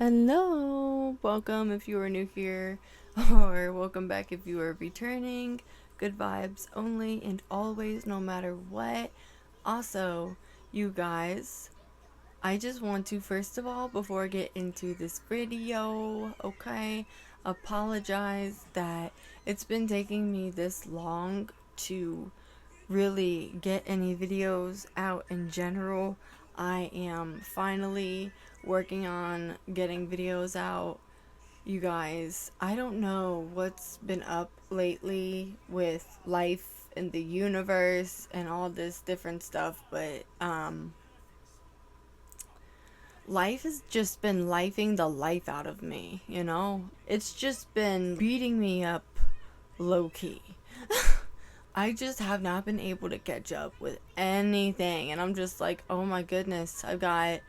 Hello! Welcome if you are new here, or welcome back if you are returning. Good vibes only and always, no matter what. Also, you guys, I just want to, first of all, before I get into this video, okay, apologize that it's been taking me this long to really get any videos out in general. I am finally working on getting videos out. You guys, I don't know what's been up lately with life and the universe and all this different stuff, but life has just been lifing the life out of me, you know? It's just been beating me up low key. I just have not been able to catch up with anything. And I'm just like, oh my goodness, I've got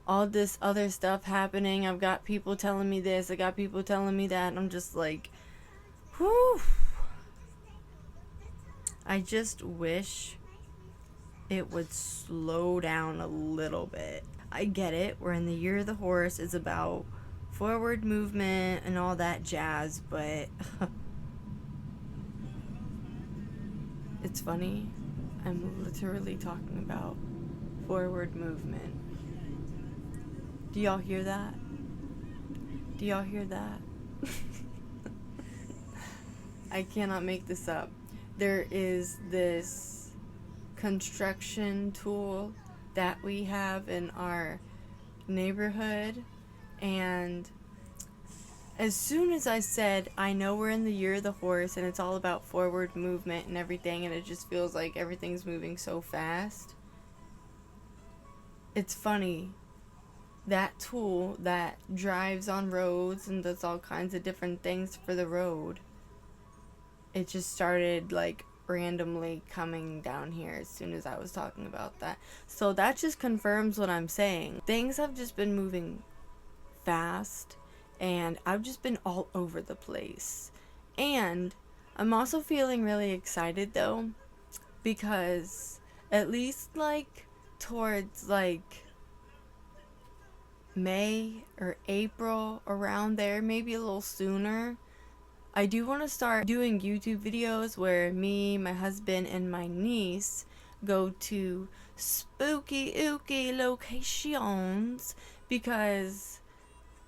all this other stuff happening. I've got people telling me this, I got people telling me that. And I'm just like, whew. I just wish it would slow down a little bit. I get it. We're in the year of the horse. It's about forward movement and all that jazz. But it's funny. I'm literally talking about forward movement. Do y'all hear that? Do y'all hear that? I cannot make this up. There is this construction tool that we have in our neighborhood, and as soon as I said, I know we're in the year of the horse and it's all about forward movement and everything, and it just feels like everything's moving so fast. It's funny. That tool that drives on roads and does all kinds of different things for the road, it just started like randomly coming down here as soon as I was talking about that. So that just confirms what I'm saying. Things have just been moving fast, and I've just been all over the place. And I'm also feeling really excited though, because at least like towards like May or April, around there, maybe a little sooner, I do want to start doing YouTube videos where me, my husband, and my niece go to spooky ooky locations. Because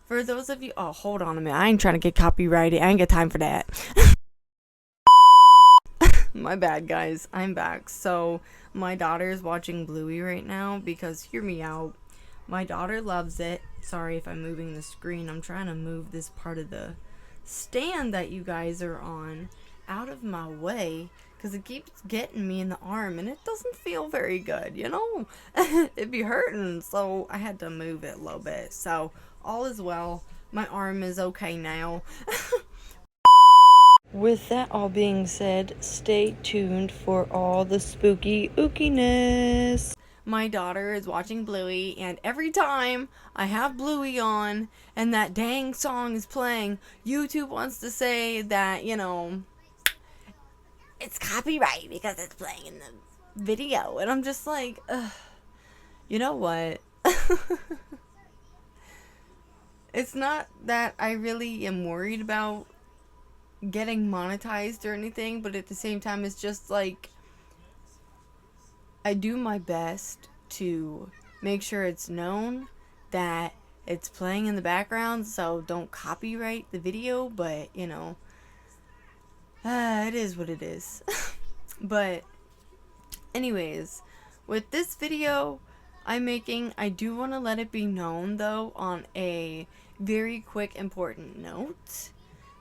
for those of you, oh, hold on a minute, I ain't trying to get copyrighted, I ain't got time for that. My bad, guys, I'm back. So my daughter is watching Bluey right now, because hear me out, my daughter loves it. Sorry if I'm moving the screen, I'm trying to move this part of the stand that you guys are on out of my way, because it keeps getting me in the arm and it doesn't feel very good, you know. It'd be hurting, so I had to move it a little bit. So all is well, my arm is okay now. With that all being said, stay tuned for all the spooky ookiness. My daughter is watching Bluey, and every time I have Bluey on and that dang song is playing, YouTube wants to say that, you know, it's copyright because it's playing in the video. And I'm just like, ugh, you know what? It's not that I really am worried about getting monetized or anything, but at the same time, it's just like, I do my best to make sure it's known that it's playing in the background, so don't copyright the video. But you know, it is what it is. But anyways, with this video I'm making, I do want to let it be known though, on a very quick important note,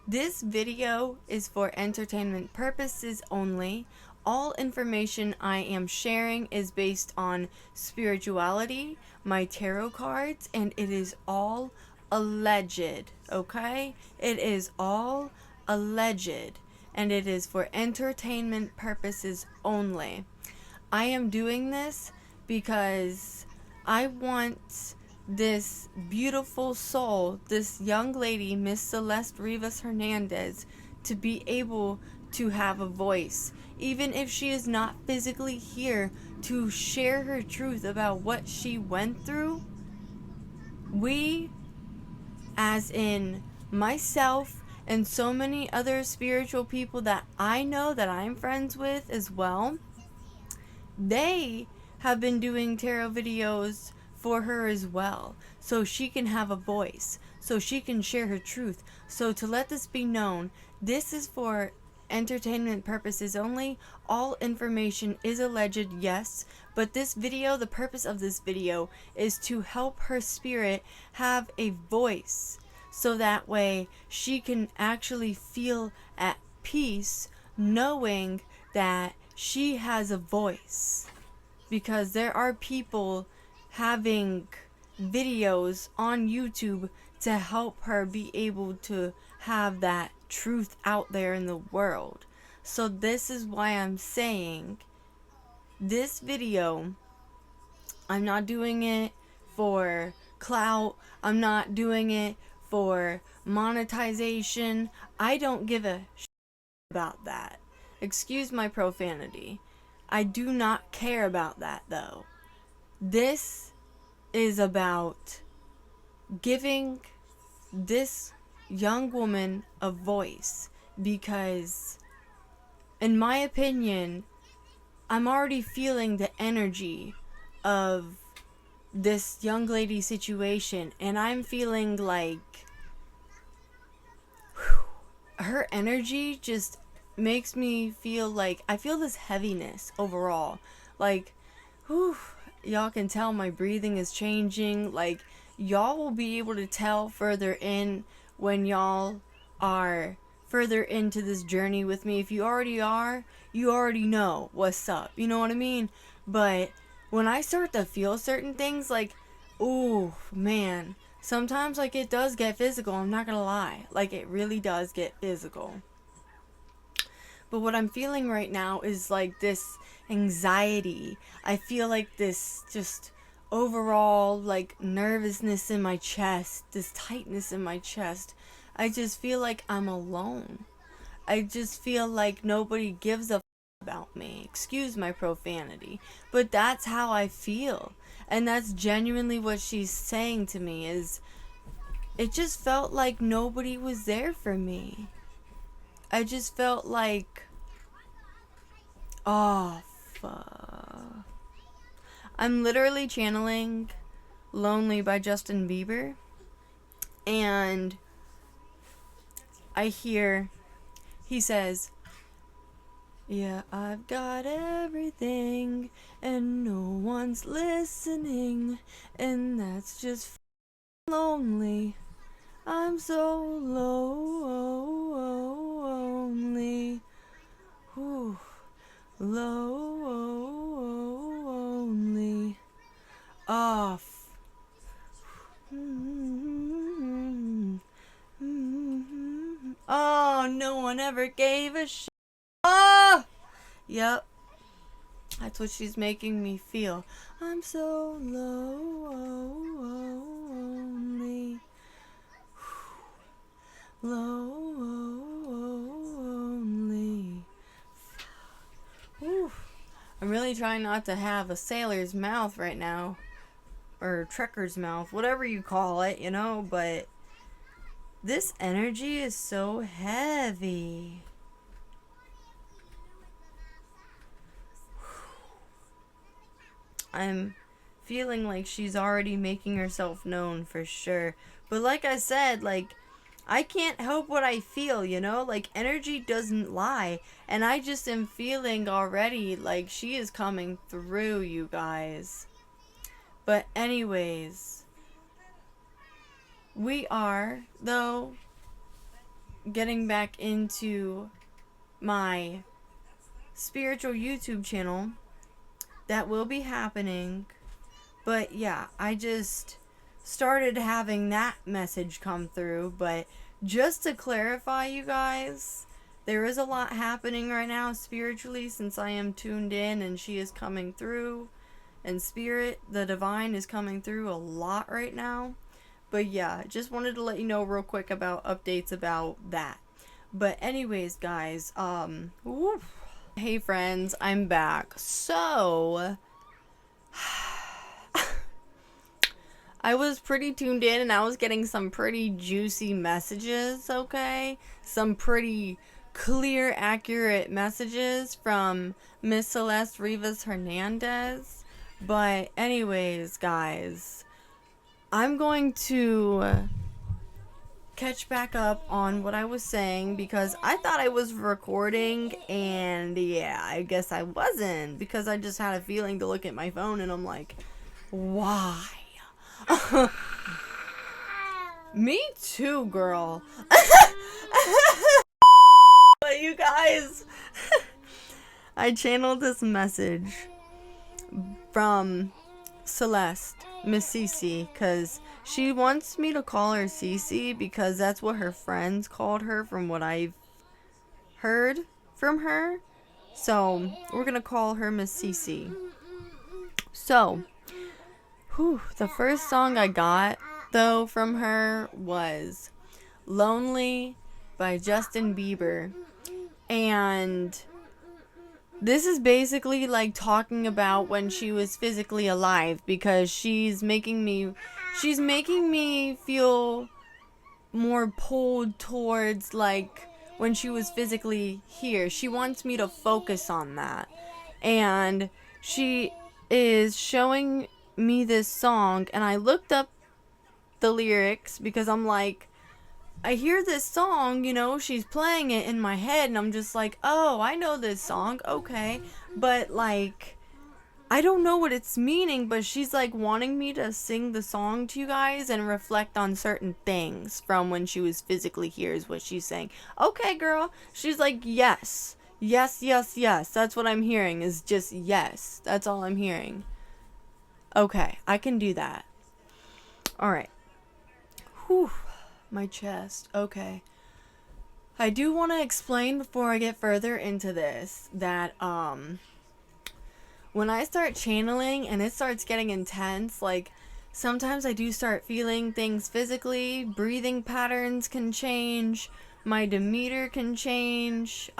this video is for entertainment purposes only. All information I am sharing is based on spirituality, my tarot cards, and it is all alleged, okay? It is all alleged, and it is for entertainment purposes only. I am doing this because I want this beautiful soul, this young lady, Miss Celeste Rivas Hernandez, to be able to have a voice, even if she is not physically here to share her truth about what she went through. We as in myself and so many other spiritual people that I know that I'm friends with as well, they have been doing tarot videos for her as well, so she can have a voice, so she can share her truth. So to let this be known, this is for entertainment purposes only. All information is alleged, yes, but this video, the purpose of this video is to help her spirit have a voice, so that way she can actually feel at peace knowing that she has a voice. Because there are people having videos on YouTube to help her be able to have that truth out there in the world. So this is why I'm saying this video, I'm not doing it for clout, I'm not doing it for monetization. I don't give a shit about that. Excuse my profanity. I do not care about that though. This is about giving this young woman a voice, because in my opinion, I'm already feeling the energy of this young lady situation, and I'm feeling like her energy just makes me feel like I feel this heaviness overall. Like, whew, y'all can tell my breathing is changing. Like, y'all will be able to tell further in when y'all are further into this journey with me. If you already are, you already know what's up. You know what I mean? But when I start to feel certain things, like, ooh, man, sometimes, like, it does get physical. I'm not gonna lie. Like, it really does get physical. But what I'm feeling right now is like this anxiety. I feel like this just overall like nervousness in my chest, this tightness in my chest. I just feel like I'm alone. I just feel like nobody gives a about me. Excuse my profanity, but that's how I feel. And that's genuinely what she's saying to me, is it just felt like nobody was there for me. I just felt like, oh, fuck. I'm literally channeling Lonely by Justin Bieber. And I hear, he says, yeah, I've got everything and no one's listening. And that's just lonely. I'm so lonely. Whew. Lonely. Off. Oh, no one ever gave a shit. Oh! Yep. That's what she's making me feel. I'm so lonely. Lonely. Whew. I'm really trying not to have a sailor's mouth right now. Or trekker's mouth. Whatever you call it, you know. But this energy is so heavy. I'm feeling like she's already making herself known for sure. But like I said, like, I can't help what I feel, you know? Like, energy doesn't lie. And I just am feeling already like she is coming through, you guys. But anyways, we are, though, getting back into my spiritual YouTube channel. That will be happening. But yeah, I just started having that message come through. But just to clarify, you guys, there is a lot happening right now spiritually, since I am tuned in and she is coming through. And spirit, the divine, is coming through a lot right now. But yeah, just wanted to let you know real quick about updates about that. But anyways, guys, woof. Hey friends, I'm back. So I was pretty tuned in and I was getting some pretty juicy messages, okay? Some pretty clear, accurate messages from Miss Celeste Rivas Hernandez. But anyways, guys, I'm going to catch back up on what I was saying because I thought I was recording, and yeah, I guess I wasn't, because I just had a feeling to look at my phone and I'm like, why? Me too, girl. But you guys, I channeled this message from Celeste, Miss Cece, because she wants me to call her Cece because that's what her friends called her from what I've heard from her. So we're gonna call her Miss Cece. So, the first song I got though from her was "Lonely" by Justin Bieber, and this is basically like talking about when she was physically alive, because she's making me feel more pulled towards like when she was physically here. She wants me to focus on that. And she is showing me this song, and I looked up the lyrics because I'm like, I hear this song, you know, she's playing it in my head, and I'm just like, oh, I know this song, okay. But, like, I don't know what it's meaning, but she's, like, wanting me to sing the song to you guys and reflect on certain things from when she was physically here is what she's saying. Okay, girl. She's like, yes. Yes, yes, yes. That's what I'm hearing, is just yes. That's all I'm hearing. Okay, I can do that. Alright. Whew. My chest. Okay. I do want to explain before I get further into this that when I start channeling and it starts getting intense, like sometimes I do start feeling things physically. Breathing patterns can change, my demeanor can change,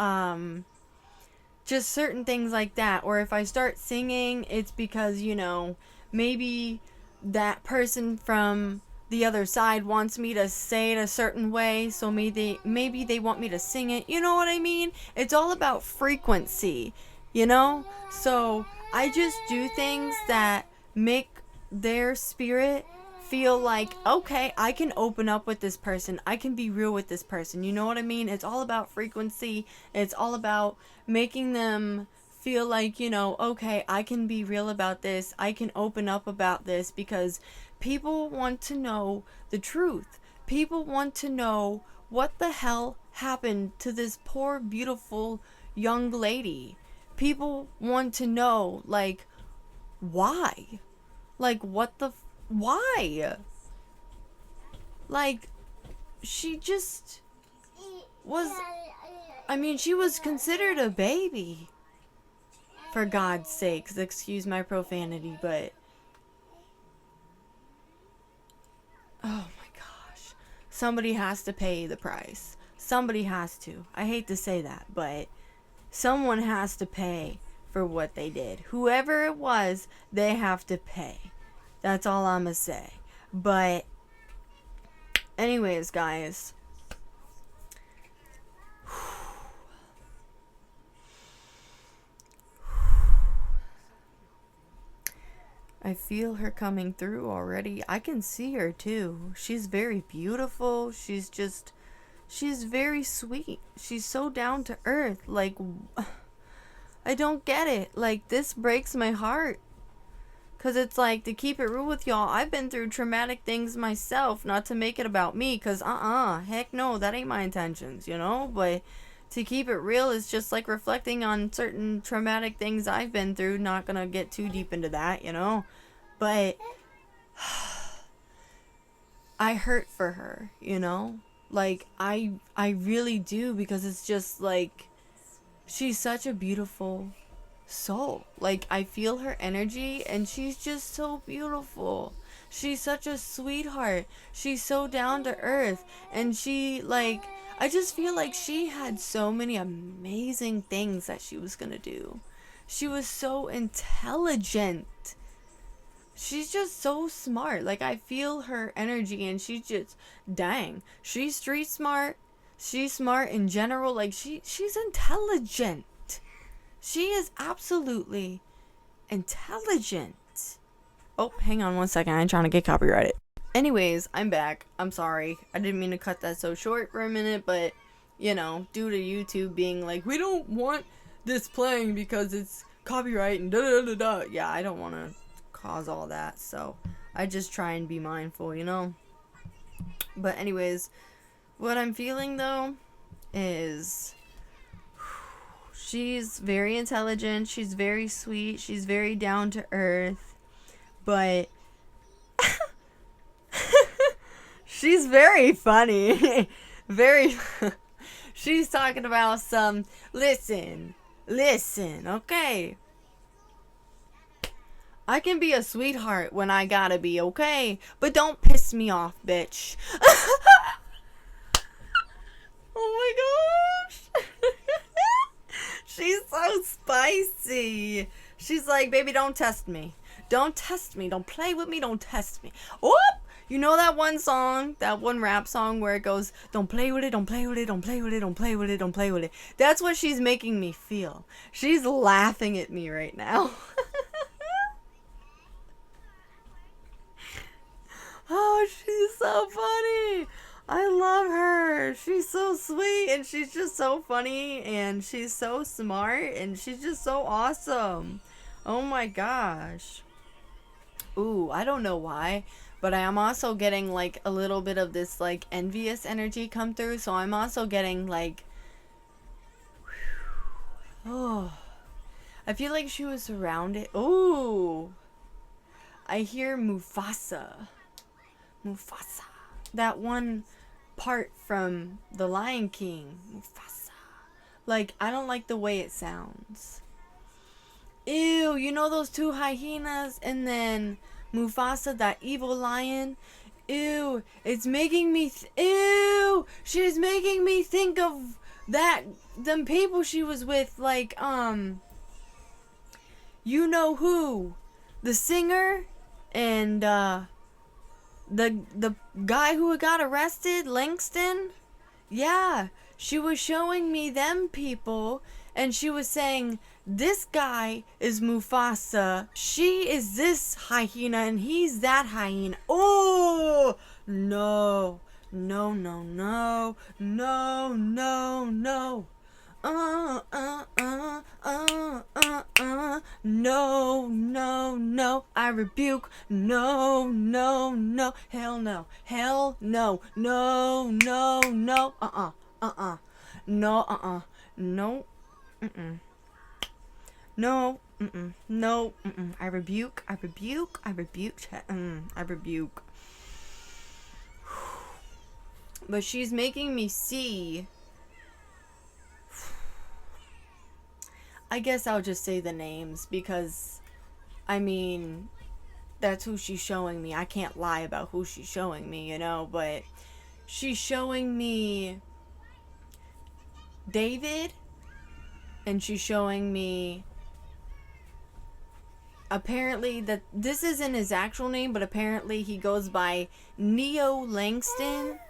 just certain things like that. Or if I start singing, it's because, you know, maybe that person from the other side wants me to say it a certain way, so maybe they want me to sing it. You know what I mean? It's all about frequency, you know? So I just do things that make their spirit feel like, okay, I can open up with this person. I can be real with this person. You know what I mean? It's all about frequency. It's all about making them feel like, you know, okay, I can be real about this. I can open up about this, because people want to know the truth. People want to know what the hell happened to this poor, beautiful young lady. People want to know, like, why? Like, why? Like, she just was, I mean, she was considered a baby. For God's sakes, excuse my profanity, but oh my gosh. Somebody has to pay the price. Somebody has to. I hate to say that, but someone has to pay for what they did. Whoever it was, they have to pay. That's all I'm gonna say. But anyways, guys. I feel her coming through already. I can see her too. She's very beautiful. She's very sweet. She's so down to earth. Like, I don't get it. Like, this breaks my heart. Because it's like, to keep it real with y'all, I've been through traumatic things myself. Not to make it about me, because heck no, that ain't my intentions, you know? But to keep it real is just like reflecting on certain traumatic things I've been through. Not gonna get too deep into that, you know? But I hurt for her, you know? Like, I really do, because it's just like, she's such a beautiful soul. Like, I feel her energy, and she's just so beautiful. She's such a sweetheart. She's so down to earth, and she, like, I just feel like she had so many amazing things that she was gonna do. She was so intelligent. she's just so smart. Like, I feel her energy, and she's just, dang, she's street smart. She's smart in general. Like, she's intelligent. She is absolutely intelligent. Oh, hang on one second. I'm trying to get copyrighted. Anyways, I'm back. I'm sorry. I didn't mean to cut that so short for a minute, but, you know, due to YouTube being like, we don't want this playing because it's copyright and da-da-da-da. Yeah, I don't want to cause all that, so I just try and be mindful, you know? But anyways, what I'm feeling, though, is she's very intelligent, she's very sweet, she's very down to earth, but she's very funny. Very. She's talking about some, listen, okay? I can be a sweetheart when I gotta be, okay? But don't piss me off, bitch. Oh my gosh. She's so spicy. She's like, baby, don't test me. Don't test me. Don't play with me. Don't test me. Whoop! You know that one song, that one rap song where it goes, don't play with it, don't play with it, don't play with it, don't play with it, don't play with it. That's what she's making me feel. She's laughing at me right now. Oh, she's so funny. I love her. She's so sweet, and she's just so funny, and she's so smart, and she's just so awesome. Oh my gosh. Ooh, I don't know why, but I am also getting like a little bit of this like envious energy come through, so I'm also getting like, oh, I feel like she was surrounded. Ooh, I hear Mufasa. That one part from The Lion King. Mufasa. Like, I don't like the way it sounds. Ew, you know those two hyenas and then Mufasa, that evil lion? Ew, it's making me ew, she's making me think of them people she was with, like, you know who? The singer and, the guy who got arrested, Langston? Yeah, she was showing me them people, and she was saying, this guy is Mufasa, she is this hyena, and he's that hyena. Oh, no. No, no, no. No, no, no. No, no, no. I rebuke. No, no, no. Hell no. Hell no. No, no, no. No, no. No, no, I rebuke. I rebuke. But she's making me see. I guess I'll just say the names because, I mean, that's who she's showing me. I can't lie about who she's showing me, you know, but she's showing me David, and she's showing me, apparently, that this isn't his actual name, but apparently he goes by Neo Langston.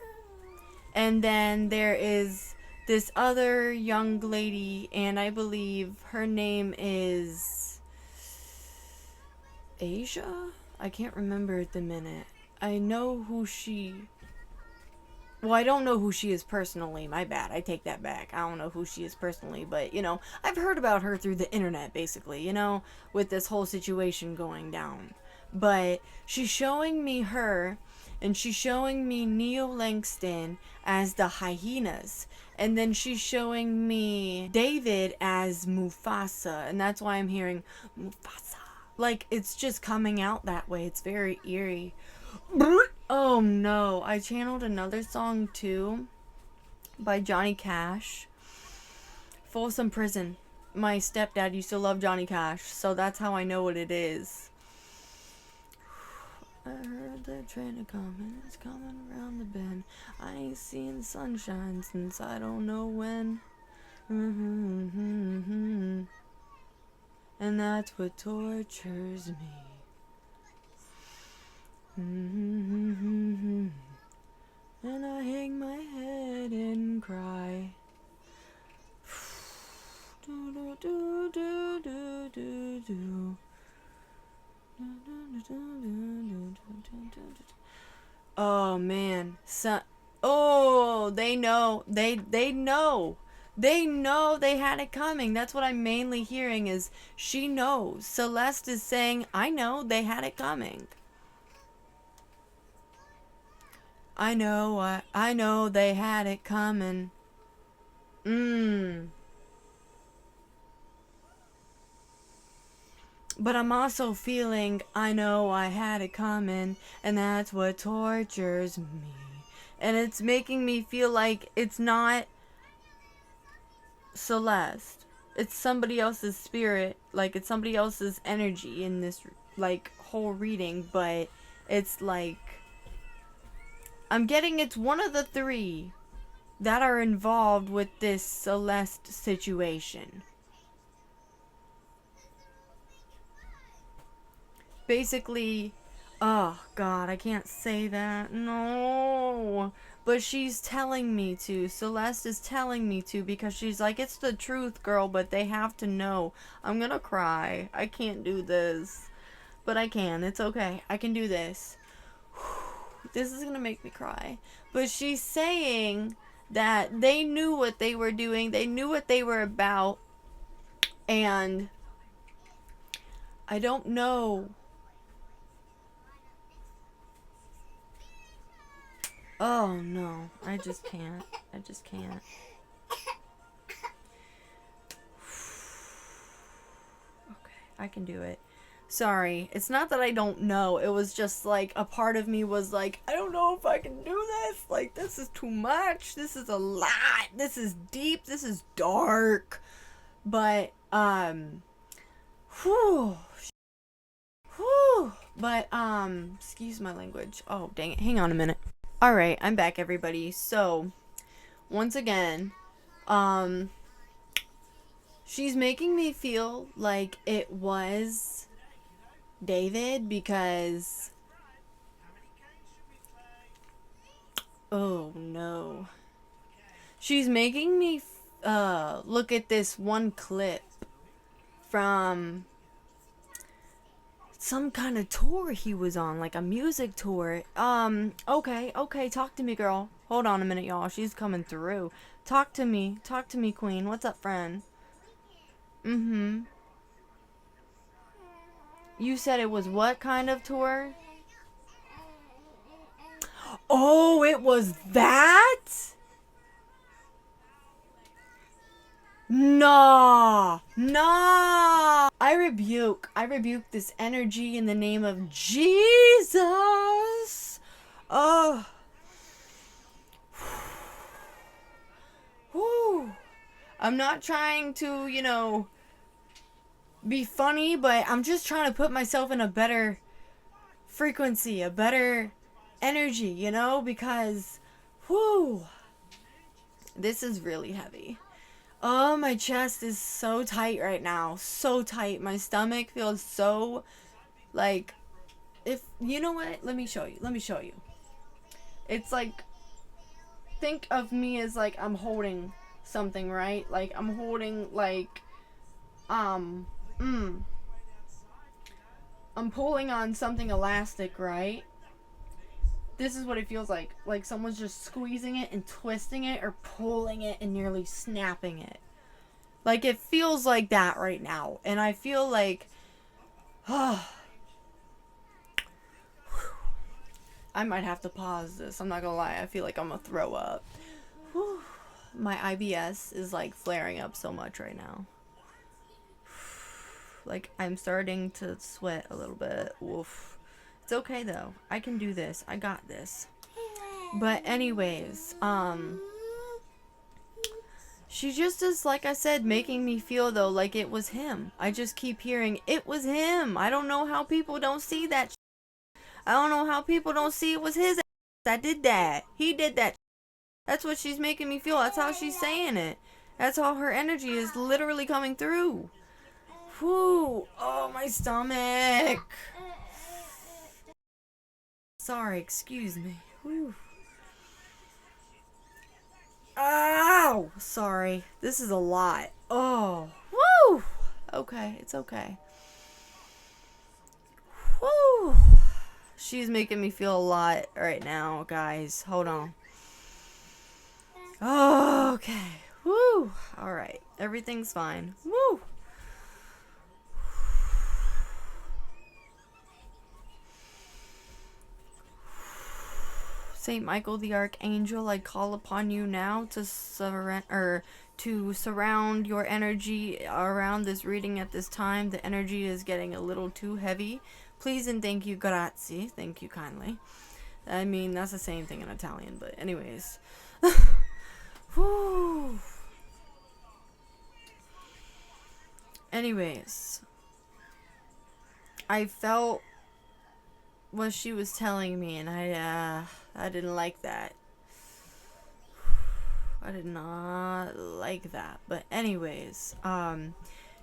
And then there is this other young lady, and I believe her name is Asia? I can't remember at the minute. I know who she... Well, I don't know who she is personally. My bad. I take that back. I don't know who she is personally, but, you know, I've heard about her through the internet, basically, you know, with this whole situation going down. But she's showing me her, and she's showing me Neo Langston as the hyenas. And then she's showing me David as Mufasa, and that's why I'm hearing Mufasa. Like, it's just coming out that way. It's very eerie. Oh no, I channeled another song too by Johnny Cash. Folsom Prison. My stepdad used to love Johnny Cash, so that's how I know what it is. I heard the train coming, it's coming around the bend. I ain't seen the sunshine since I don't know when. And that's what tortures me. And I hang my head and cry. Oh man, oh, they know, they know. They know they had it coming. That's what I'm mainly hearing is she knows. Celeste is saying, I know they had it coming. I know they had it coming. But I'm also feeling I know I had it coming, and that's what tortures me. And it's making me feel like it's not Celeste. It's somebody else's spirit, like it's somebody else's energy in this like whole reading, but it's like I'm getting it's one of the three that are involved with this Celeste situation. Basically, oh god, I can't say that. No. But she's telling me to. Celeste is telling me to because she's like, it's the truth, girl, but they have to know. I'm gonna cry. I can't do this. But I can. It's okay. I can do this. This is gonna make me cry. But she's saying that they knew what they were doing. They knew what they were about. And I don't know. Oh no, I just can't. I just can't. Okay, I can do it. Sorry, it's not that I don't know. It was just like a part of me was like, I don't know if I can do this. Like, this is too much. This is a lot. This is deep. This is dark. But, whew. But, excuse my language. Oh, dang it. Hang on a minute. Alright, I'm back, everybody. So, once again, she's making me feel like it was David because, oh no. She's making me look at this one clip from some kind of tour he was on, like a music tour. Okay, talk to me, girl. Hold on a minute, y'all. She's coming through. Talk to me, queen. What's up, friend? You said it was what kind of tour? Oh, it was that? Nah. I rebuke this energy in the name of Jesus. Oh. Whew. I'm not trying to, be funny, but I'm just trying to put myself in a better frequency, a better energy, because, whew, this is really heavy. Oh, my chest is so tight right now. So tight. My stomach feels so, like, you know what? Let me show you. It's like, think of me as, like, I'm holding something, right? Like, I'm holding, like, I'm pulling on something elastic, right? This is what it feels like. Like someone's just squeezing it and twisting it or pulling it and nearly snapping it. Like it feels like that right now. And I feel like, I might have to pause this. I'm not gonna lie. I feel like I'm gonna throw up. Whew. My IBS is like flaring up so much right now. Like I'm starting to sweat a little bit. Oof. It's okay though. I can do this. I got this. But anyways, she just is, like I said, making me feel though like it was him. I just keep hearing it was him. I don't know how people don't see that. I don't know how people don't see it was his that did that. He did that. That's what she's making me feel. That's how she's saying it. That's how her energy is literally coming through. Whew. Oh, my stomach. Sorry, excuse me. Whew. Ow! Sorry. This is a lot. Oh. Woo! Okay, it's okay. Woo! She's making me feel a lot right now, guys. Hold on. Oh, okay. Woo! Alright. Everything's fine. Woo! Saint Michael the Archangel, I call upon you now to surround your energy around this reading at this time. The energy is getting a little too heavy. Please and thank you, grazie. Thank you kindly. I mean, that's the same thing in Italian, but anyways. Whew. Anyways. I felt what she was telling me, and I didn't like that. I did not like that. But anyways,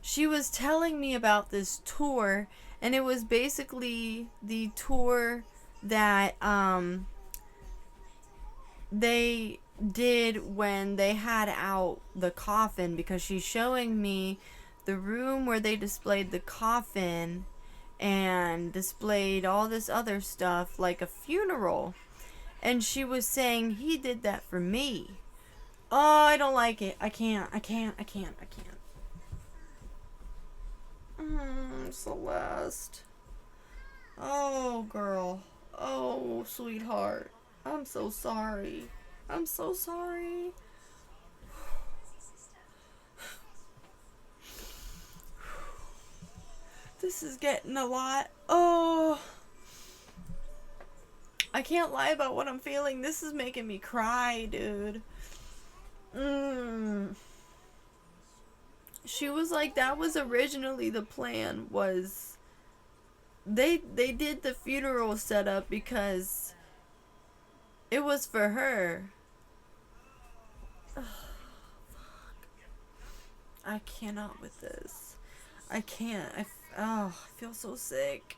she was telling me about this tour, and it was basically the tour that they did when they had out the coffin, because she's showing me the room where they displayed the coffin and displayed all this other stuff like a funeral. And she was saying he did that for me. Oh, I don't like it. I can't. Celeste. Oh, girl. Oh, sweetheart. I'm so sorry. I'm so sorry. This is getting a lot. Oh. I can't lie about what I'm feeling. This is making me cry, dude. She was like, that was originally the plan, was they did the funeral setup because it was for her. Oh, fuck. I cannot with this. I can't. I feel so sick.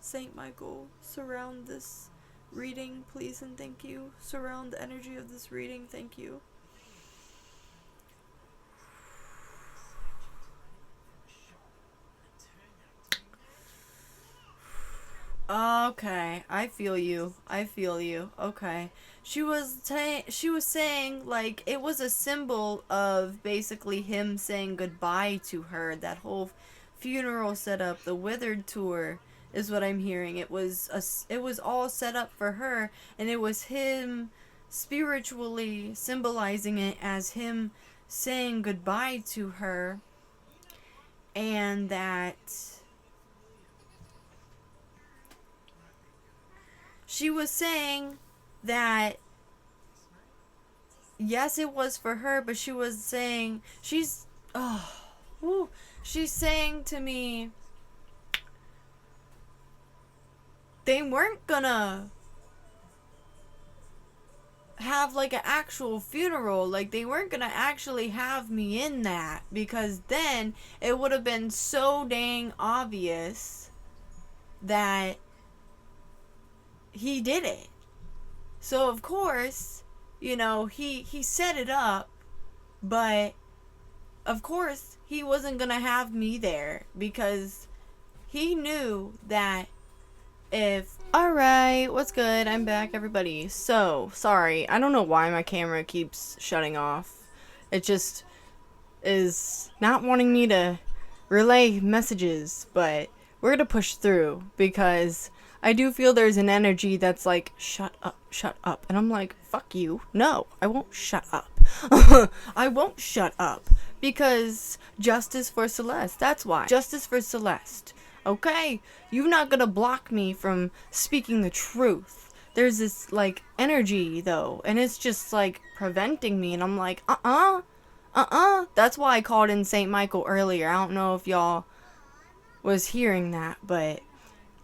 Saint Michael, surround this reading, please and thank you. Surround the energy of this reading, thank you. Okay, I feel you. Okay. She was saying like it was a symbol of basically him saying goodbye to her. That whole funeral setup, the Withered tour, is what I'm hearing. It was all set up for her, and it was him spiritually symbolizing it as him saying goodbye to her, and that she was saying that yes, it was for her, but she was saying she's saying to me, they weren't gonna have like an actual funeral. Like, they weren't gonna actually have me in that, because then it would have been so dang obvious that he did it. So of course, you know, he set it up, but of course he wasn't gonna have me there, because he knew that Alright, what's good? I'm back, everybody. So, sorry. I don't know why my camera keeps shutting off. It just is not wanting me to relay messages, but we're gonna push through, because I do feel there's an energy that's like, shut up. And I'm like, fuck you. No, I won't shut up. I won't shut up. Because justice for Celeste. That's why. Justice for Celeste. Okay? You're not gonna block me from speaking the truth. There's this, like, energy, though. And it's just, like, preventing me. And I'm like, That's why I called in Saint Michael earlier. I don't know if y'all was hearing that, but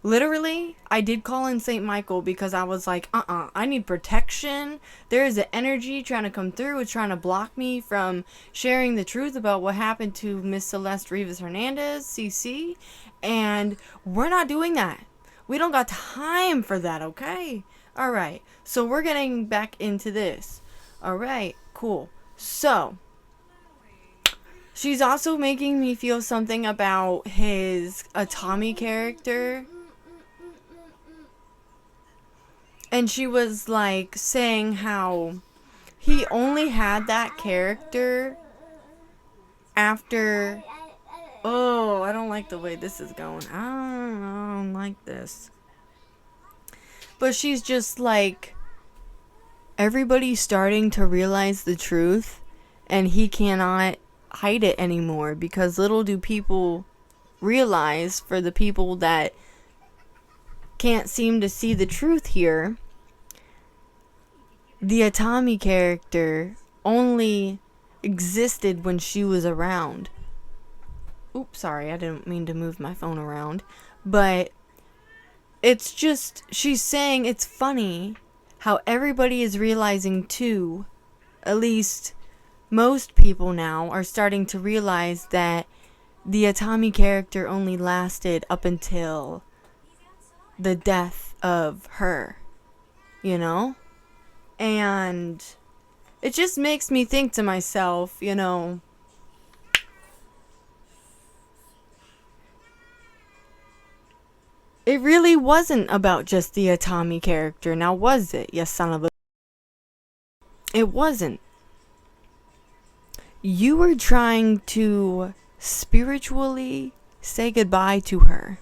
Literally, I did call in St. Michael because I was like, I need protection. There is an energy trying to come through. It's trying to block me from sharing the truth about what happened to Miss Celeste Rivas Hernandez, CC. And we're not doing that. We don't got time for that, okay? Alright, so we're getting back into this. Alright, cool. So, she's also making me feel something about his Tommy character. And she was like saying how he only had that character after. Oh, I don't like the way this is going. I don't like this. But she's just like, everybody's starting to realize the truth, and he cannot hide it anymore, because little do people realize, for the people that can't seem to see the truth here, the Atami character only existed when she was around. Oops, sorry, I didn't mean to move my phone around. But it's just, she's saying it's funny how everybody is realizing too, at least most people now are starting to realize that the Atami character only lasted up until the death of her, you know? And it just makes me think to myself, you know, it really wasn't about just the Atami character, now was it, you son of a... It wasn't. You were trying to spiritually say goodbye to her.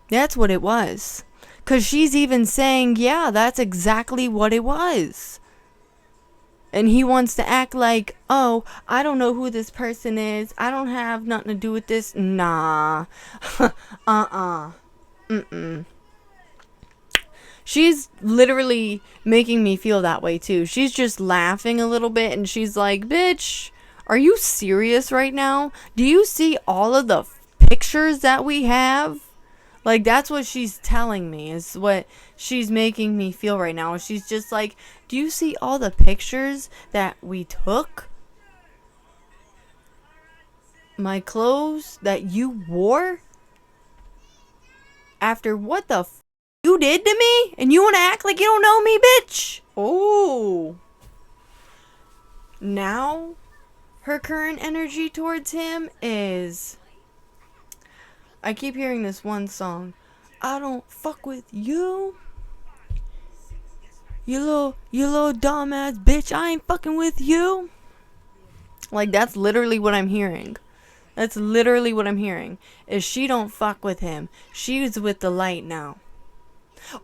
That's what it was. 'Cause she's even saying, yeah, that's exactly what it was. And he wants to act like, oh, I don't know who this person is. I don't have nothing to do with this. Nah. Mm-mm. She's literally making me feel that way too. She's just laughing a little bit, and she's like, bitch, are you serious right now? Do you see all of the pictures that we have? Like, that's what she's telling me, is what she's making me feel right now. She's just like, do you see all the pictures that we took? My clothes that you wore? After what the you did to me? And you want to act like you don't know me, bitch? Oh. Now, her current energy towards him is... I keep hearing this one song. I don't fuck with you. You little dumbass bitch. I ain't fucking with you. Like, that's literally what I'm hearing. That's literally what I'm hearing. Is she don't fuck with him. She's with the light now.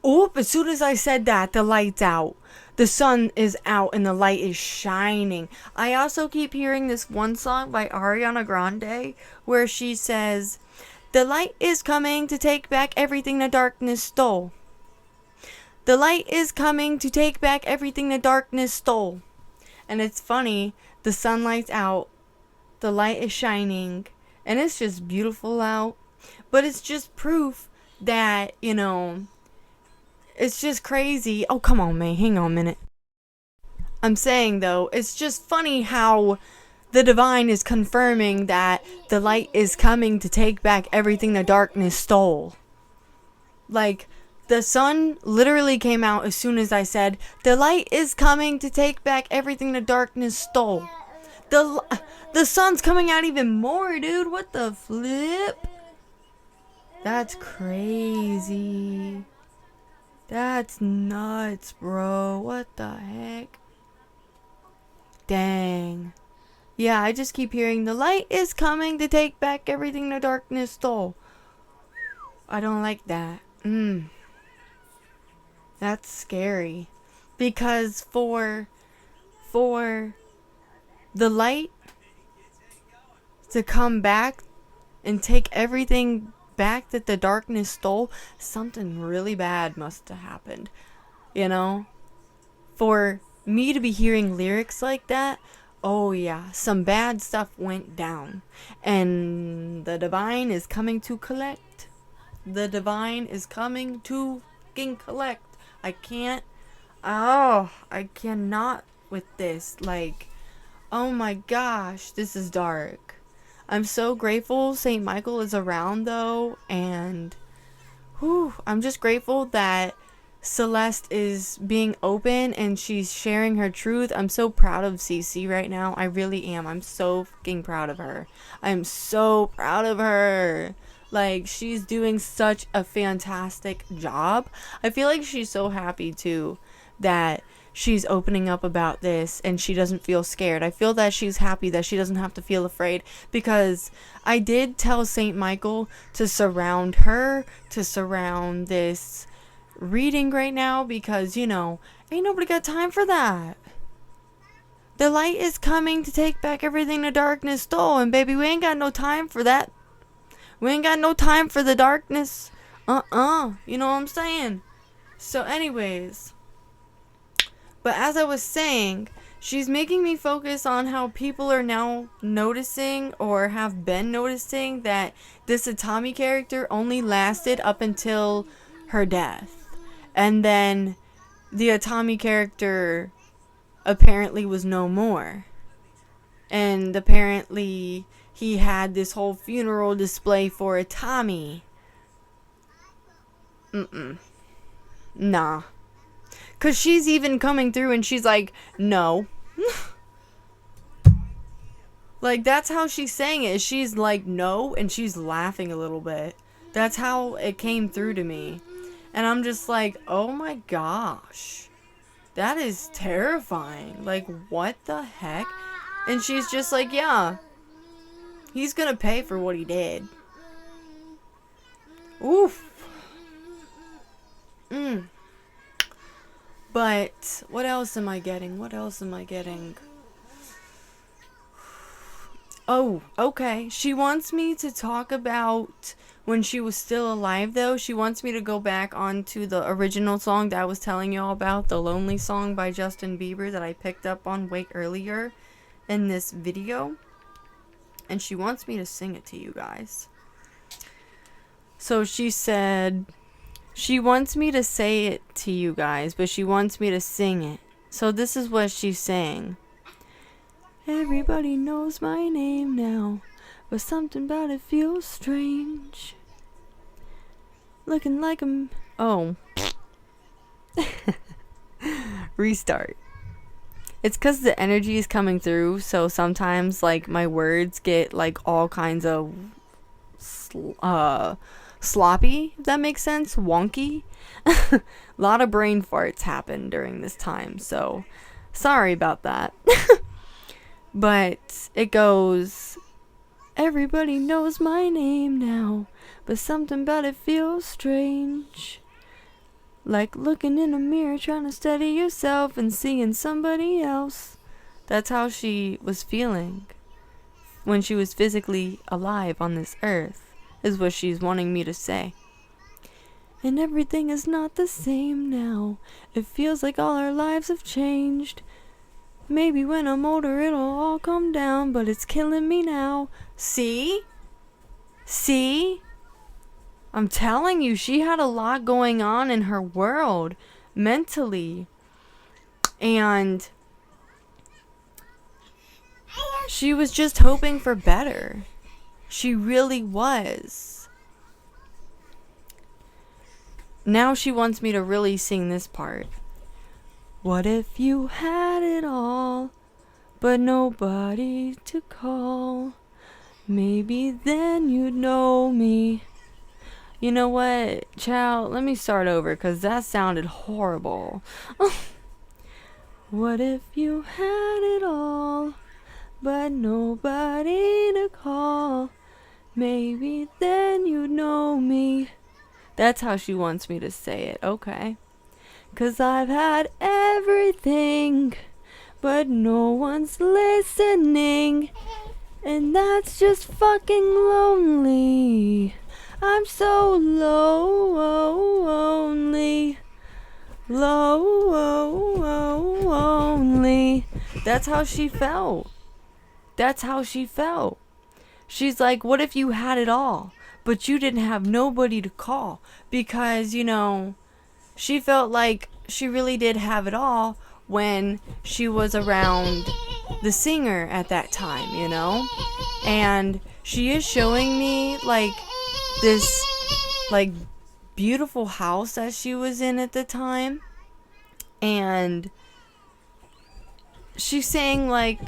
Oop, as soon as I said that, the light's out. The sun is out and the light is shining. I also keep hearing this one song by Ariana Grande where she says, the light is coming to take back everything the darkness stole. The light is coming to take back everything the darkness stole. And it's funny, the sunlight's out, the light is shining, and it's just beautiful out. But it's just proof that, you know, it's just crazy. Oh, come on, man, hang on a minute. I'm saying, though, it's just funny how the divine is confirming that the light is coming to take back everything the darkness stole. Like, the sun literally came out as soon as I said, the light is coming to take back everything the darkness stole. The sun's coming out even more, dude. What the flip? That's crazy. That's nuts, bro. What the heck? Dang. Yeah, I just keep hearing the light is coming to take back everything the darkness stole. I don't like that. That's scary. Because for the light to come back and take everything back that the darkness stole, something really bad must have happened. You know? For me to be hearing lyrics like that, oh yeah, some bad stuff went down. And the divine is coming to collect. The divine is coming to fucking collect. I can't. Oh, I cannot with this. Like, oh my gosh, this is dark. I'm so grateful St. Michael is around though, and I'm just grateful that Celeste is being open and she's sharing her truth. I'm so proud of Cece right now. I really am. I'm so fucking proud of her. I'm so proud of her. Like, she's doing such a fantastic job. I feel like she's so happy too that she's opening up about this and she doesn't feel scared. I feel that she's happy that she doesn't have to feel afraid, because I did tell St. Michael to surround her, to surround this reading right now, because, you know, ain't nobody got time for that. The light is coming to take back everything the darkness stole, and baby, we ain't got no time for that. We ain't got no time for the darkness. You know what I'm saying? So anyways, but as I was saying, she's making me focus on how people are now noticing, or have been noticing, that this Atami character only lasted up until her death. And then the Atami character apparently was no more. And apparently he had this whole funeral display for Atami. Nah. Because she's even coming through and she's like, no. Like, that's how she's saying it. She's like, no, and she's laughing a little bit. That's how it came through to me. And I'm just like, oh my gosh. That is terrifying. Like, what the heck? And she's just like, yeah. He's gonna pay for what he did. Oof. But what else am I getting? What else am I getting? Oh, okay. She wants me to talk about when she was still alive, though. She wants me to go back onto the original song that I was telling y'all about, the Lonely song by Justin Bieber that I picked up on way earlier in this video. And she wants me to sing it to you guys. So she said she wants me to say it to you guys, but she wants me to sing it. So this is what she's saying. Everybody knows my name now, but something about it feels strange. Looking like I'm... Oh. Restart. It's because the energy is coming through, so sometimes, like, my words get, like, all kinds of sloppy, if that makes sense. Wonky. A lot of brain farts happen during this time, so sorry about that. But it goes, everybody knows my name now, but something about it feels strange. Like looking in a mirror, trying to steady yourself and seeing somebody else. That's how she was feeling when she was physically alive on this earth, is what she's wanting me to say. And everything is not the same now. It feels like all our lives have changed. Maybe when I'm older it'll all come down, but it's killing me now. See? See? I'm telling you, she had a lot going on in her world mentally. And she was just hoping for better. She really was. Now she wants me to really sing this part. What if you had it all, but nobody to call? Maybe then you'd know me. You know what, child? Let me start over, because that sounded horrible. What if you had it all, but nobody to call? Maybe then you'd know me. That's how she wants me to say it, okay? 'Cause I've had everything, but no one's listening. And that's just fucking lonely. I'm so lonely. Lonely. That's how she felt. That's how she felt. She's like, what if you had it all, but you didn't have nobody to call because, you know, she felt like she really did have it all when she was around the singer at that time, you know? And she is showing me like this like beautiful house that she was in at the time, and she's saying like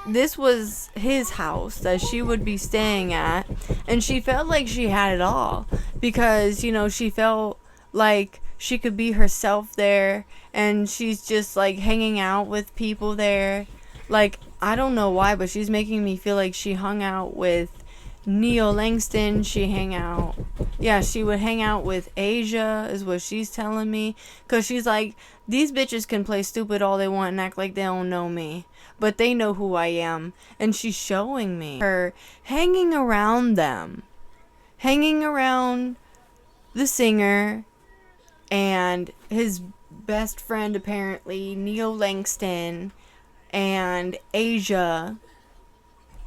this was his house that she would be staying at, and she felt like she had it all because, you know, she felt like she could be herself there, and she's just like hanging out with people there. Like, I don't know why, but she's making me feel like she hung out with Neil Langston. She would hang out with Asia, is what she's telling me. Because she's like, these bitches can play stupid all they want and act like they don't know me, but they know who I am. And she's showing me her hanging around them. Hanging around the singer and his best friend, apparently, Neil Langston, and Asia.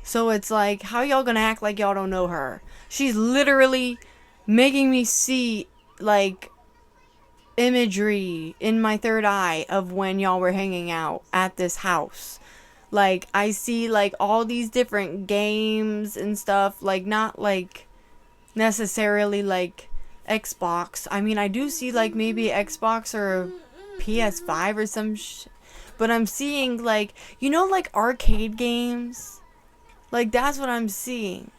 So it's like, how y'all gonna act like y'all don't know her? She's literally making me see like imagery in my third eye of when y'all were hanging out at this house. Like, I see like all these different games and stuff, like not like necessarily like Xbox. I mean, I do see like maybe Xbox or PS5 or some but I'm seeing like, you know, like arcade games. Like, that's what I'm seeing.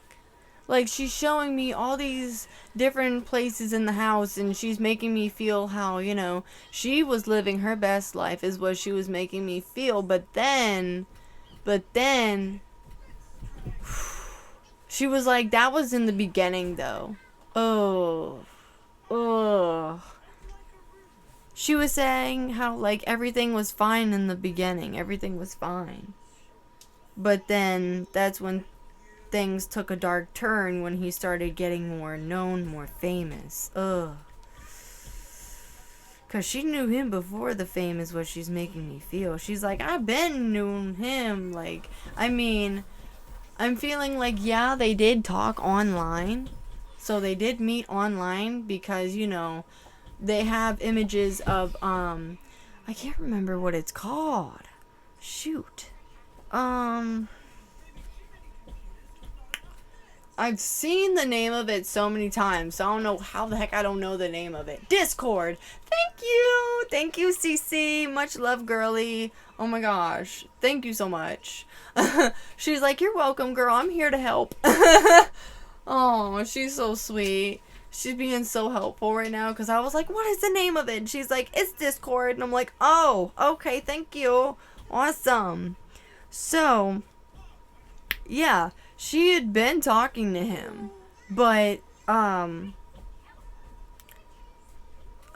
Like, she's showing me all these different places in the house, and she's making me feel how, you know, she was living her best life is what she was making me feel. But then she was like, that was in the beginning though. Oh. She was saying how like everything was fine in the beginning. Everything was fine. But then that's when things took a dark turn, when he started getting more known, more famous. Ugh. Because she knew him before the fame is what she's making me feel. She's like, I've been known him. Like, I mean, I'm feeling like, yeah, they did talk online. So they did meet online because, you know, they have images of, I can't remember what it's called. Shoot. I've seen the name of it so many times, so I don't know how the heck I don't know the name of it. Discord. Thank you, CC. Much love, girly. Oh my gosh, thank you so much. She's like, you're welcome, girl. I'm here to help. Oh, she's so sweet. She's being so helpful right now, because I was like, what is the name of it? And she's like, it's Discord. And I'm like, oh, okay, thank you. Awesome. So, yeah, she had been talking to him, but, I'm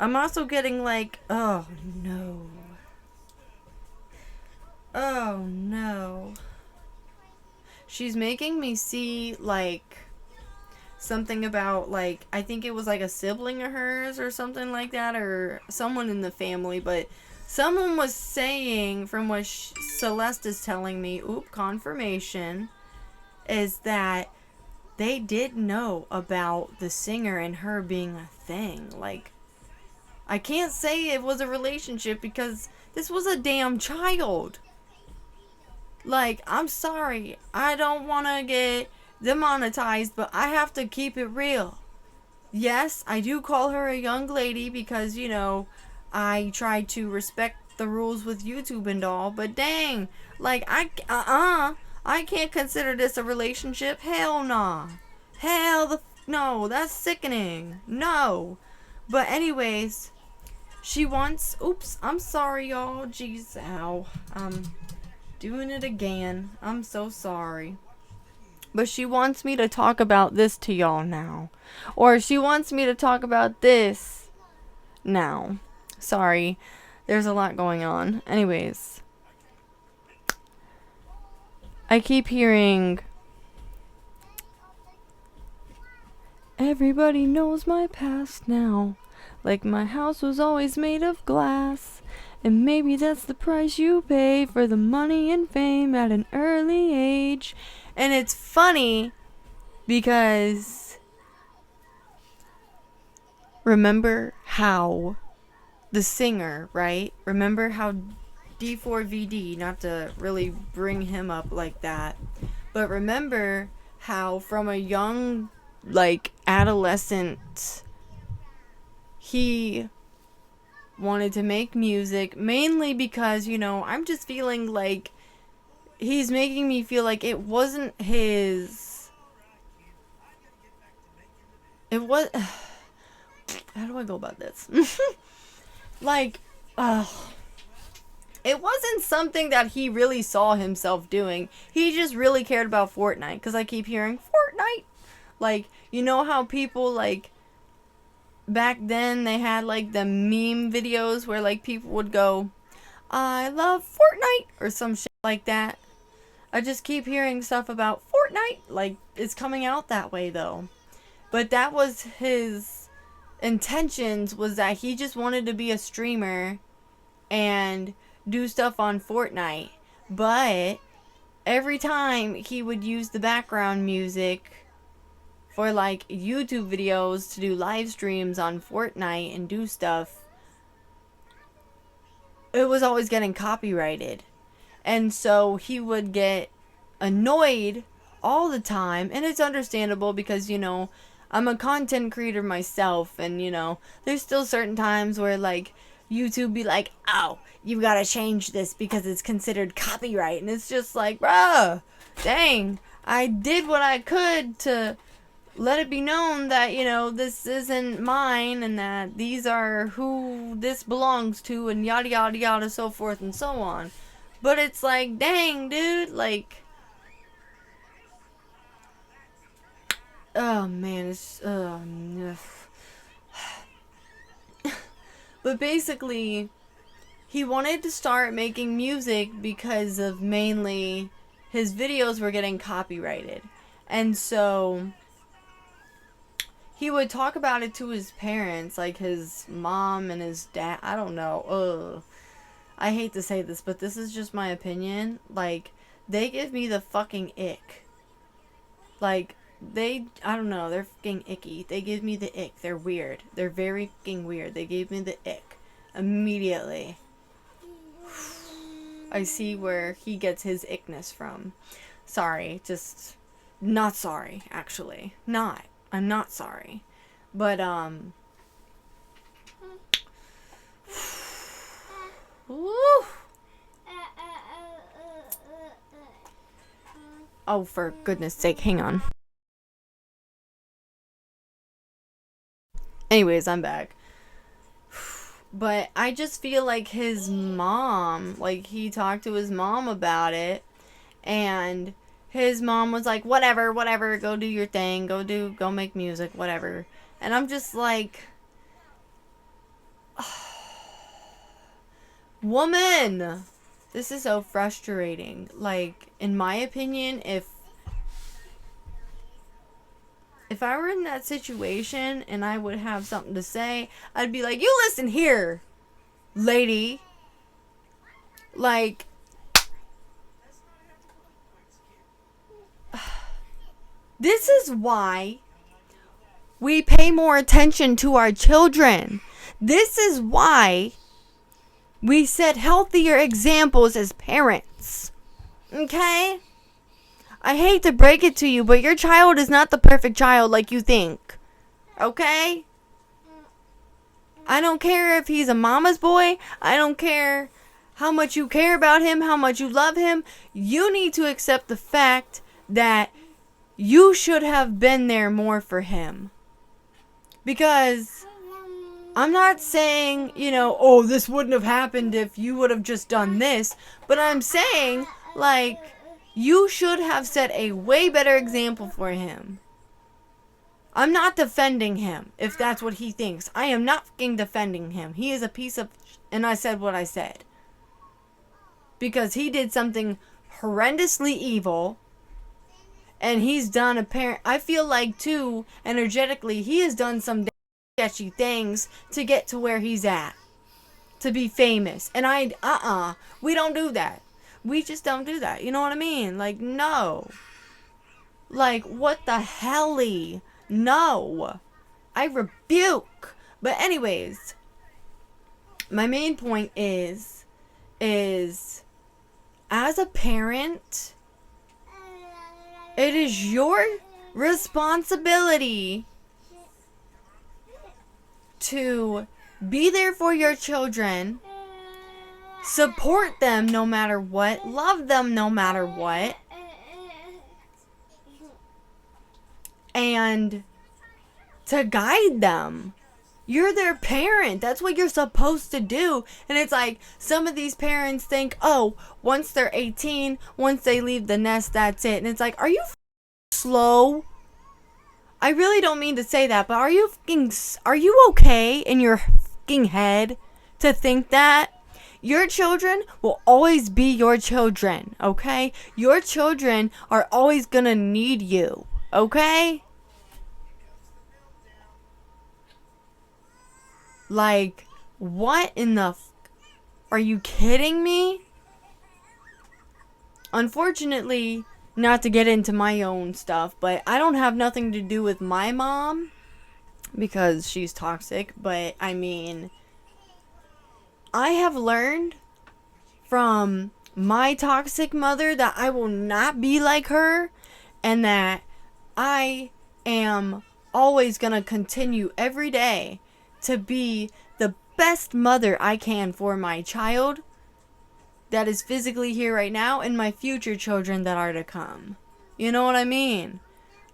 also getting like, oh no. She's making me see, like, something about, like, I think it was like a sibling of hers or something like that, or someone in the family, but someone was saying, from what Celeste is telling me, confirmation, is that they did know about the singer and her being a thing. Like, I can't say it was a relationship because this was a damn child. Like, I'm sorry, I don't want to get demonetized, but I have to keep it real. Yes, I do call her a young lady because, you know, I try to respect the rules with YouTube and all, but dang, like, I can't consider this a relationship. Hell nah. No, that's sickening. No. But anyways, she wants, I'm sorry, y'all. Jeez, ow. Doing it again. I'm so sorry. But she wants me to talk about this to y'all now. Or she wants me to talk about this now. Sorry. There's a lot going on. Anyways. I keep hearing, everybody knows my past now. Like my house was always made of glass. And maybe that's the price you pay for the money and fame at an early age. And it's funny because remember how the singer, right? Remember how D4VD, not to really bring him up like that, but remember how from a young, like, adolescent, he wanted to make music mainly because, you know, I'm just feeling like he's making me feel like it wasn't his. It was. How do I go about this? Like, it wasn't something that he really saw himself doing. He just really cared about Fortnite. Because I keep hearing Fortnite. Like, you know how people, like, back then they had, like, the meme videos where, like, people would go, I love Fortnite, or some shit like that. I just keep hearing stuff about Fortnite. Like, it's coming out that way, though. But that was his intentions, was that he just wanted to be a streamer and do stuff on Fortnite. But every time he would use the background music for, like, YouTube videos to do live streams on Fortnite and do stuff, it was always getting copyrighted. And so he would get annoyed all the time. And it's understandable because, you know, I'm a content creator myself. And, you know, there's still certain times where, like, YouTube be like, oh, you gotta change this because it's considered copyright. And it's just like, bruh, dang, I did what I could to let it be known that, you know, this isn't mine and that these are who this belongs to and yada yada yada, so forth and so on. But it's like, dang, dude, like, oh man, it's but basically he wanted to start making music because of mainly his videos were getting copyrighted. And so he would talk about it to his parents, like his mom and his dad. I don't know. I hate to say this, but this is just my opinion. Like, they give me the fucking ick. Like, I don't know, they're fucking icky. They give me the ick. They're weird. They're very fucking weird. They gave me the ick immediately. I see where he gets his ickness from. Sorry, just not sorry, actually. I'm not sorry. But, woo. Oh, for goodness sake, hang on. Anyways, I'm back. But I just feel like his mom, like, he talked to his mom about it, and his mom was like, whatever, go do your thing, go make music, whatever. And I'm just like, woman, this is so frustrating. Like, in my opinion, if I were in that situation and I would have something to say, I'd be like, you listen here, lady. Like, this is why we pay more attention to our children. This is why we set healthier examples as parents. Okay? I hate to break it to you, but your child is not the perfect child like you think. Okay? I don't care if he's a mama's boy. I don't care how much you care about him, how much you love him. You need to accept the fact that you should have been there more for him. Because I'm not saying, you know, oh, this wouldn't have happened if you would have just done this. But I'm saying, like, you should have set a way better example for him. I'm not defending him, if that's what he thinks. I am not fucking defending him. He is a piece of... And I said what I said. Because he did something horrendously evil. And he's done I feel like, too, energetically, he has done some sketchy things to get to where he's at. To be famous. And we don't do that. We just don't do that. You know what I mean? Like, no. Like, what the helly? No. I rebuke. But anyways, my main point is as a parent, it is your responsibility to be there for your children, support them no matter what, love them no matter what, and to guide them. You're their parent. That's what you're supposed to do. And it's like, some of these parents think, oh, once they're 18, once they leave the nest, that's it. And it's like, are you slow? I really don't mean to say that, but are you okay in your head to think that? Your children will always be your children, okay? Your children are always gonna need you, okay? Like, what in the are you kidding me? Unfortunately, not to get into my own stuff, but I don't have nothing to do with my mom because she's toxic. But I mean, I have learned from my toxic mother that I will not be like her, and that I am always gonna continue every day to be the best mother I can for my child that is physically here right now and my future children that are to come. You know what I mean?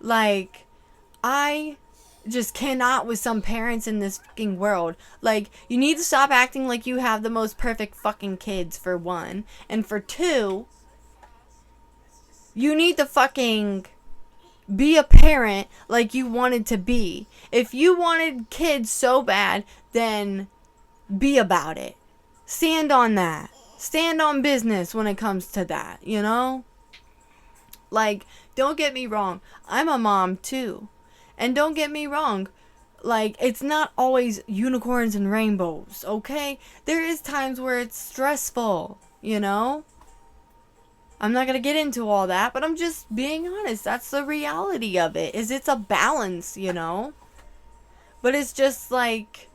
Like, I just cannot with some parents in this fucking world. Like, you need to stop acting like you have the most perfect fucking kids, for one. And for two, you need to fucking be a parent like you wanted to be. If you wanted kids so bad, then be about it. Stand on that. Stand on business when it comes to that, you know? Like, don't get me wrong. I'm a mom too. And don't get me wrong. Like, it's not always unicorns and rainbows, okay? There is times where it's stressful, you know? I'm not going to get into all that, but I'm just being honest. That's the reality of it. Is it's a balance, you know? But it's just like,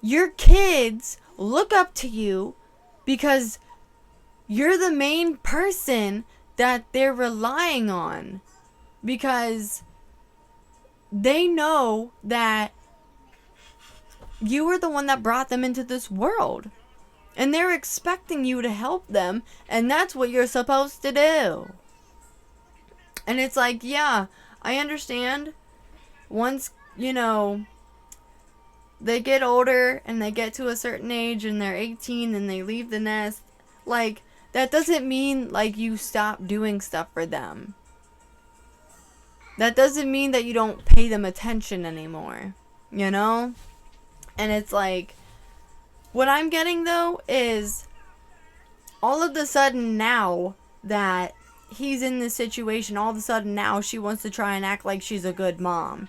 your kids look up to you because you're the main person that they're relying on. Because they know that you were the one that brought them into this world. And they're expecting you to help them. And that's what you're supposed to do. And it's like, yeah, I understand. Once, you know, they get older and they get to a certain age and they're 18 and they leave the nest. Like, that doesn't mean, like, you stop doing stuff for them. That doesn't mean that you don't pay them attention anymore. You know? And it's like, what I'm getting, though, is all of a sudden now that he's in this situation, all of a sudden now she wants to try and act like she's a good mom.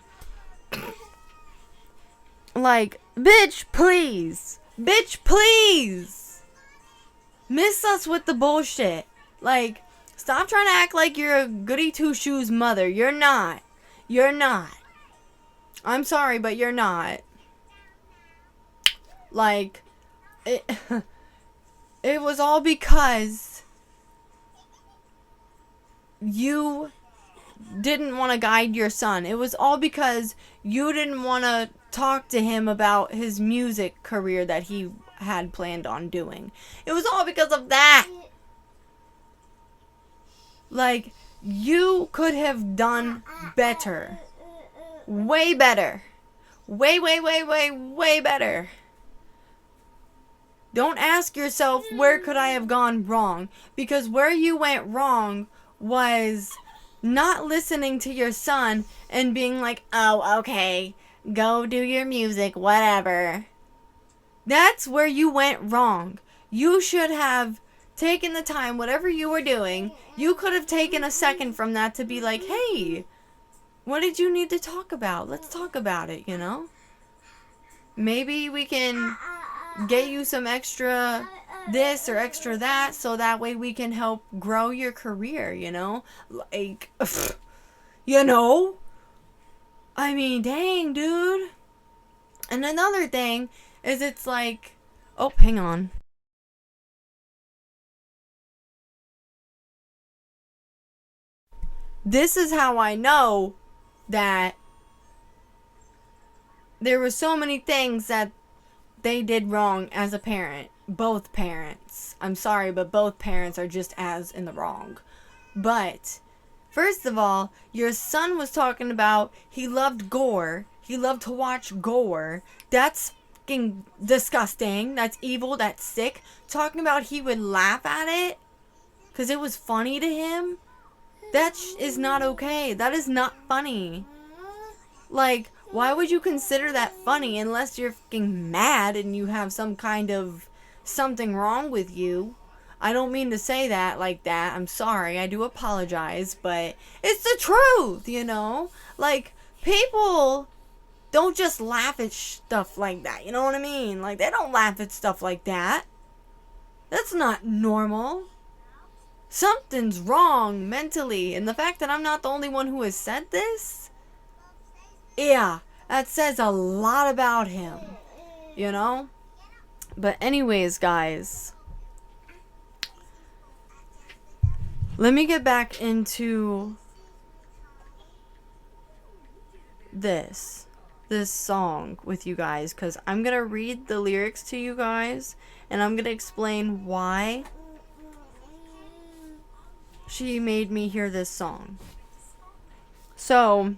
Like, bitch, please. Bitch, please. Miss us with the bullshit. Like, stop trying to act like you're a goody two-shoes mother. You're not. You're not. I'm sorry, but you're not. Like, it was all because you didn't want to guide your son. It was all because you didn't want to talk to him about his music career that he had planned on doing. It was all because of that. Like, you could have done better. Way better. Way better. Don't ask yourself, where could I have gone wrong? Because where you went wrong was not listening to your son and being like, oh, okay, go do your music, whatever. That's where you went wrong. You should have taken the time, whatever you were doing, you could have taken a second from that to be like, hey, what did you need to talk about? Let's talk about it, you know? Maybe we can get you some extra this or extra that, so that way we can help grow your career, you know? Like, you know? I mean, dang, dude. And another thing is it's like, oh, hang on. This is how I know that there were so many things that they did wrong as a parent. Both parents. I'm sorry, but both parents are just as in the wrong. But, first of all, your son was talking about he loved gore. He loved to watch gore. That's fucking disgusting. That's evil. That's sick. Talking about he would laugh at it because it was funny to him. That is not okay. That is not funny. Like, why would you consider that funny unless you're fucking mad and you have some kind of something wrong with you? I don't mean to say that like that. I'm sorry. I do apologize, but it's the truth, you know? Like, people don't just laugh at stuff like that. You know what I mean? Like, they don't laugh at stuff like that. That's not normal. Something's wrong mentally. And the fact that I'm not the only one who has said this, yeah, that says a lot about him, you know? But anyways, guys, let me get back into this song with you guys, because I'm going to read the lyrics to you guys, and I'm going to explain why she made me hear this song. So,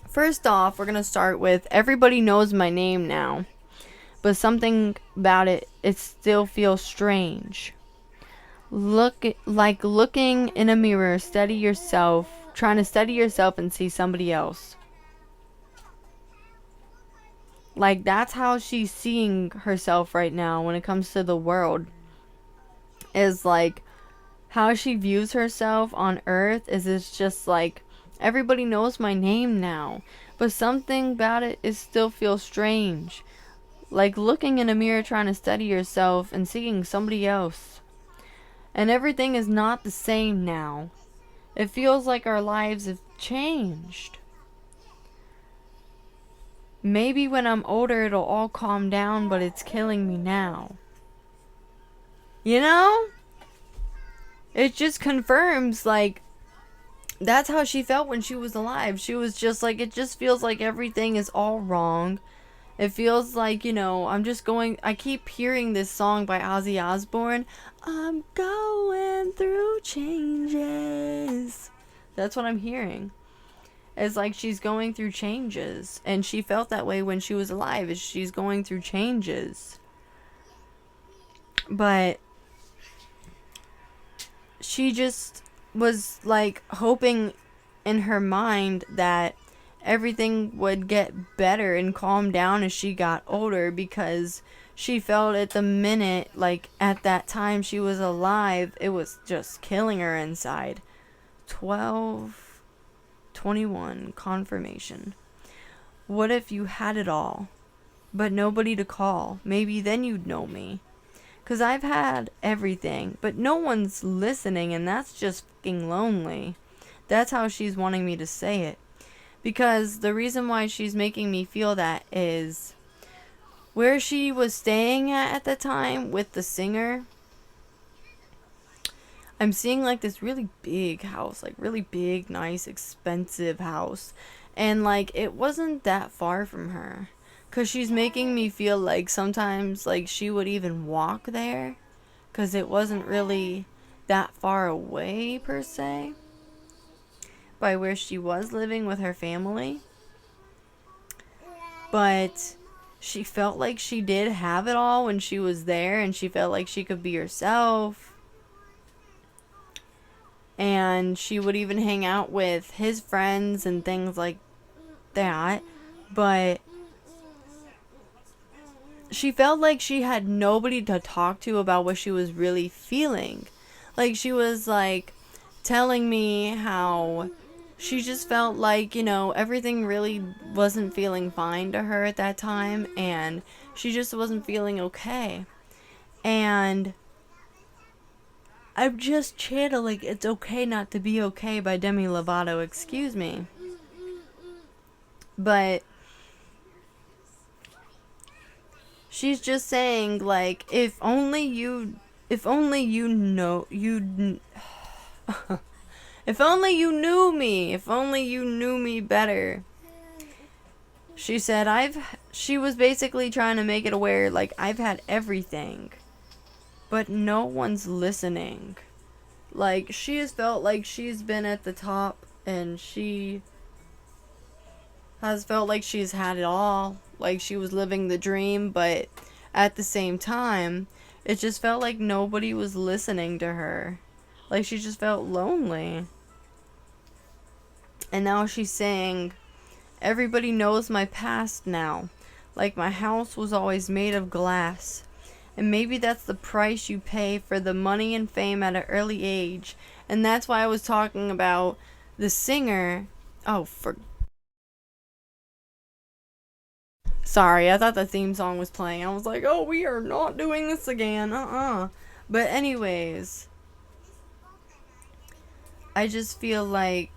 first off, we're going to start with everybody knows my name now, but something about it still feels strange. Like looking in a mirror, trying to steady yourself and see somebody else. Like, that's how she's seeing herself right now when it comes to the world. Is like, how she views herself on earth is it's just like, everybody knows my name now, but something about it still feels strange. Like looking in a mirror trying to steady yourself and seeing somebody else. And everything is not the same now. It feels like our lives have changed. Maybe when I'm older it'll all calm down, but it's killing me now. You know? It just confirms, like, that's how she felt when she was alive. She was just like, it just feels like everything is all wrong. It feels like, you know, I keep hearing this song by Ozzy Osbourne. I'm going through changes. That's what I'm hearing. It's like she's going through changes. And she felt that way when she was alive. She's going through changes. But she just was like hoping in her mind that everything would get better and calm down as she got older, because she felt at the minute, like at that time she was alive, it was just killing her inside. 12/21 confirmation. What if you had it all, but nobody to call? Maybe then you'd know me. 'Cause I've had everything, but no one's listening, and that's just fucking lonely. That's how she's wanting me to say it. Because the reason why she's making me feel that is where she was staying at the time with the singer. I'm seeing like this really big house, like really big, nice, expensive house. And like it wasn't that far from her. 'Cause she's making me feel like sometimes like she would even walk there. 'Cause it wasn't really that far away per se. By where she was living with her family. But she felt like she did have it all when she was there. And she felt like she could be herself. And she would even hang out with his friends and things like that. But she felt like she had nobody to talk to about what she was really feeling. Like she was like telling me how she just felt like, you know, everything really wasn't feeling fine to her at that time, and she just wasn't feeling okay. And I'm just channeling It's Okay Not to Be Okay by Demi Lovato, excuse me. But She's just saying, like, if only you know, if only you knew me, if only you knew me better. She said, she was basically trying to make it aware, like, I've had everything, but no one's listening. Like, she has felt like she's been at the top, and she has felt like she's had it all, like she was living the dream, but at the same time, it just felt like nobody was listening to her. Like, she just felt lonely. And now she's saying, everybody knows my past now. Like, my house was always made of glass. And maybe that's the price you pay for the money and fame at an early age. And that's why I was talking about the singer. Oh, sorry, I thought the theme song was playing. I was like, oh, we are not doing this again. But anyways, I just feel like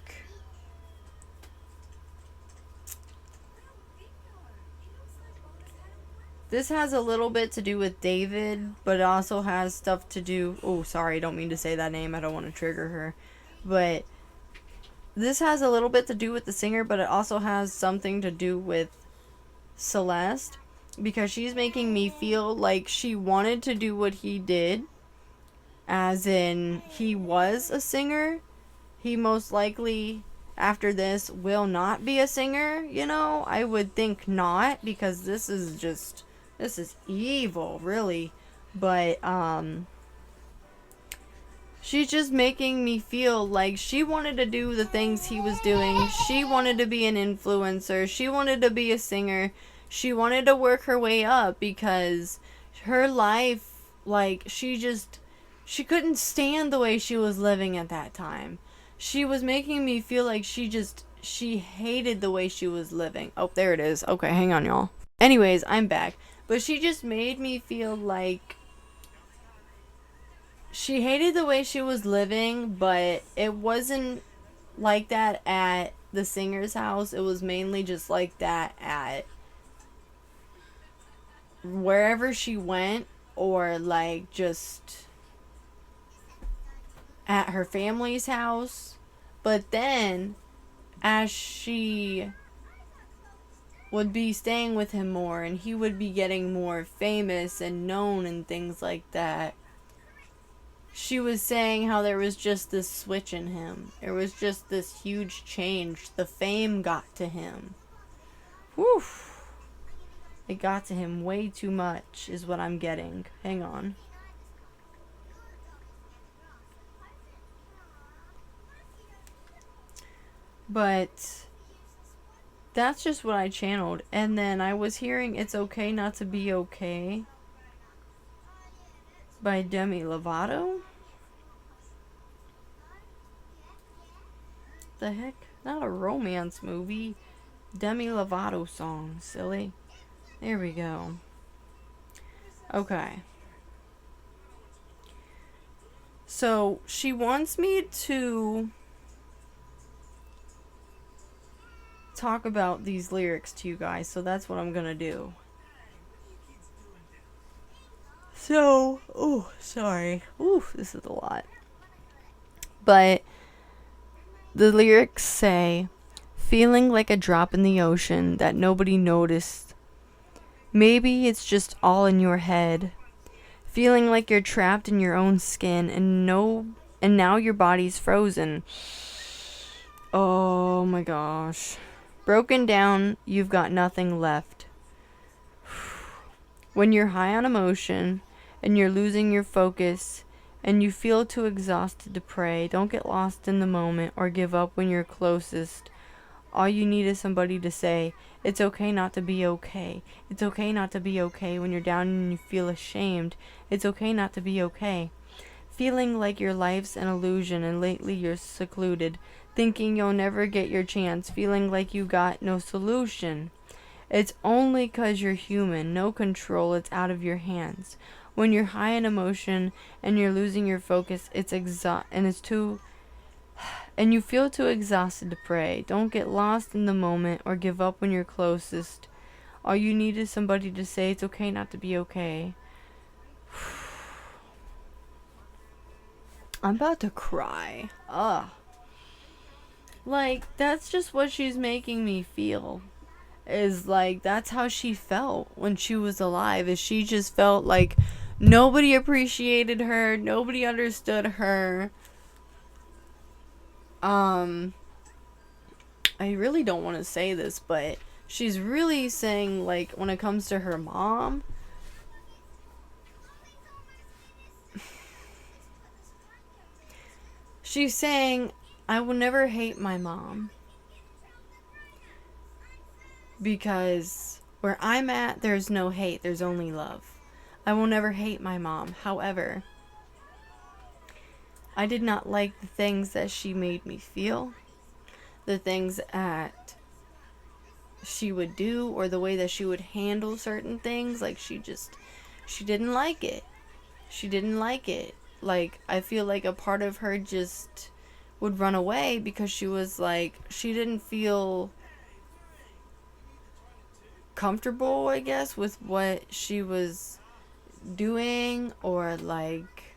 this has a little bit to do with David, but it also has stuff to do... Oh, sorry, I don't mean to say that name. I don't want to trigger her. But this has a little bit to do with the singer, but it also has something to do with Celeste. Because she's making me feel like she wanted to do what he did. As in, he was a singer. He most likely, after this, will not be a singer, you know? I would think not, because this is just... This is evil, really. But, she's just making me feel like she wanted to do the things he was doing. She wanted to be an influencer. She wanted to be a singer. She wanted to work her way up she couldn't stand the way she was living at that time. She was making me feel like she hated the way she was living. Oh, there it is. Okay, hang on, y'all. Anyways, I'm back. But she just made me feel like she hated the way she was living, but it wasn't like that at the singer's house. It was mainly just like that at wherever she went, or like just at her family's house. But then, as she would be staying with him more, and he would be getting more famous and known and things like that, she was saying how there was just this switch in him. There was just this huge change. The fame got to him. Whew. It got to him way too much, is what I'm getting. Hang on. But that's just what I channeled. And then I was hearing It's Okay Not to Be Okay by Demi Lovato. The heck? Not a romance movie. Demi Lovato song, silly. There we go. Okay. So, she wants me to talk about these lyrics to you guys, so that's what I'm gonna do. So, oh, sorry. Ooh, this is a lot. But the lyrics say, feeling like a drop in the ocean that nobody noticed. Maybe it's just all in your head. Feeling like you're trapped in your own skin and now your body's frozen. Oh my gosh. Broken down, you've got nothing left. When you're high on emotion and you're losing your focus and you feel too exhausted to pray, don't get lost in the moment or give up when you're closest. All you need is somebody to say, it's okay not to be okay. It's okay not to be okay when you're down and you feel ashamed. It's okay not to be okay. Feeling like your life's an illusion and lately you're secluded. Thinking you'll never get your chance. Feeling like you got no solution. It's only 'cause you're human. No control. It's out of your hands. When you're high in emotion and you're losing your focus, and you feel too exhausted to pray. Don't get lost in the moment or give up when you're closest. All you need is somebody to say it's okay not to be okay. I'm about to cry. Ugh. Like, that's just what she's making me feel. Is like, that's how she felt when she was alive. Is she just felt like nobody appreciated her. Nobody understood her. I really don't want to say this, but she's really saying, like, when it comes to her mom, she's saying, I will never hate my mom. Because where I'm at, there's no hate, there's only love. I will never hate my mom. However, I did not like the things that she made me feel, the things that she would do, or the way that she would handle certain things. Like, she didn't like it. She didn't like it. Like, I feel like a part of her just would run away because she was like, she didn't feel comfortable, I guess, with what she was doing, or like,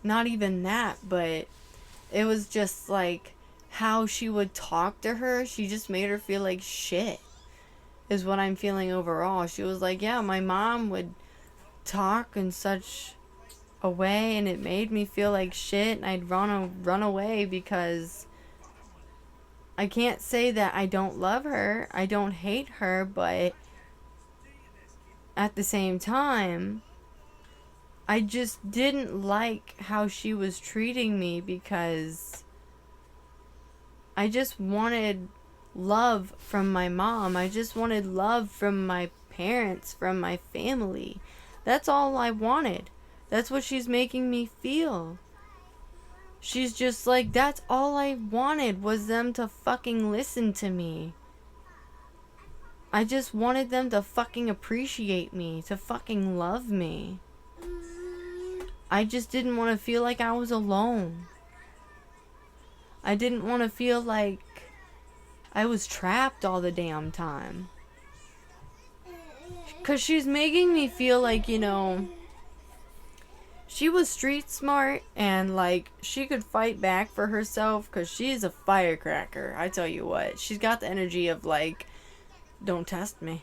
not even that, but it was just like how she would talk to her. She just made her feel like shit, is what I'm feeling overall. She was like, yeah, my mom would talk in such a way and it made me feel like shit, and I'd run away because I can't say that I don't love her, I don't hate her, but at the same time, I just didn't like how she was treating me because I just wanted love from my mom. I just wanted love from my parents, from my family. That's all I wanted. That's what she's making me feel. She's just like, that's all I wanted, was them to fucking listen to me. I just wanted them to fucking appreciate me, to fucking love me. I just didn't want to feel like I was alone. I didn't want to feel like I was trapped all the damn time. 'Cause she's making me feel like, you know, she was street smart and like she could fight back for herself, because she's a firecracker. I tell you what, she's got the energy of like, don't test me.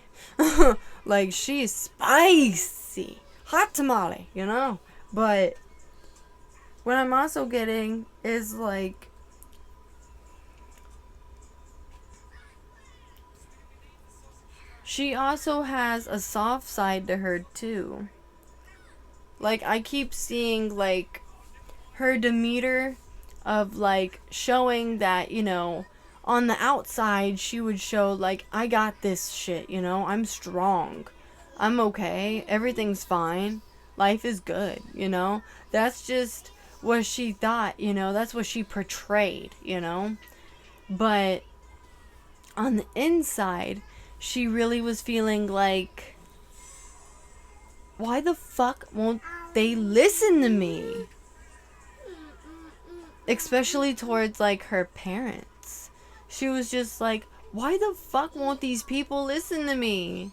Like, she's spicy, hot tamale, you know. But what I'm also getting is like, she also has a soft side to her too. Like, I keep seeing, like, her demeanor of, like, showing that, you know, on the outside, she would show, like, I got this shit, you know? I'm strong. I'm okay. Everything's fine. Life is good, you know? That's just what she thought, you know? That's what she portrayed, you know? But on the inside, she really was feeling like, why the fuck won't they listen to me? Especially towards, like, her parents. She was just like, why the fuck won't these people listen to me?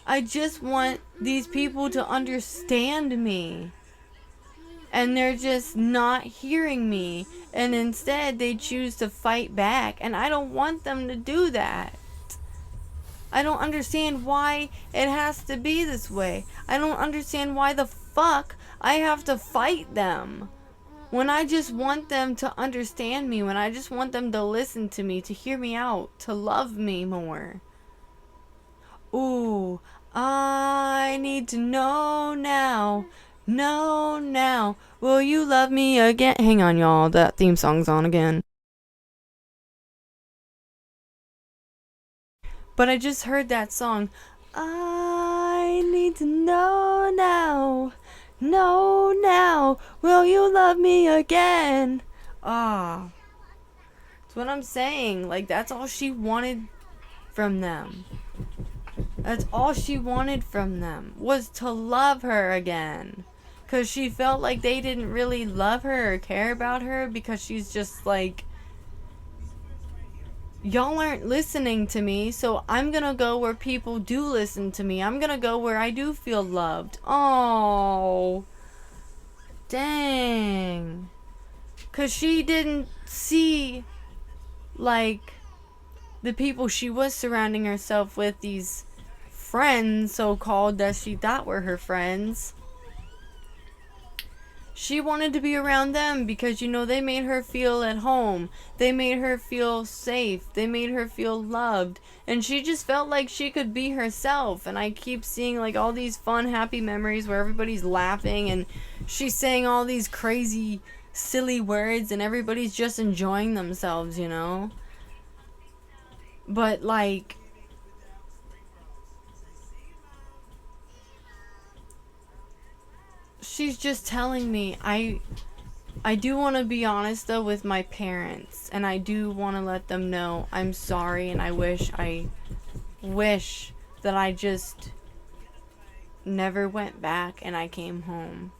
I just want these people to understand me. And they're just not hearing me. And instead, they choose to fight back. And I don't want them to do that. I don't understand why it has to be this way. I don't understand why the fuck I have to fight them. When I just want them to understand me. When I just want them to listen to me. To hear me out. To love me more. Ooh, I need to know now. Know now. Will you love me again? Hang on, y'all. That theme song's on again. But I just heard that song. I need to know now. Know now. Will you love me again? Ah. That's what I'm saying. Like, that's all she wanted from them. That's all she wanted from them. Was to love her again. Because she felt like they didn't really love her or care about her. Because she's just like, y'all aren't listening to me, so I'm gonna go where people do listen to me. I'm gonna go where I do feel loved. Oh, dang. Because she didn't see, like, the people she was surrounding herself with, these friends, so-called, that she thought were her friends. She wanted to be around them because, you know, they made her feel at home. They made her feel safe. They made her feel loved. And she just felt like she could be herself. And I keep seeing, like, all these fun, happy memories where everybody's laughing and she's saying all these crazy, silly words and everybody's just enjoying themselves, you know? But, like, she's just telling me, I do want to be honest though with my parents, and I do want to let them know I'm sorry, and I wish that I just never went back and I came home.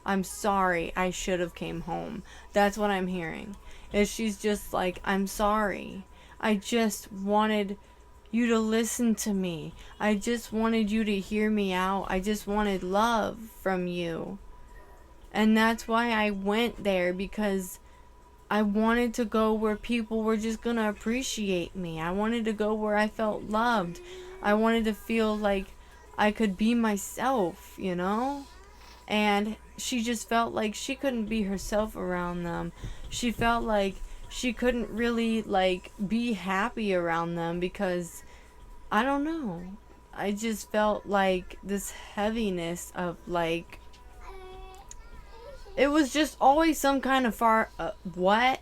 I'm sorry, I should have came home. That's what I'm hearing. Is she's just like, I'm sorry. I just wanted you to listen to me. I just wanted you to hear me out. I just wanted love from you. And that's why I went there, because I wanted to go where people were just gonna appreciate me. I wanted to go where I felt loved. I wanted to feel like I could be myself, you know? And she just felt like she couldn't be herself around them. She felt like she couldn't really, like, be happy around them because, I don't know. I just felt like this heaviness of, like, it was just always some kind of what?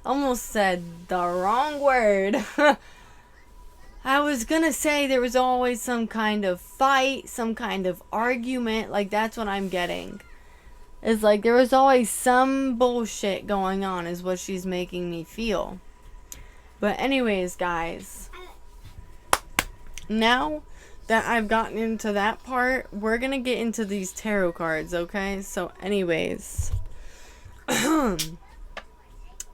Almost said the wrong word. I was gonna say there was always some kind of fight, some kind of argument. Like, that's what I'm getting. It's like there was always some bullshit going on, is what she's making me feel. But anyways, guys, now that I've gotten into that part, we're gonna get into these tarot cards, okay? So anyways, y'all,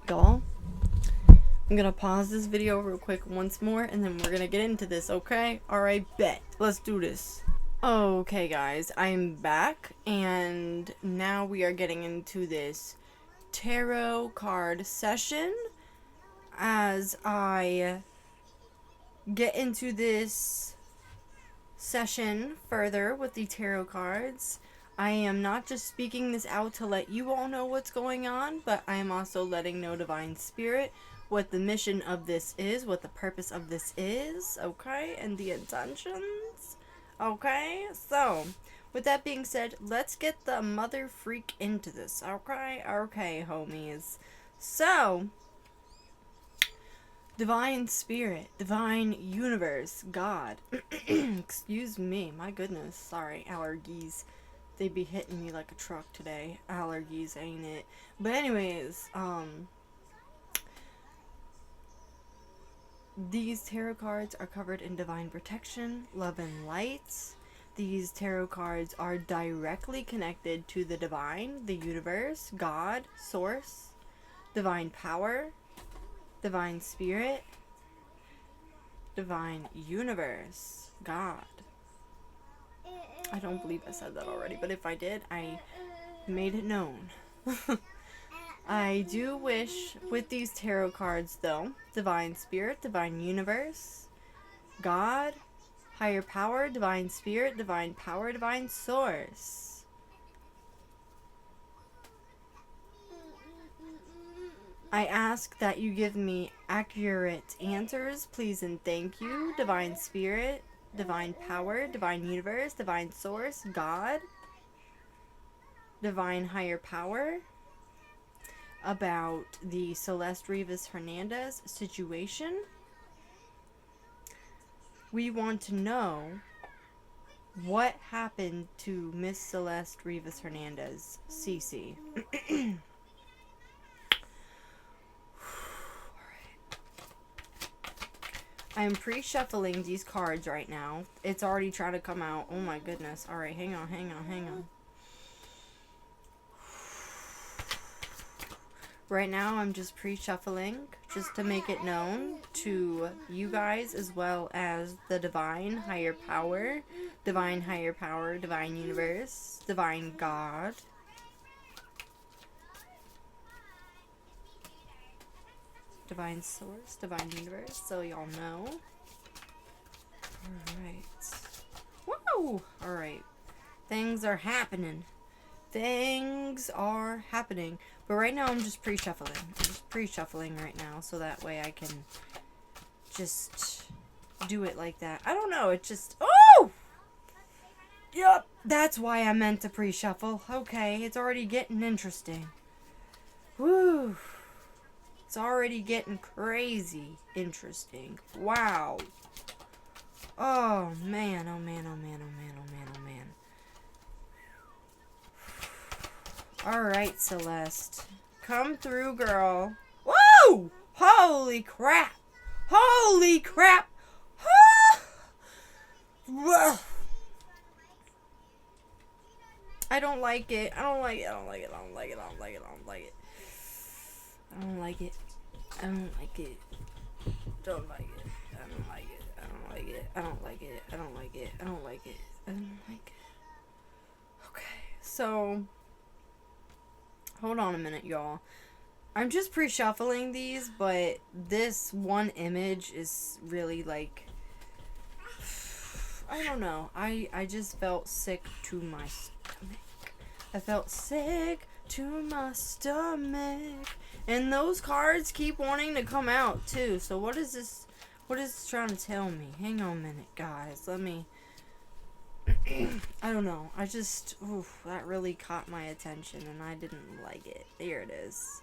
I'm gonna pause this video real quick once more, and then we're gonna get into this, okay? Alright, bet. Let's do this. Okay, guys, I'm back, and now we are getting into this tarot card session. As I get into this session further with the tarot cards, I am not just speaking this out to let you all know what's going on, but I am also letting know Divine Spirit what the mission of this is, what the purpose of this is, okay, and the intentions, okay? So, with that being said, let's get the mother freak into this, okay? Okay, homies. So, Divine Spirit, Divine Universe, God. Excuse me, my goodness, sorry, allergies. They be hitting me like a truck today. Allergies, ain't it? But anyways, these tarot cards are covered in divine protection, love, and light. These tarot cards are directly connected to the divine, the universe, God, source, divine power, Divine Spirit, Divine Universe, God. I don't believe I said that already, but if I did, I made it known. I do wish, with these tarot cards though, Divine Spirit, Divine Universe, God, Higher Power, Divine Spirit, Divine Power, Divine Source. I ask that you give me accurate answers, please and thank you. Divine Spirit, Divine Power, Divine Universe, Divine Source, God, Divine Higher Power, about the Celeste Rivas Hernandez situation. We want to know what happened to Miss Celeste Rivas Hernandez, Cece. I'm pre-shuffling these cards right now. It's already trying to come out. Oh my goodness. Alright, hang on. Right now, I'm just pre-shuffling just to make it known to you guys as well as the divine higher power, divine universe, divine God. Divine source, divine universe, so y'all know. Alright. Woo! Alright. Things are happening. Things are happening. But right now I'm just pre-shuffling. I'm just pre-shuffling right now so that way I can just do it like that. I don't know, it just... Oh! Yep, that's why I meant to pre-shuffle. Okay, it's already getting interesting. Woo! It's already getting crazy interesting. Wow. Oh, man, oh, man, oh, man, oh, man, oh, man, oh, man. Alright, Celeste. Come through, girl. Woo! Holy crap! Holy crap! I don't like it. I don't like it. I don't like it. I don't like it. I don't like it. I don't like it. I don't like it. I don't like it. Don't like it. I don't like it. I don't like it. I don't like it. I don't like it. I don't like it. I don't like it. Okay, so hold on a minute, y'all. I'm just pre-shuffling these, but this one image is really like, I don't know. I just felt sick to my stomach. I felt sick to my stomach. And those cards keep wanting to come out too. So what is this? What is this trying to tell me? Hang on a minute, guys. Let me... I don't know. I just... Oof, that really caught my attention and I didn't like it. There it is.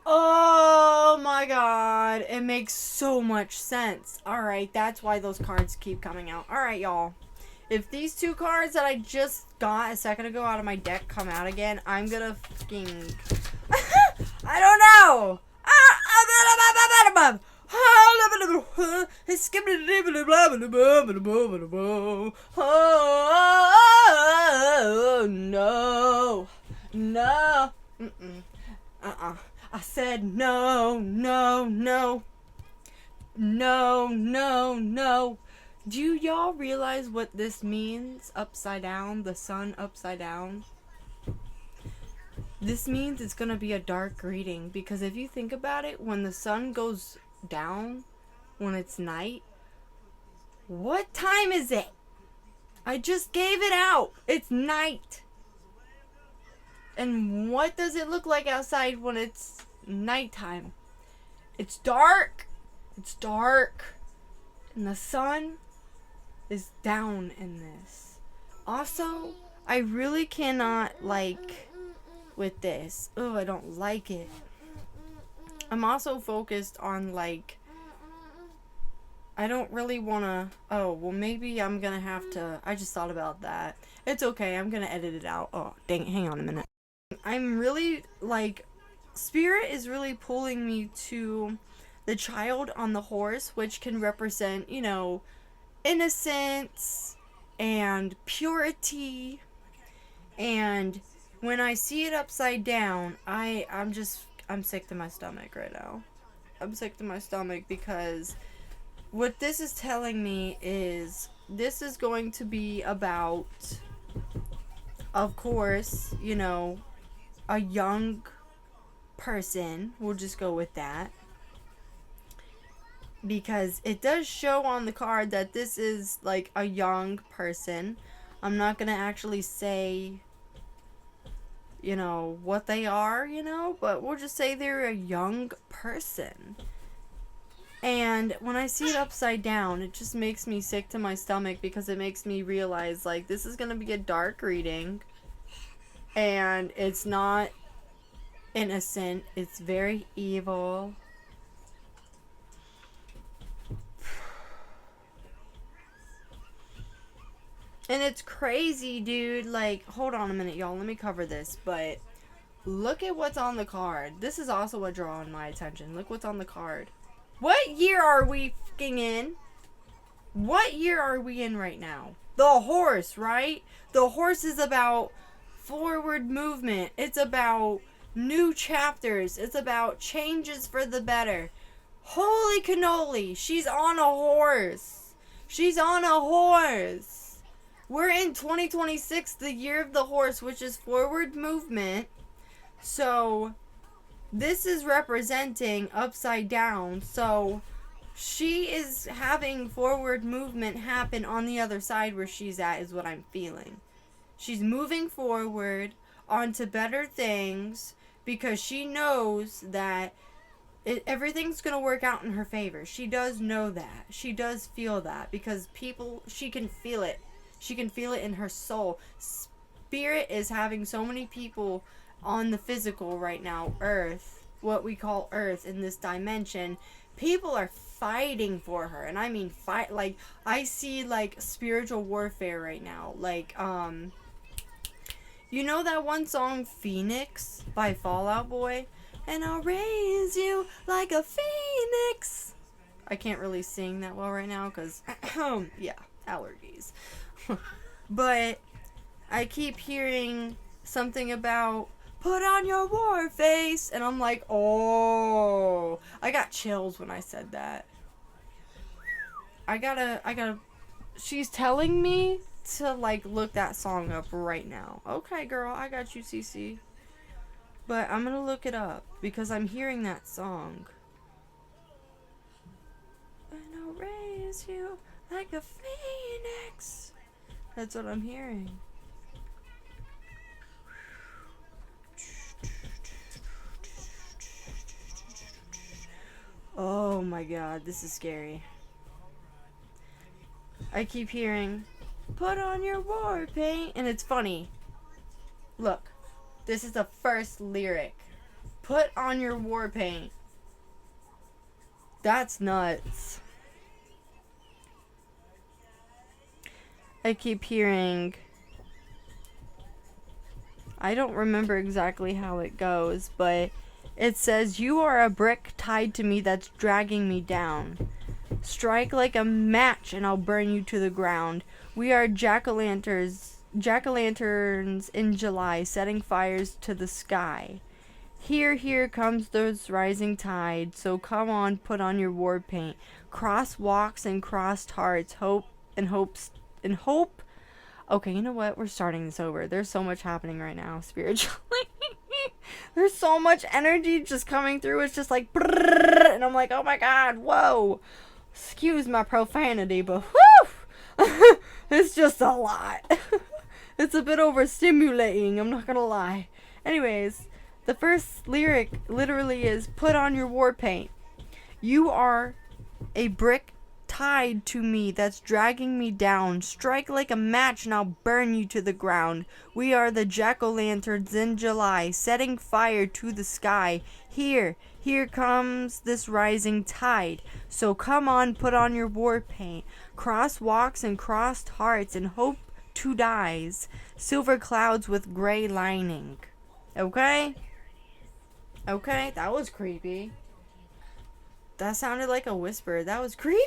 Oh my god. It makes so much sense. Alright, that's why those cards keep coming out. Alright, y'all. If these two cards that I just got a second ago out of my deck come out again, I'm gonna fucking... I don't know! Oh, no. No. I said no, no, no. No, no, no. Do y'all realize what this means? Upside down, the sun upside down. This means it's gonna be a dark reading, because if you think about it, when the sun goes down, when it's night, what time is it? I just gave it out. It's night. And what does it look like outside when it's nighttime? It's dark. It's dark. And the sun is down in this. Also, I really cannot like with this. Oh, I don't like it. I'm also focused on like, I don't really want to, oh, well maybe I'm going to have to, I just thought about that. It's okay, I'm going to edit it out. Oh, dang, hang on a minute. I'm really like, Spirit is really pulling me to the child on the horse, which can represent, you know, innocence and purity. And when I see it upside down, I'm sick to my stomach right now. I'm sick to my stomach because what this is telling me is this is going to be about, of course, you know, a young person. We'll just go with that. Because it does show on the card that this is like a young person. I'm not going to actually say, you know, what they are, you know, but we'll just say they're a young person. And when I see it upside down, it just makes me sick to my stomach because it makes me realize, like, this is going to be a dark reading. And it's not innocent. It's very evil. And it's crazy, dude. Like, hold on a minute, y'all. Let me cover this. But look at what's on the card. This is also what drawing my attention. Look what's on the card. What year are we fucking in? What year are we in right now? The horse, right? The horse is about forward movement. It's about new chapters. It's about changes for the better. Holy cannoli, she's on a horse. She's on a horse. We're in 2026, the year of the horse, which is forward movement. So this is representing upside down. So she is having forward movement happen on the other side where she's at, is what I'm feeling. She's moving forward onto better things because she knows that everything's going to work out in her favor. She does know that. She does feel that because she can feel it. She can feel it in her soul. Spirit is having so many people on the physical right now, Earth, what we call Earth in this dimension. People are fighting for her, and I mean fight. Like, I see like spiritual warfare right now. Like, you know that one song Phoenix by Fall Out Boy? And I'll raise you like a phoenix. I can't really sing that well right now because yeah, allergies. But I keep hearing something about put on your war face, and I'm like, oh, I got chills when I said that. I gotta, she's telling me to like look that song up right now. Okay, girl, I got you, CC. But I'm gonna look it up because I'm hearing that song. And I'll raise you like a phoenix. That's what I'm hearing. Oh my god, this is scary. I keep hearing, put on your war paint. And it's funny. Look, this is the first lyric. Put on your war paint. That's nuts. I keep hearing, I don't remember exactly how it goes, but it says, you are a brick tied to me that's dragging me down. Strike like a match and I'll burn you to the ground. We are jack-o'-lanterns in July, setting fires to the sky. Here comes this rising tide, so come on, put on your war paint. Cross walks and crossed hearts, hope. Okay, you know what? We're starting this over. There's so much happening right now spiritually. There's so much energy just coming through. It's just like, and I'm like, oh my god, whoa. Excuse my profanity, but whew, it's just a lot. It's a bit overstimulating, I'm not gonna lie. Anyways, the first lyric literally is, put on your war paint. You are a brick tied to me that's dragging me down. Strike like a match and I'll burn you to the ground. We are the jack-o'-lanterns in July, setting fire to the sky. Here comes this rising tide. So come on, put on your war paint. Cross walks and crossed hearts and hope to dies. Silver clouds with gray lining. Okay? Okay, that was creepy. That sounded like a whisper. That was creepy.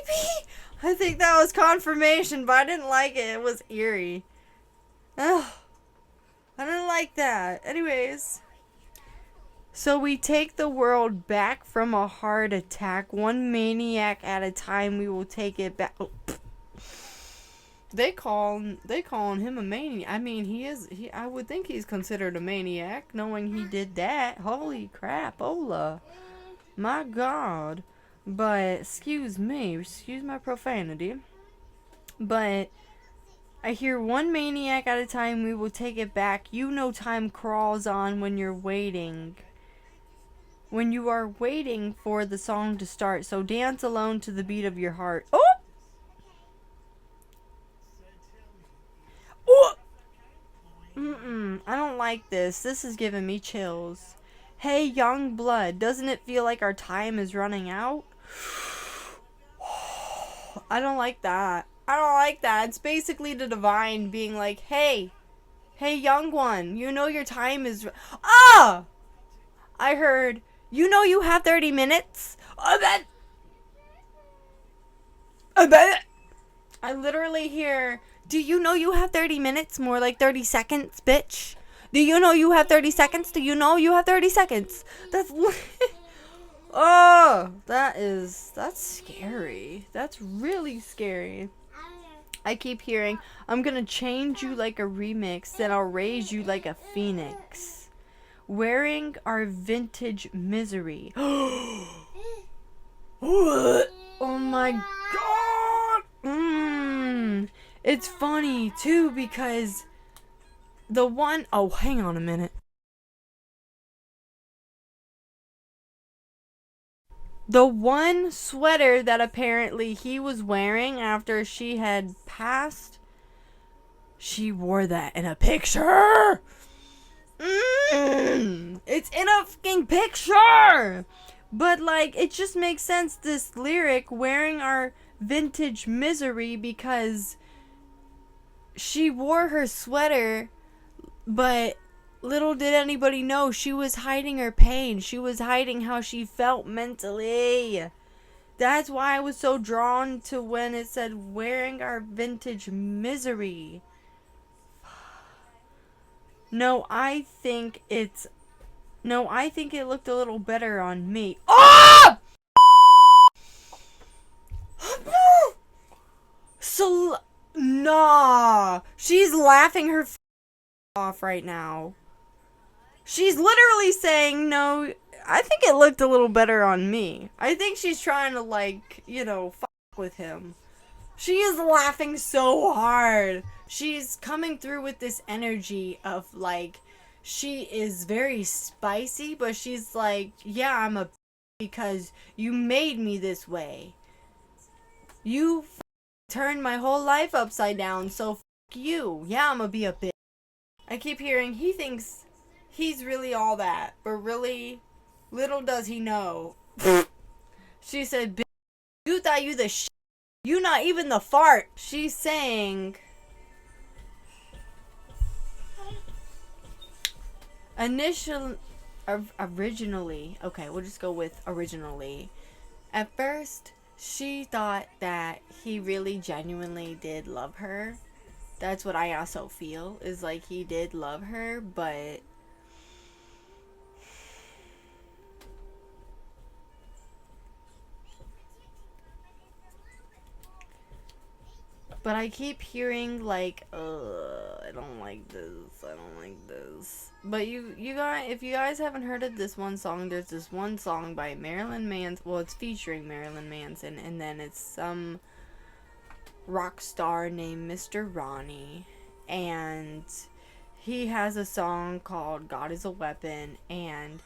I think that was confirmation, but I didn't like it. It was eerie. Ugh. I didn't like that. Anyways. So we take the world back from a heart attack. One maniac at a time. We will take it back. Oh. They calling him a maniac. I mean, I would think he's considered a maniac, knowing he did that. Holy crap, Ola. My God. But, excuse my profanity. But, I hear one maniac at a time, we will take it back. You know time crawls on when you're waiting. When you are waiting for the song to start. So dance alone to the beat of your heart. Oh! Oh! I don't like this. This is giving me chills. Hey, young blood, doesn't it feel like our time is running out? I don't like that. I don't like that. It's basically the divine being like, hey, young one, you know your time is... Ah! I heard, you know you have 30 minutes? I bet. I literally hear, Do you know you have 30 minutes? More like 30 seconds, bitch. Do you know you have 30 seconds? Do you know you have 30 seconds? That's... Oh, that's scary. That's really scary. I keep hearing, I'm gonna change you like a remix, then I'll raise you like a phoenix. Wearing our vintage misery. Oh my god! It's funny too because the one, oh, hang on a minute. The one sweater that apparently he was wearing after she had passed, she wore that in a picture. It's in a fucking picture. But like, it just makes sense, this lyric, wearing our vintage misery, because she wore her sweater, but little did anybody know she was hiding her pain. She was hiding how she felt mentally. That's why I was so drawn to when it said wearing our vintage misery. No, I think it looked a little better on me. Oh! So, nah. She's laughing her off right now. She's literally saying, no, I think it looked a little better on me. I think she's trying to, like, fuck with him. She is laughing so hard. She's coming through with this energy of, like, she is very spicy, but she's like, yeah, I'm a because you made me this way. You turned my whole life upside down, so you. Yeah, I'm gonna be a bitch. I keep hearing he thinks he's really all that, but really, little does he know. She said, bitch, you thought you the shit. You not even the fart. She's saying, originally, okay, we'll just go with originally. At first, she thought that he really genuinely did love her. That's what I also feel, is like he did love her, but I keep hearing like, I don't like this. I don't like this. But you guys, if you guys haven't heard of this one song, there's this one song by Marilyn Manson. Well, it's featuring Marilyn Manson, and then it's some rock star named Mr. Ronnie, and he has a song called God Is a Weapon, and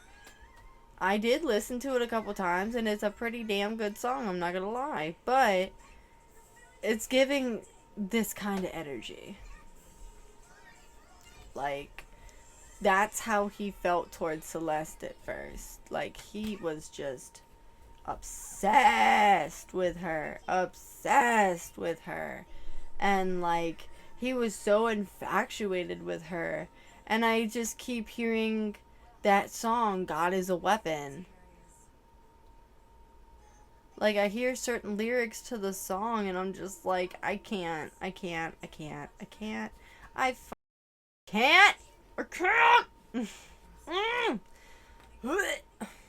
I did listen to it a couple times, and it's a pretty damn good song, I'm not gonna lie, but it's giving this kind of energy. Like, that's how he felt towards Celeste at first. Like, he was just obsessed with her. Obsessed with her. And, like, he was so infatuated with her. And I just keep hearing that song, God Is a Weapon. Like, I hear certain lyrics to the song, and I'm just like, I can't. I can't.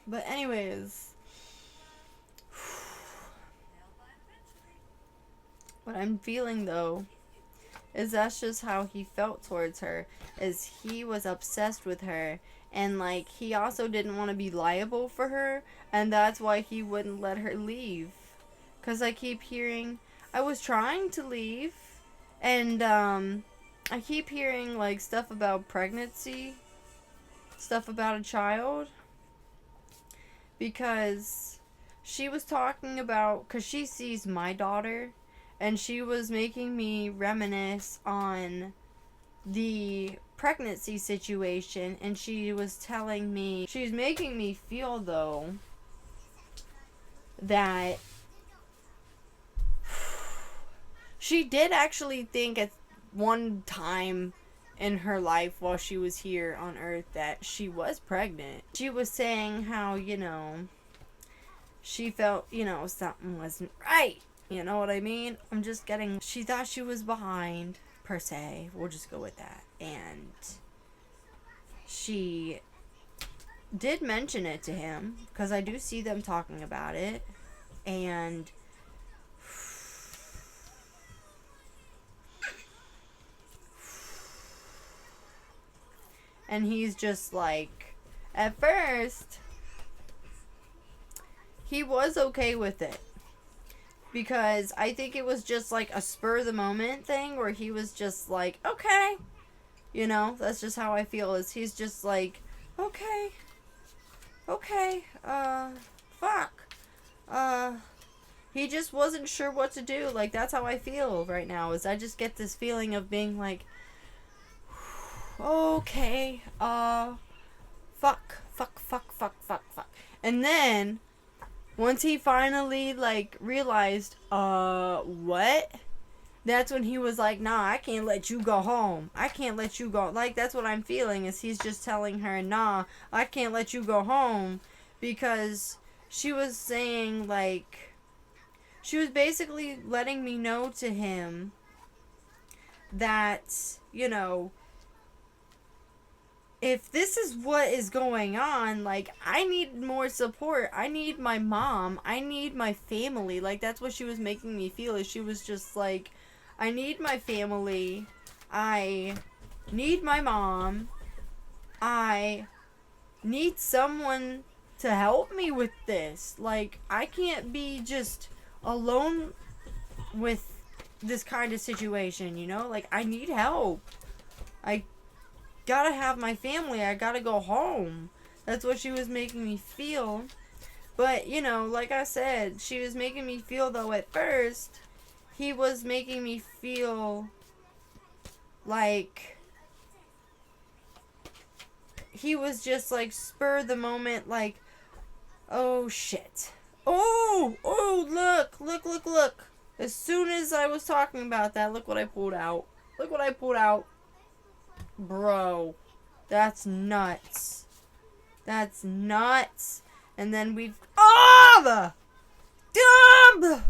But anyways, what I'm feeling, though, is that's just how he felt towards her, is he was obsessed with her, and like he also didn't want to be liable for her, and that's why he wouldn't let her leave. Cause I keep hearing, I was trying to leave, and I keep hearing like stuff about pregnancy, stuff about a child, because she was talking about, cause she sees my daughter, and she was making me reminisce on the pregnancy situation, and she was telling me, she was making me feel, though, that she did actually think at one time in her life while she was here on Earth that she was pregnant. She was saying how, she felt, something wasn't right. You know what I mean? I'm just getting... She thought she was behind, per se. We'll just go with that. And she did mention it to him, because I do see them talking about it. And he's just like, at first, he was okay with it. Because I think it was just like a spur of the moment thing where he was just like, okay. You know, that's just how I feel, is he's just like, okay. Okay, fuck. He just wasn't sure what to do. Like, that's how I feel right now, is I just get this feeling of being like, okay, fuck. And then, once he finally, like, realized, what? That's when he was like, nah, I can't let you go home. I can't let you go. Like, that's what I'm feeling, is he's just telling her, nah, I can't let you go home. Because she was saying, like, she was basically letting me know to him that, you know, if this is what is going on, like, I need more support. I need my mom. I need my family. Like, that's what she was making me feel, is she was just like, I need my family. I need my mom. I need someone to help me with this. Like, I can't be just alone with this kind of situation, you know? Like, I need help. I gotta have my family. I gotta go home. That's what she was making me feel. But, you know, like I said, she was making me feel, though, at first, he was making me feel like he was just, like, spur of the moment, like, oh, shit. Oh, look. As soon as I was talking about that, look what I pulled out. Bro, that's nuts. And then we've... Oh! Dumb!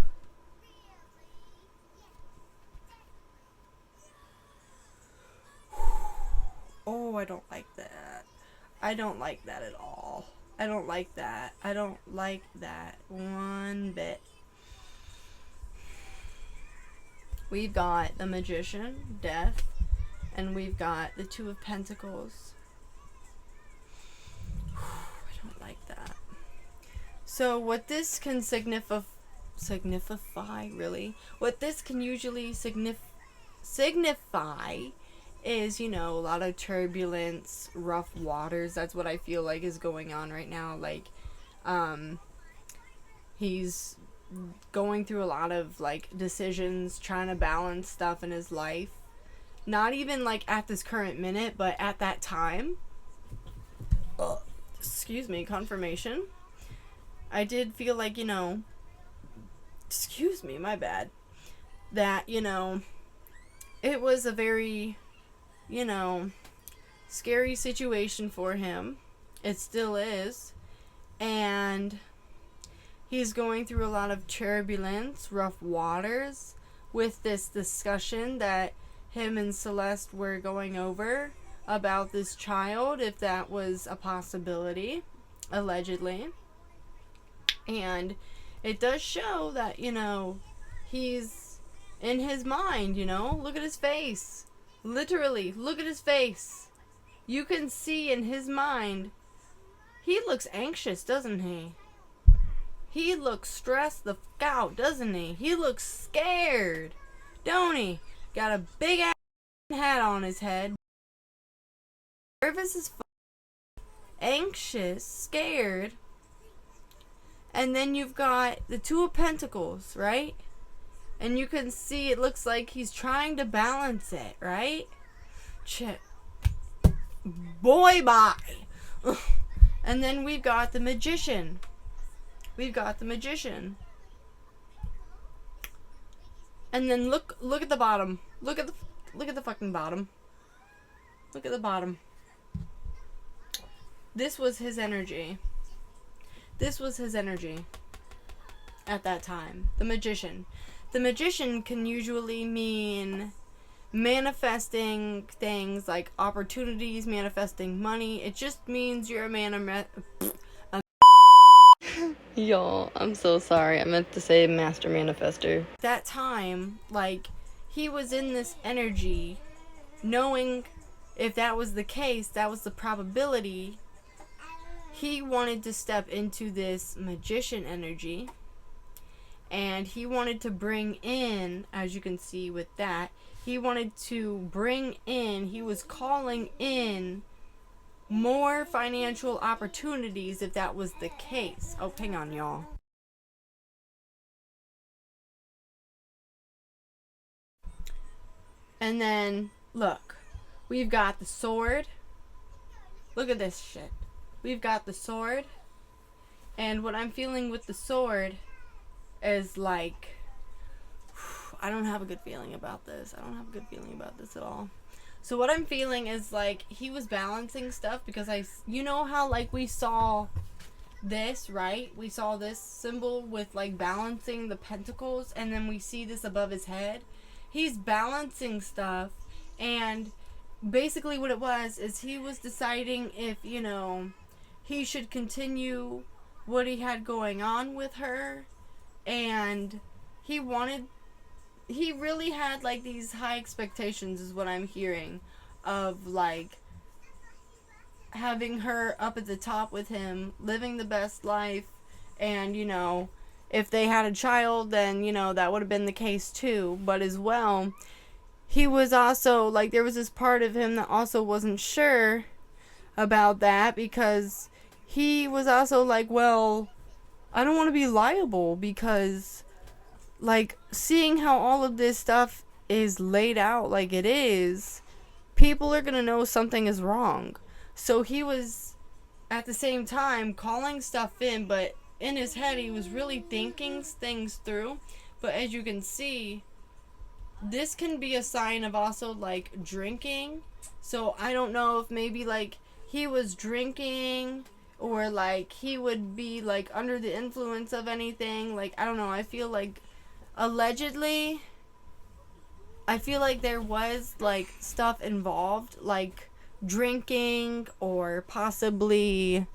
Oh, I don't like that. I don't like that at all. I don't like that one bit. We've got the Magician, Death, and we've got the Two of Pentacles. I don't like that. So what this can signify, really? What this can usually signify is, you know, a lot of turbulence, rough waters. That's what I feel like is going on right now. Like, he's going through a lot of, like, decisions, trying to balance stuff in his life. Not even, like, at this current minute, but at that time. Excuse me, confirmation. I did feel like, you know, excuse me, my bad, that, you know, it was a very, you know, scary situation for him. It still is. And he's going through a lot of turbulence, rough waters, with this discussion that him and Celeste were going over about this child, if that was a possibility, allegedly. And it does show that, you know, he's in his mind, you know? Look at his face. Literally, look at his face. You can see in his mind, he looks anxious, doesn't he? He looks stressed the fuck out, doesn't he? He looks scared, don't he? Got a big ass hat on his head. Nervous as fuck. Anxious, scared. And then you've got the Two of Pentacles, right? And you can see it looks like he's trying to balance it, right? Boy, bye. And then we've got the Magician. And then look at the bottom. Look at the fucking bottom. Look at the bottom. This was his energy. at that time. The magician. The magician can usually mean manifesting things like opportunities, manifesting money. It just means you're a man Y'all, I'm so sorry. I meant to say master manifester. That time, like, he was in this energy, knowing if that was the case, that was the probability. He wanted to step into this magician energy, and he wanted to bring in, as you can see with that, he wanted to bring in, he was calling in more financial opportunities if that was the case. Oh, hang on, y'all. And then, look, we've got the sword. Look at this shit. We've got the sword. And what I'm feeling with the sword is like, I don't have a good feeling about this. I don't have a good feeling about this at all. So what I'm feeling is like he was balancing stuff because you know how like we saw this, right? We saw this symbol with like balancing the pentacles, and then we see this above his head. He's balancing stuff, and basically what it was is he was deciding if, you know, he should continue what he had going on with her, and he really had like these high expectations is what I'm hearing, of like having her up at the top with him, living the best life, and you know, if they had a child, then you know that would have been the case too. But as well, he was also like, there was this part of him that also wasn't sure about that, because he was also like, well, I don't want to be liable, because like seeing how all of this stuff is laid out like it is, people are gonna know something is wrong. So he was at the same time calling stuff in, but in his head he was really thinking things through. But as you can see, this can be a sign of also like drinking. So I don't know if maybe like he was drinking, or like he would be like under the influence of anything. Like, I don't know, I feel like allegedly, I feel like there was like stuff involved, like drinking, or possibly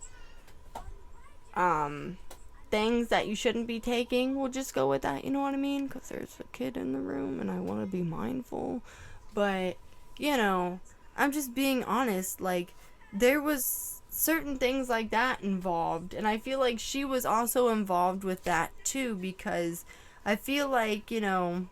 things that you shouldn't be taking. We'll just go with that, you know what I mean? Because there's a kid in the room and I want to be mindful. But, you know, I'm just being honest. Like, there was certain things like that involved, and I feel like she was also involved with that too, because I feel like, you know,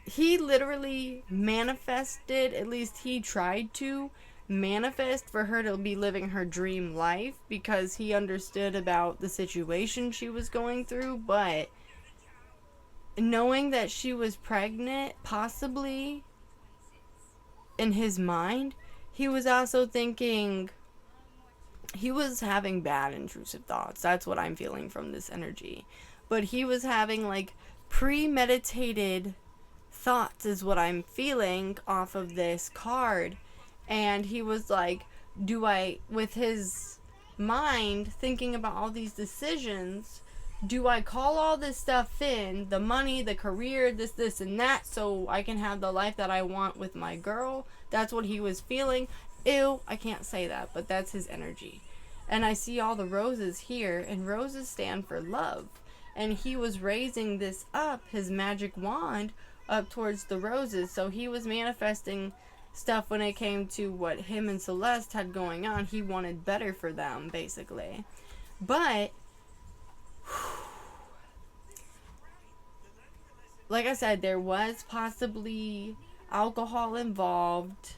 he literally manifested, at least he tried to manifest for her to be living her dream life, because he understood about the situation she was going through. But knowing that she was pregnant, possibly in his mind, he was also thinking, he was having bad intrusive thoughts. That's what I'm feeling from this energy. But he was having like premeditated thoughts is what I'm feeling off of this card. And he was like, with his mind thinking about all these decisions, do I call all this stuff in, the money, the career, this and that, so I can have the life that I want with my girl? That's what he was feeling. Ew, I can't say that, but that's his energy. And I see all the roses here, and roses stand for love. And he was raising this up, his magic wand, up towards the roses. So he was manifesting stuff when it came to what him and Celeste had going on. He wanted better for them, basically. But like I said, there was possibly alcohol involved.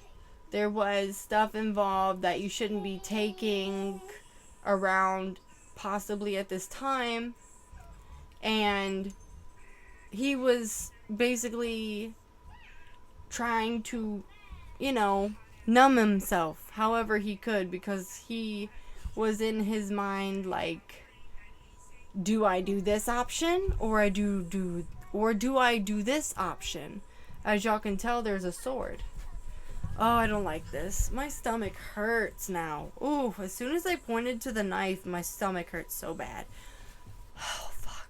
There was stuff involved that you shouldn't be taking around possibly at this time. And he was basically trying to, you know, numb himself however he could, because he was in his mind like, do I do this option, or do I do this option? As y'all can tell, there's a sword. Oh, I don't like this. My stomach hurts now. Ooh, as soon as I pointed to the knife, my stomach hurts so bad. Oh, fuck.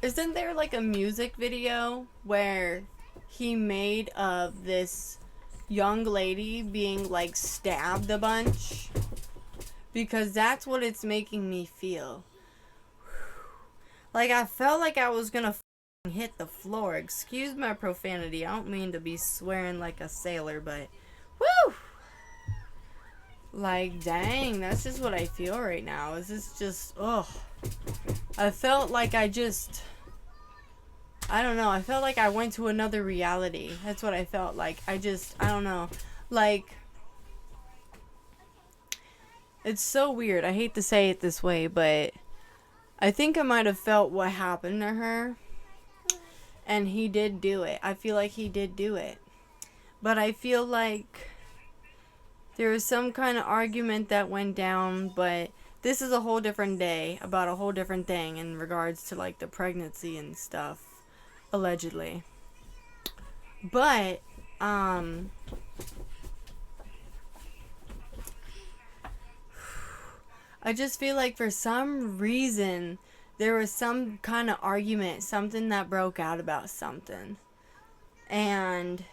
Isn't there like a music video where he made of this young lady being like stabbed a bunch? Because that's what it's making me feel. Like I felt like I was gonna hit the floor. Excuse my profanity. I don't mean to be swearing like a sailor, but woo! Like dang, that's just what I feel right now. Is this just I felt like I don't know. I felt like I went to another reality. That's what I felt like. I don't know. Like, it's so weird. I hate to say it this way, but I think I might have felt what happened to her. And he did do it. I feel like he did do it. But I feel like there was some kind of argument that went down, but this is a whole different day about a whole different thing in regards to like the pregnancy and stuff. Allegedly. But I just feel like for some reason there was some kind of argument, something that broke out about something. And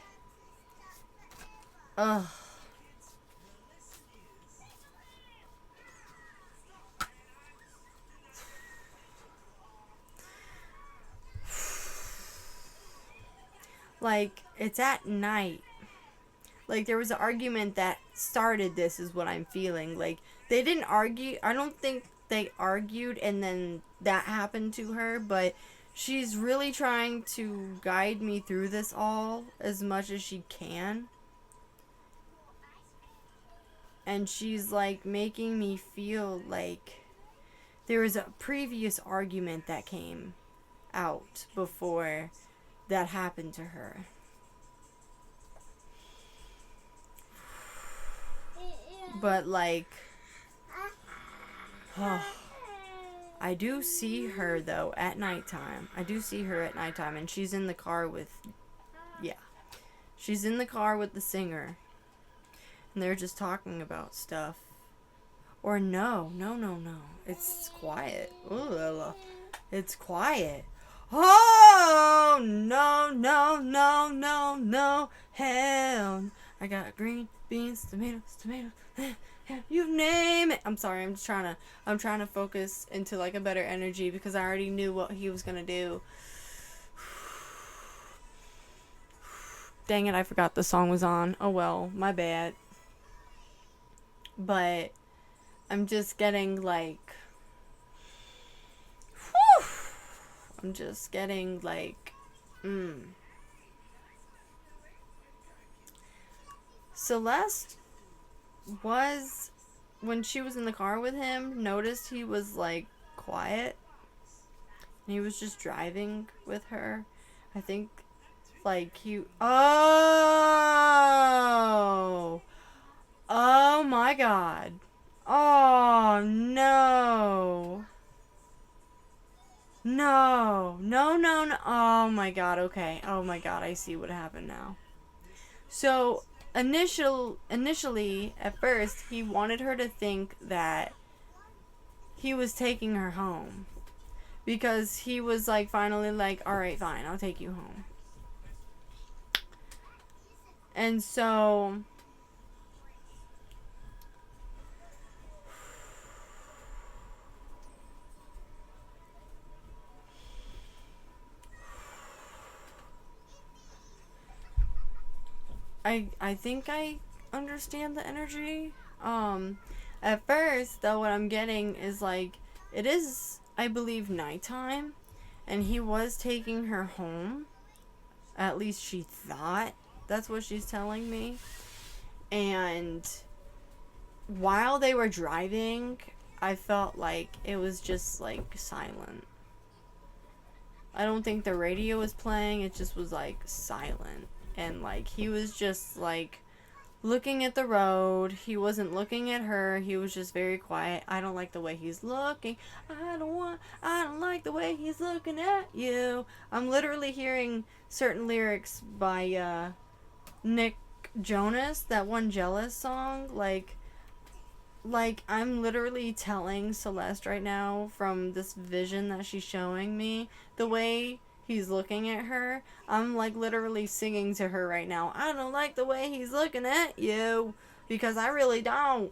like, it's at night. Like, there was an argument that started this, is what I'm feeling. Like, they didn't argue. I don't think they argued and then that happened to her, but she's really trying to guide me through this all as much as she can. And she's, like, making me feel like there was a previous argument that came out before that happened to her. But like, I do see her though at nighttime. I do see her at nighttime, and she's in the car with, she's in the car with the singer, and they're just talking about stuff. Or no, it's quiet. Ooh, it's quiet. Oh, no, hell. I got green beans, tomatoes, you name it. I'm sorry, I'm trying to focus into like a better energy because I already knew what he was gonna do. Dang it, I forgot the song was on. Oh well, my bad. But I'm just getting like, I'm just getting like, Celeste was, when she was in the car with him, noticed he was like quiet. And he was just driving with her. I think like oh my god. Oh no. No. Oh my god, okay. Oh my god, I see what happened now. So, initially, at first, he wanted her to think that he was taking her home. Because he was like, finally like, alright, fine, I'll take you home. And so, I think I understand the energy. At first, though, what I'm getting is like, it is, I believe, nighttime, and he was taking her home. At least she thought. That's what she's telling me. And while they were driving, I felt like it was just like silent. I don't think the radio was playing. It just was like silent. And like he was just like looking at the road. He wasn't looking at her. He was just very quiet. I don't like the way he's looking. I don't like the way he's looking at you. I'm literally hearing certain lyrics by Nick Jonas, that one Jealous song. Like I'm literally telling Celeste right now from this vision that she's showing me, the way he's looking at her, I'm like literally singing to her right now. I don't like the way he's looking at you, because I really don't.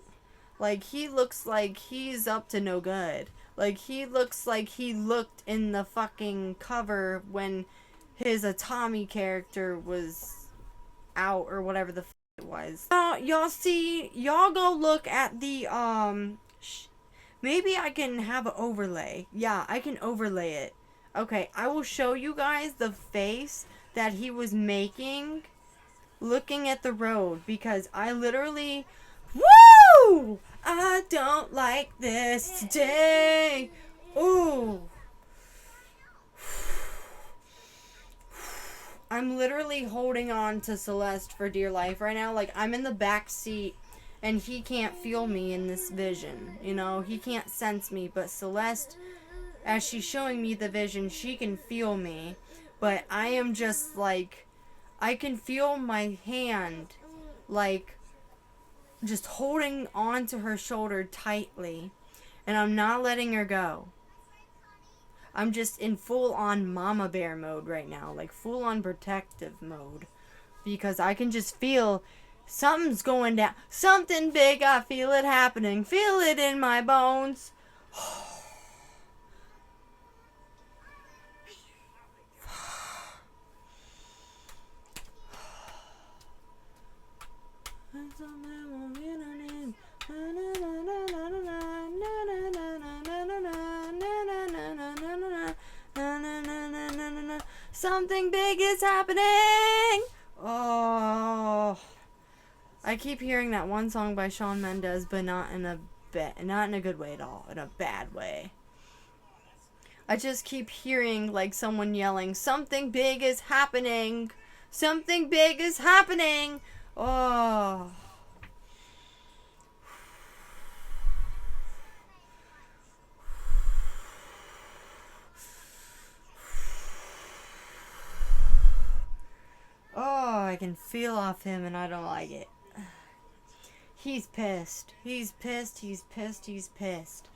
Like he looks like he's up to no good. Like he looks like he looked in the fucking cover when his Atami character was out or whatever the it was. Y'all see, y'all go look at the maybe I can have an overlay. Yeah, I can overlay it. Okay, I will show you guys the face that he was making looking at the road, because I literally, woo! I don't like this today. Ooh. I'm literally holding on to Celeste for dear life right now. Like, I'm in the back seat, and he can't feel me in this vision. You know, he can't sense me. But Celeste, as she's showing me the vision, she can feel me. But I am just, like, I can feel my hand, like, just holding on to her shoulder tightly. And I'm not letting her go. I'm just in full-on mama bear mode right now. Like, full-on protective mode. Because I can just feel something's going down. Something big, I feel it happening. Feel it in my bones. Something big is happening. Oh, I keep hearing that one song by Shawn Mendes, but not in a good way at all. In a bad way. I just keep hearing like someone yelling, "Something big is happening. Something big is happening." Oh. Oh, I can feel off him and I don't like it. He's pissed. He's pissed. He's pissed. He's pissed.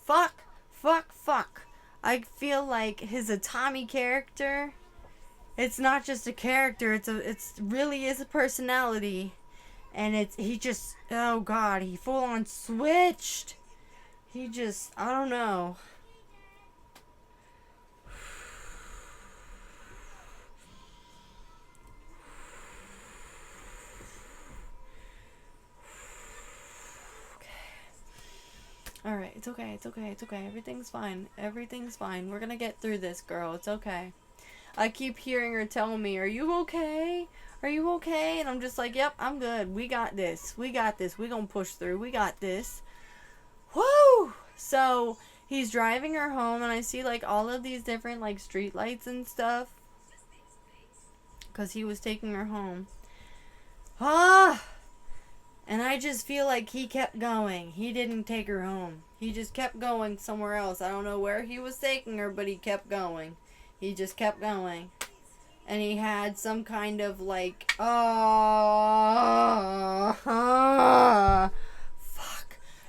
Fuck. Fuck. Fuck. I feel like his Atami character, it's not just a character, it's really is a personality. And he just, oh god, he full on switched. He just, I don't know. Alright, it's okay, it's okay, it's okay. Everything's fine. Everything's fine. We're gonna get through this, girl. It's okay. I keep hearing her tell me, "Are you okay? Are you okay?" And I'm just like, "Yep, I'm good. We got this. We got this. We gonna push through. We got this." Woo! So, he's driving her home, and I see, like, all of these different, like, street lights and stuff. Because he was taking her home. Ah! And I just feel like he kept going. He didn't take her home. He just kept going somewhere else. I don't know where he was taking her, but he kept going. He just kept going. And he had some kind of like, fuck.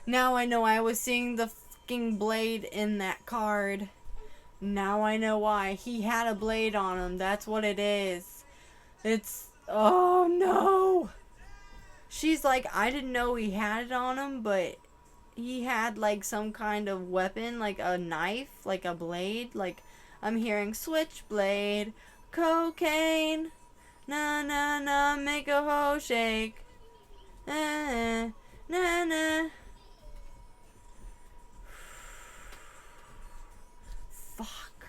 Now I know I was seeing the fucking blade in that card. Now I know why. He had a blade on him. That's what it is. It's, oh no. She's like, I didn't know he had it on him, but he had like some kind of weapon, like a knife, like a blade. Like, I'm hearing switchblade, cocaine, na na na, make a hoe shake, na na na. Fuck.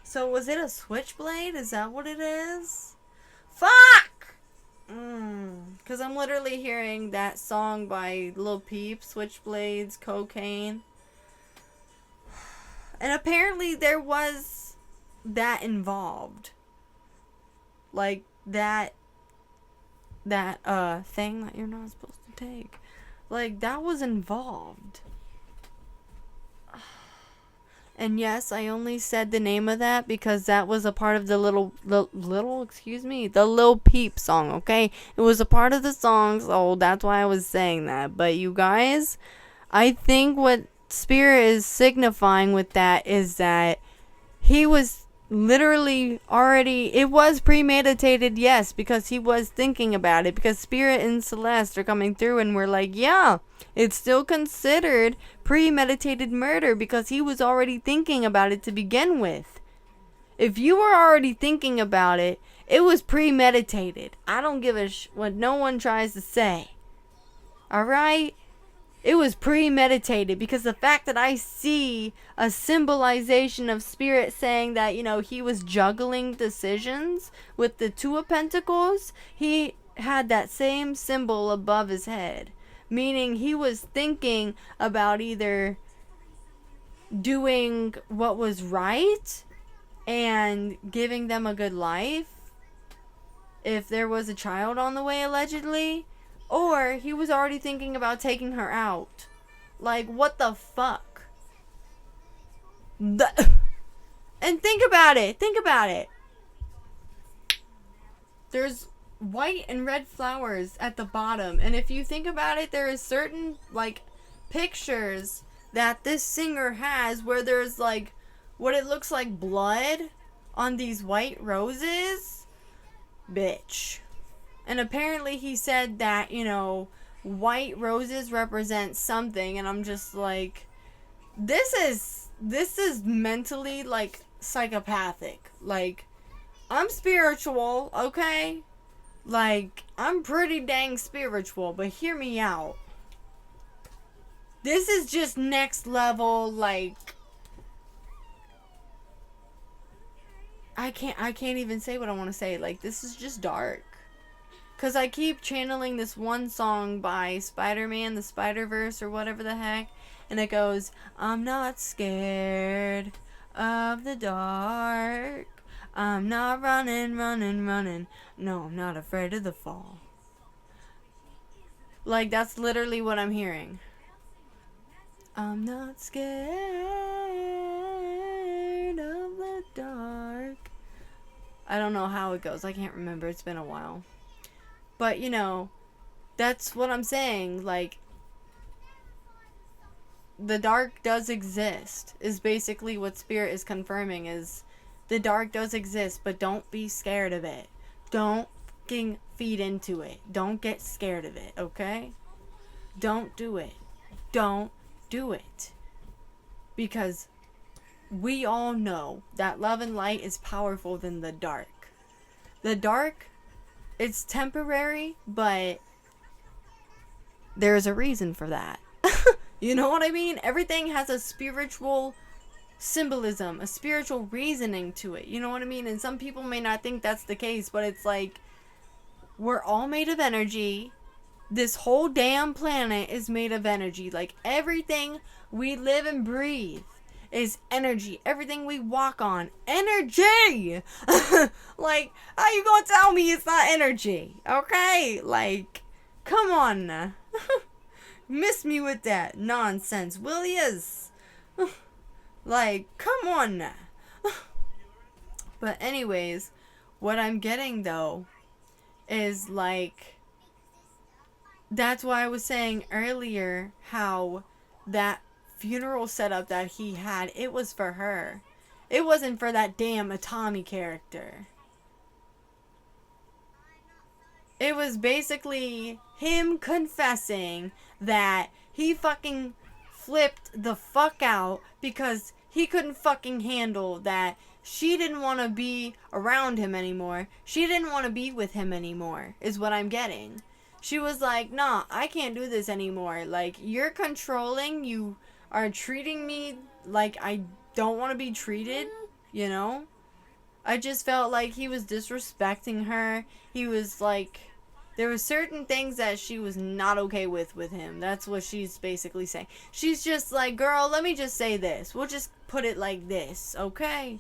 So was it a switchblade? Is that what it is? Fuck! Because I'm literally hearing that song by Lil Peep, Switchblades, Cocaine. And apparently there was that involved. Like that thing that you're not supposed to take. Like, that was involved. And yes, I only said the name of that because that was a part of the Lil Peep song, okay? It was a part of the song, so that's why I was saying that. But you guys, I think what Spirit is signifying with that is that he was literally already, it was premeditated, yes, because he was thinking about it, because Spirit and Celeste are coming through and we're like, yeah, it's still considered premeditated murder because he was already thinking about it to begin with. If you were already thinking about it, it was premeditated. I don't give a what no one tries to say. Alright? It was premeditated because the fact that I see a symbolization of Spirit saying that, he was juggling decisions with the Two of Pentacles, he had that same symbol above his head. Meaning he was thinking about either doing what was right and giving them a good life if there was a child on the way, allegedly, or he was already thinking about taking her out. Like, what the fuck? And think about it. There's white and red flowers at the bottom, and if you think about it, there is certain pictures that this singer has where there's what it looks like blood on these white roses. Bitch. And apparently he said that white roses represent something, and I'm just like, this is mentally psychopathic. I'm spiritual, okay? I'm pretty dang spiritual, but hear me out. This is just next level, I can't even say what I want to say. This is just dark. Because I keep channeling this one song by Spider-Man, the Spider-Verse, or whatever the heck, and it goes, I'm not scared of the dark. I'm not running. No, I'm not afraid of the fall. That's literally what I'm hearing. I'm not scared of the dark. I don't know how it goes. I can't remember. It's been a while. But, that's what I'm saying. The dark does exist, is basically what Spirit is confirming, is the dark does exist, but don't be scared of it. Don't fucking feed into it. Don't get scared of it, okay? Don't do it. Don't do it. Because we all know that love and light is powerful than the dark. The dark, it's temporary, but there's a reason for that. You know what I mean? Everything has a spiritual symbolism, a spiritual reasoning to it. You know what I mean? And some people may not think that's the case, but it's we're all made of energy. This whole damn planet is made of energy. Everything we live and breathe is energy. Everything we walk on, energy. How you gonna tell me it's not energy? Okay? Come on. Miss me with that nonsense, will yas? Come on. But anyways, what I'm getting though is that's why I was saying earlier how that funeral setup that he had, it was for her. It wasn't for that damn Atami character. It was basically him confessing that he fucking flipped the fuck out because he couldn't fucking handle that she didn't want to be around him anymore. She didn't want to be with him anymore, is what I'm getting. She was like, nah, I can't do this anymore. You're controlling. You are treating me like I don't want to be treated, I just felt like he was disrespecting her. He was there were certain things that she was not okay with him. That's what she's basically saying. She's just girl, let me just say this. We'll just put it like this, okay?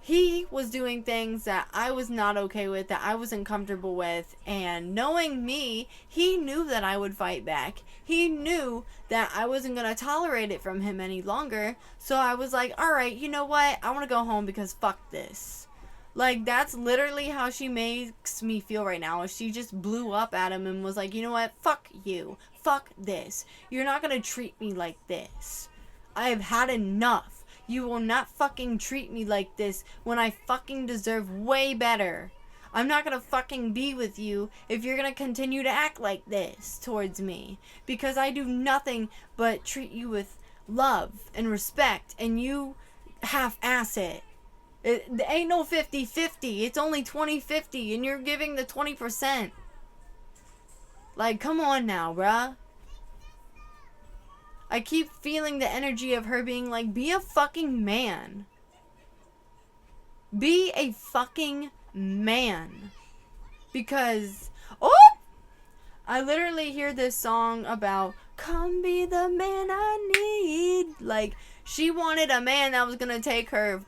he was doing things that I was not okay with, that I wasn't comfortable with, and knowing me, he knew that I would fight back. He knew that I wasn't going to tolerate it from him any longer, so I was like, alright, you know what, I want to go home because fuck this. Like, that's literally how she makes me feel right now. She just blew up at him and was like, you know what, fuck you, fuck this. You're not going to treat me like this. I have had enough. You will not fucking treat me like this when I fucking deserve way better. I'm not gonna fucking be with you if you're gonna continue to act like this towards me. Because I do nothing but treat you with love and respect, and you half-ass it. It ain't no 50-50. It's only 20-50, and you're giving the 20%. Like, come on now, bruh. I keep feeling the energy of her being like, be a fucking man. Be a fucking man. Because, oh! I literally hear this song about, come be the man I need. Like, she wanted a man that was gonna take her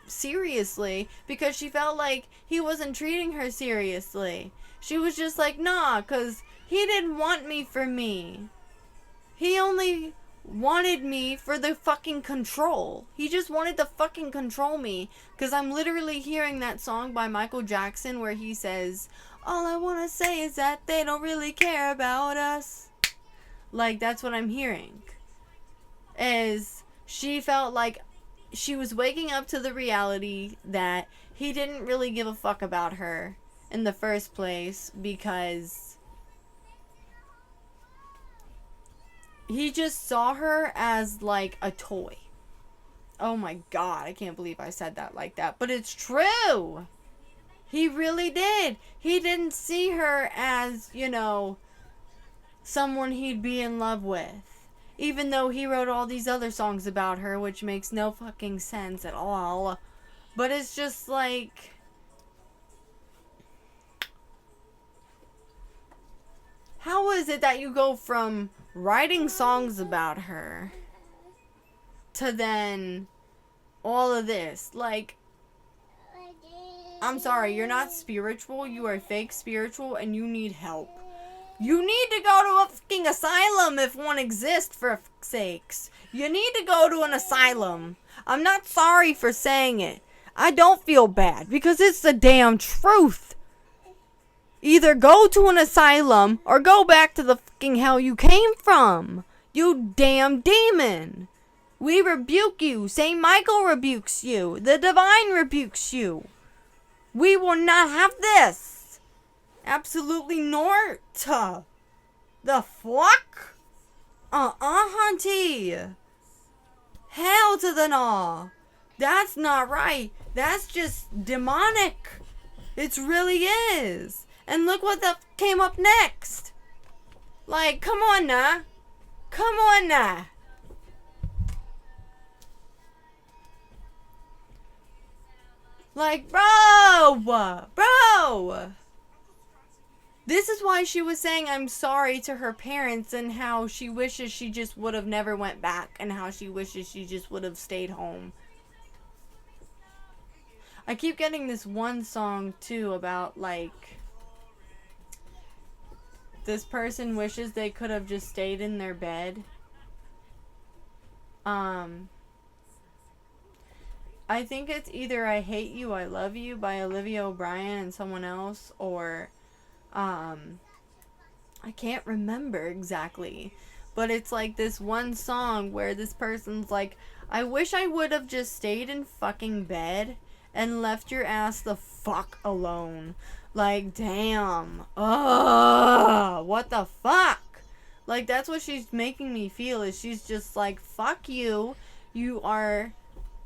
seriously because she felt like he wasn't treating her seriously. She was just like, nah, because he didn't want me for me. He only wanted me for the fucking control. He just wanted to fucking control me. Because I'm literally hearing that song by Michael Jackson where he says, all I want to say is that they don't really care about us. Like, that's what I'm hearing. Is she felt like she was waking up to the reality that he didn't really give a fuck about her in the first place because he just saw her as like a toy. Oh my god, I can't believe I said that like that. But it's true. He really did. He didn't see her as, you know, someone he'd be in love with. Even though he wrote all these other songs about her, which makes no fucking sense at all. But it's just like, how is it that you go from writing songs about her to then all of this? Like, I'm sorry, you're not spiritual, you are fake spiritual, and you need help. You need to go to a fucking asylum if one exists, for fuck's sakes. You need to go to an asylum. I'm not sorry for saying it. I don't feel bad, because it's the damn truth. Either go to an asylum or go back to the fucking hell you came from. You damn demon. We rebuke you. St. Michael rebukes you. The divine rebukes you. We will not have this. Absolutely not. The fuck? Hunty. Hell to the no. That's not right. That's just demonic. It really is. And look what came up next. Like, come on now. Come on now. Like, bro. This is why she was saying I'm sorry to her parents and how she wishes she just would have never went back and how she wishes she just would have stayed home. I keep getting this one song too about like this person wishes they could have just stayed in their bed. I think it's either I Hate You, I Love You by Olivia O'Brien and someone else, or I can't remember exactly. But it's like this one song where this person's like, I wish I would have just stayed in fucking bed and left your ass the fuck alone. Like, damn. Ugh. What the fuck? Like, that's what she's making me feel, is she's just like, fuck you. You are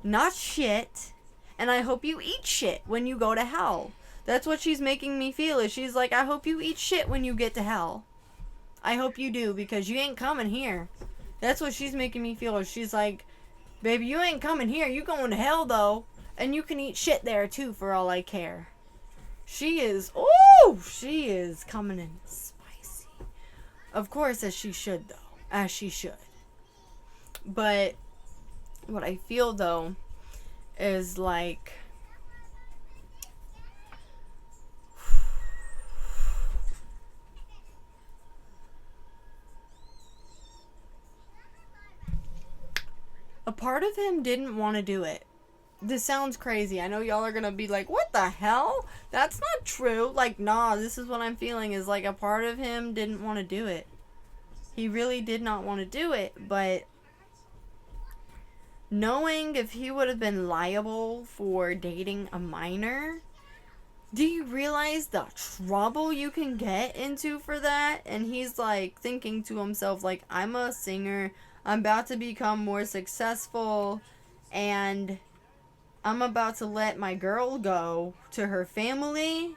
not shit. And I hope you eat shit when you go to hell. That's what she's making me feel, is she's like, I hope you eat shit when you get to hell. I hope you do, because you ain't coming here. That's what she's making me feel, is she's like, baby, you ain't coming here. You going to hell, though. And you can eat shit there, too, for all I care. She is coming in spicy. Of course, as she should, though. As she should. But what I feel, though, is like, a part of him didn't want to do it. This sounds crazy. I know y'all are gonna be like, what the hell? That's not true. Like, nah, this is what I'm feeling, is like a part of him didn't want to do it. He really did not want to do it, but knowing if he would have been liable for dating a minor, do you realize the trouble you can get into for that? And he's like thinking to himself, like, I'm a singer, I'm about to become more successful, and I'm about to let my girl go to her family?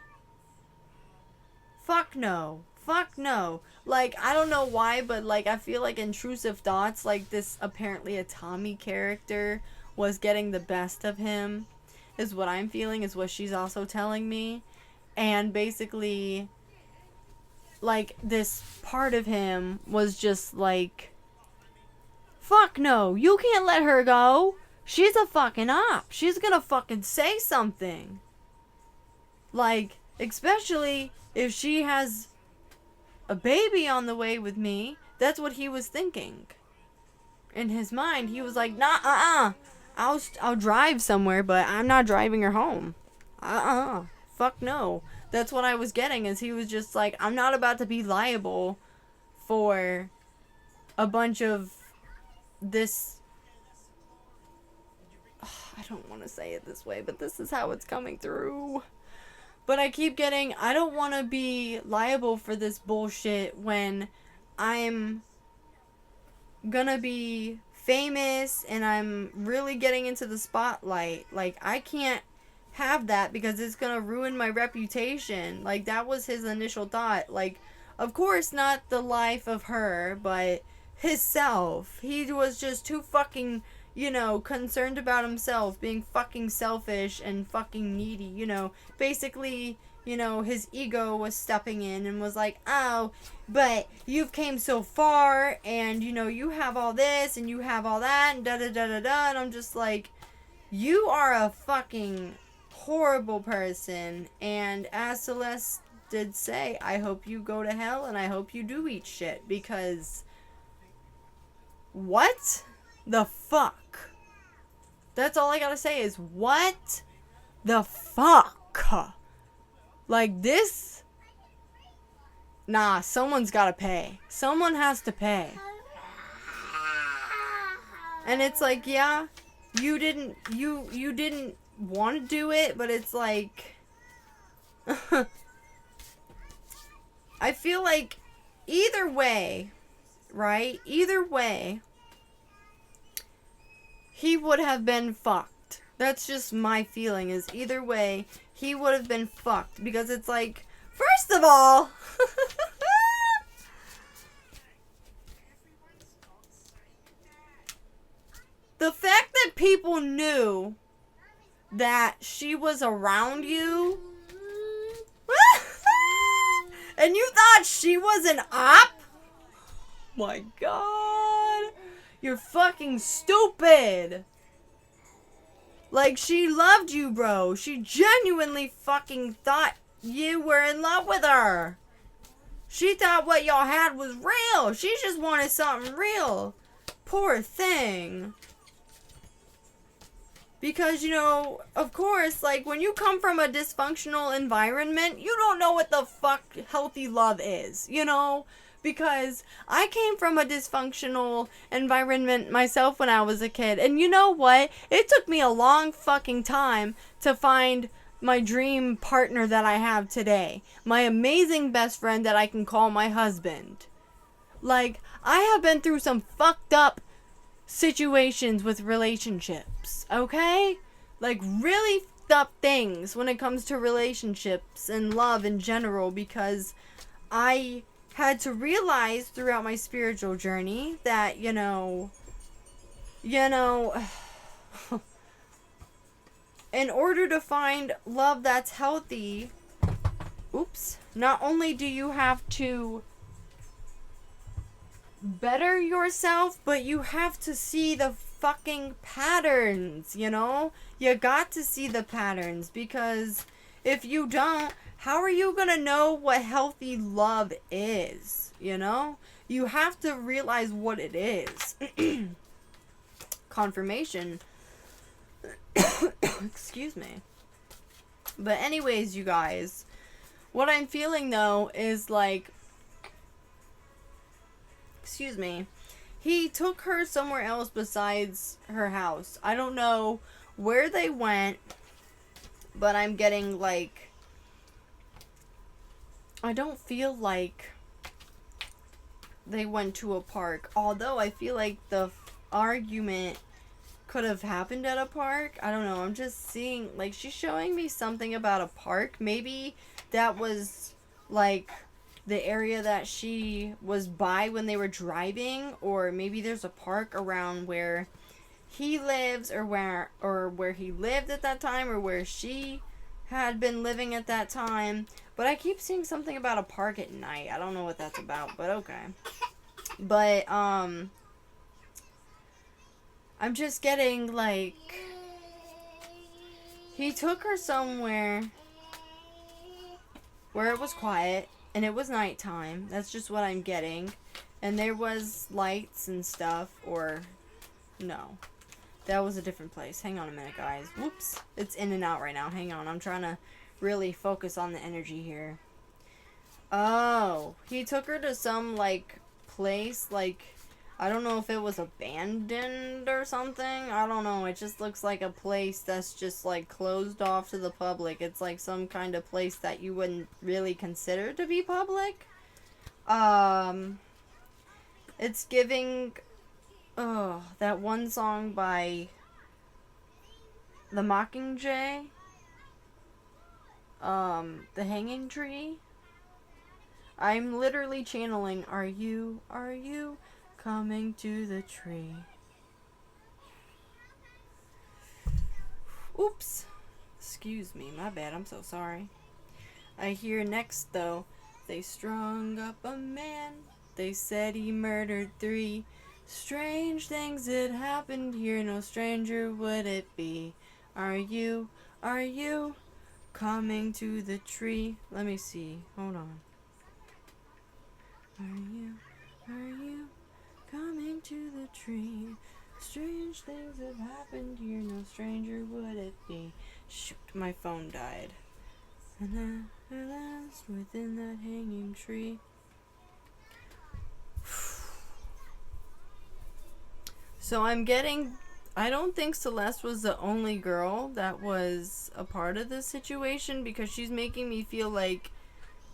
Fuck no. Fuck no. Like, I don't know why, but like, I feel like intrusive thoughts, like this apparently a Tommy character was getting the best of him, is what I'm feeling, is what she's also telling me. And basically, like, this part of him was just like, fuck no, you can't let her go. She's a fucking op. She's gonna fucking say something. Like, especially if she has a baby on the way with me. That's what he was thinking. In his mind, he was like, nah, I'll drive somewhere, but I'm not driving her home. Fuck no. That's what I was getting, is he was just like, I'm not about to be liable for a bunch of this. I don't want to say it this way, but this is how it's coming through. But I keep getting, I don't want to be liable for this bullshit when I'm gonna be famous and I'm really getting into the spotlight. Like, I can't have that because it's gonna ruin my reputation. Like, that was his initial thought. Like, of course not the life of her, but himself. He was just too fucking, concerned about himself, being fucking selfish and fucking needy, basically, his ego was stepping in and was like, oh, but you've came so far, and, you have all this, and you have all that, and da-da-da-da-da, and I'm just like, you are a fucking horrible person, and as Celeste did say, I hope you go to hell, and I hope you do eat shit, because what the fuck? That's all I gotta say is, what the fuck? Like, this? Nah, someone's gotta pay. Someone has to pay. And it's like, yeah, you didn't want to do it, but it's like, I feel like either way, right? Either way, he would have been fucked. That's just my feeling, is either way, he would have been fucked. Because it's like, first of all, the fact that people knew that she was around you, and you thought she was an op? My God. You're fucking stupid. Like, she loved you, bro. She genuinely fucking thought you were in love with her. She thought what y'all had was real. She just wanted something real. Poor thing. Because, of course, like, when you come from a dysfunctional environment, you don't know what the fuck healthy love is, Because I came from a dysfunctional environment myself when I was a kid. And you know what? It took me a long fucking time to find my dream partner that I have today. My amazing best friend that I can call my husband. Like, I have been through some fucked up situations with relationships, okay? Like, really fucked up things when it comes to relationships and love in general, because I had to realize throughout my spiritual journey that, in order to find love that's healthy, not only do you have to better yourself, but you have to see the fucking patterns, You got to see the patterns, because if you don't, how are you gonna know what healthy love is, You have to realize what it is. confirmation. Excuse me. But anyways, you guys, what I'm feeling though is like, excuse me, he took her somewhere else besides her house. I don't know where they went, but I'm getting like, I don't feel like they went to a park. Although I feel like the argument could have happened at a park. I don't know. I'm just seeing, like, she's showing me something about a park. Maybe that was like the area that she was by when they were driving, or maybe there's a park around where he lives, or where he lived at that time, or where she had been living at that time. But I keep seeing something about a park at night. I don't know what that's about, but okay. But I'm just getting like, he took her somewhere where it was quiet and it was nighttime. That's just what I'm getting. And there was lights and stuff, or no. That was a different place. Hang on a minute, guys. Whoops. It's in and out right now. Hang on. I'm trying to really focus on the energy here. Oh, he took her to some, like, place, like, I don't know if it was abandoned or something. I don't know. It just looks like a place that's just, like, closed off to the public. It's like some kind of place that you wouldn't really consider to be public. It's giving, that one song by The Mockingjay. The Hanging Tree. I'm literally channeling, are you coming to the tree? Oops. Excuse me, my bad, I'm so sorry. I hear next, though, they strung up a man. They said he murdered 3. Strange things had happened here, no stranger would it be. Are you coming to the tree? Let me see, hold on. Are you coming to the tree? Strange things have happened here, no stranger would it be. Shoot, my phone died. And then at last within that hanging tree. So I'm getting, I don't think Celeste was the only girl that was a part of this situation, because she's making me feel like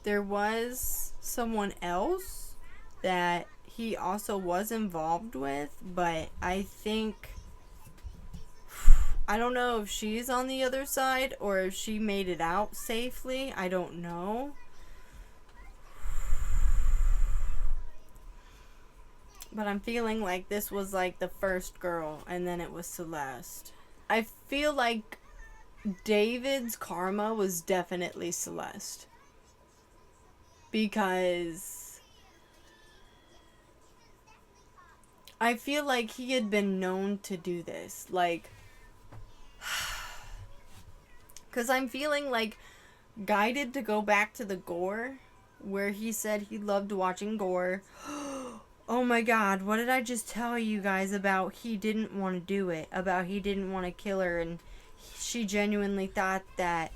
there was someone else that he also was involved with, but I think, I don't know if she's on the other side or if she made it out safely. I don't know. But I'm feeling like this was like the first girl and then it was Celeste. I feel like David's karma was definitely Celeste. Because I feel like he had been known to do this. Like, because I'm feeling like guided to go back to the gore, where he said he loved watching gore. Oh my god, what did I just tell you guys about he didn't want to do it? About he didn't want to kill her, and she genuinely thought that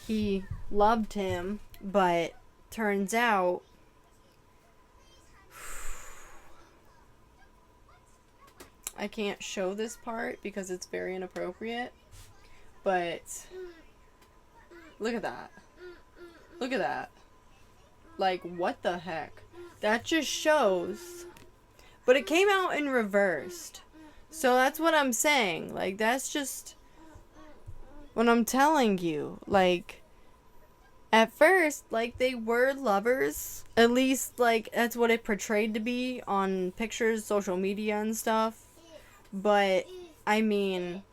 he loved him, but turns out I can't show this part because it's very inappropriate, but look at that. Look at that. Like, what the heck? That just shows. But it came out in reversed. So that's what I'm saying. Like, that's just what I'm telling you. Like, at first, like, they were lovers. At least, like, that's what it portrayed to be on pictures, social media, and stuff. But, I mean,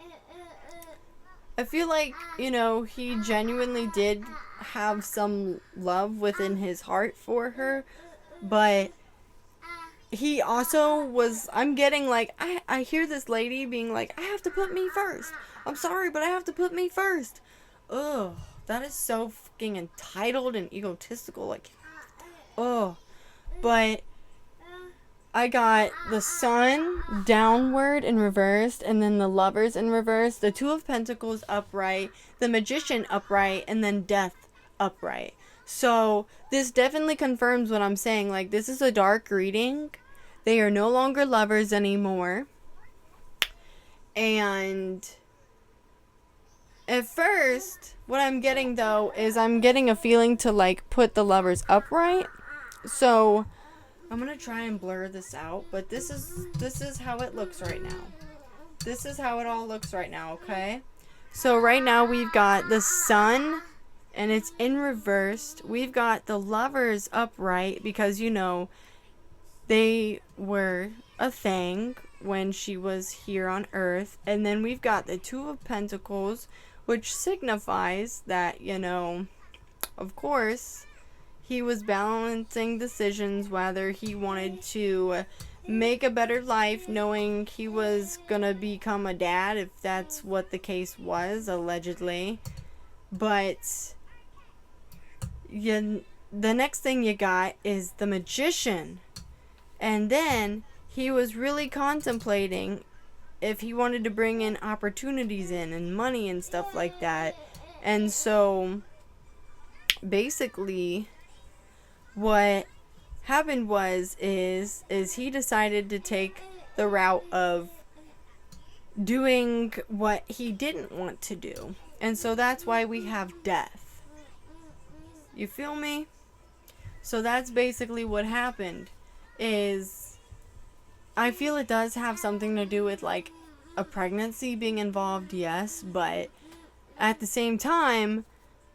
I feel like, you know, he genuinely did have some love within his heart for her. But he also was, I'm getting like, I hear this lady being like, I have to put me first. I'm sorry, but I have to put me first. Ugh, that is so fucking entitled and egotistical. Like, ugh. But I got the Sun downward and reversed, and then the Lovers in reverse, the Two of Pentacles upright, the Magician upright, and then Death upright. So this definitely confirms what I'm saying. Like, this is a dark reading. They are no longer lovers anymore. And at first, what I'm getting though is I'm getting a feeling to like put the Lovers upright. So I'm gonna try and blur this out, but this is how it looks right now. This is how it all looks right now, okay? So right now we've got the Sun, and it's in reversed. We've got the Lovers upright because, you know, they were a thing when she was here on Earth. And then we've got the Two of Pentacles, which signifies that, you know, of course, he was balancing decisions whether he wanted to make a better life knowing he was gonna become a dad, if that's what the case was, allegedly. But the next thing you got is the Magician. And then he was really contemplating if he wanted to bring in opportunities in and money and stuff like that. And so basically what happened is he decided to take the route of doing what he didn't want to do. And so that's why we have death. You feel me? So that's basically what happened. Is I feel it does have something to do with like a pregnancy being involved, yes, but at the same time,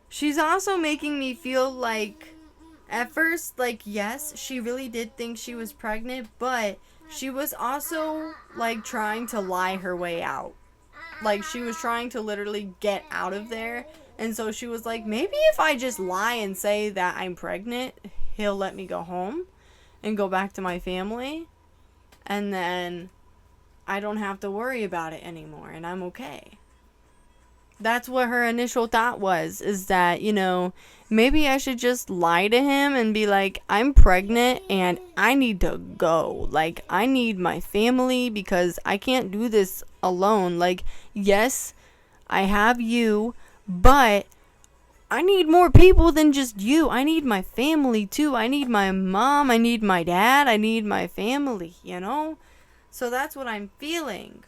she's also making me feel like at first, like, yes, she really did think she was pregnant, but she was also like trying to lie her way out. Like, she was trying to literally get out of there. And so she was like, maybe if I just lie and say that I'm pregnant, he'll let me go home and go back to my family, and then I don't have to worry about it anymore, and I'm okay. That's what her initial thought was, is that, you know, maybe I should just lie to him and be like, I'm pregnant and I need to go. Like, I need my family because I can't do this alone. Like, yes, I have you, but I need more people than just you. I need my family too. I need my mom. I need my dad. I need my family, you know? So that's what I'm feeling.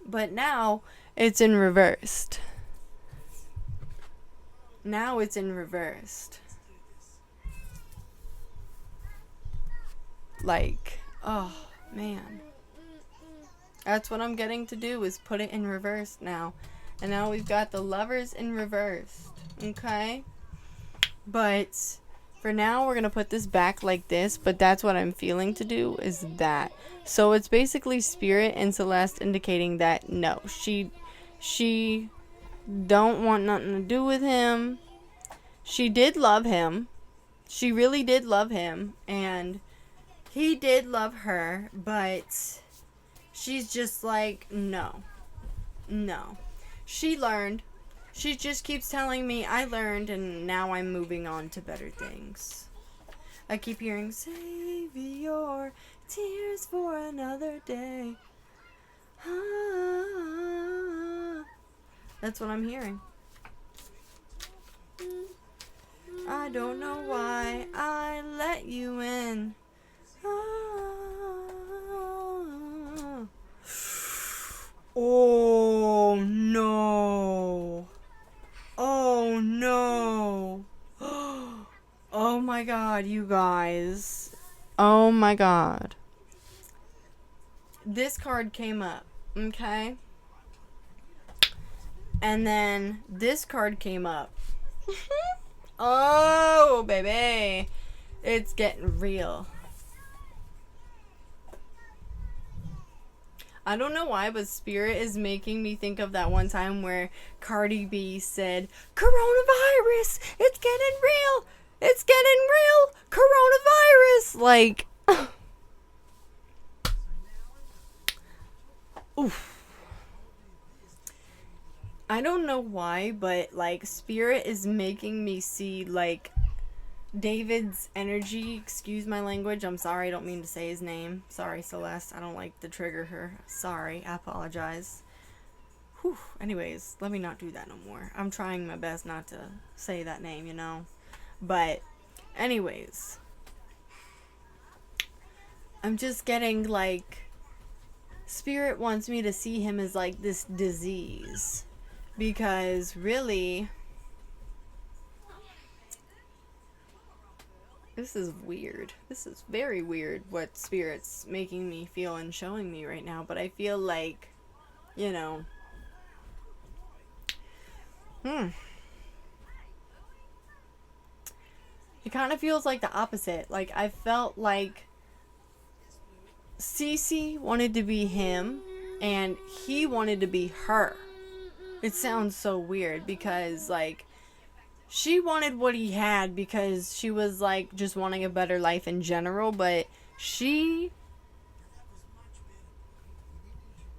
But now it's in reversed. Now it's in reversed. Like, oh, man. That's what I'm getting to do, is put it in reverse now. And now we've got the Lovers in reverse. Okay? But for now, we're going to put this back like this. But that's what I'm feeling to do, is that. So it's basically Spirit and Celeste indicating that no, she don't want nothing to do with him. She did love him. She really did love him. And he did love her. But she's just like, no. No. She learned. She just keeps telling me, I learned, and now I'm moving on to better things. I keep hearing, save your tears for another day. Ah, that's what I'm hearing. I don't know why I let you in. Ah. Oh no. Oh no. Oh my god, you guys. Oh my god. This card came up, okay? And then this card came up. Oh, baby. It's getting real. I don't know why, but Spirit is making me think of that one time where Cardi B said, coronavirus, it's getting real, it's getting real, coronavirus. Like, oof. I don't know why, but like Spirit is making me see like David's energy, excuse my language, I'm sorry, I don't mean to say his name. Sorry, Celeste, I don't like to trigger her. Sorry, I apologize. Whew, anyways, let me not do that no more. I'm trying my best not to say that name, you know? But, anyways, I'm just getting, like, Spirit wants me to see him as, like, this disease. Because, really, this is weird. This is very weird what Spirit's making me feel and showing me right now. But I feel like, you know, it kind of feels like the opposite. Like, I felt like Cece wanted to be him and he wanted to be her. It sounds so weird because, like, she wanted what he had because she was, like, just wanting a better life in general, but she,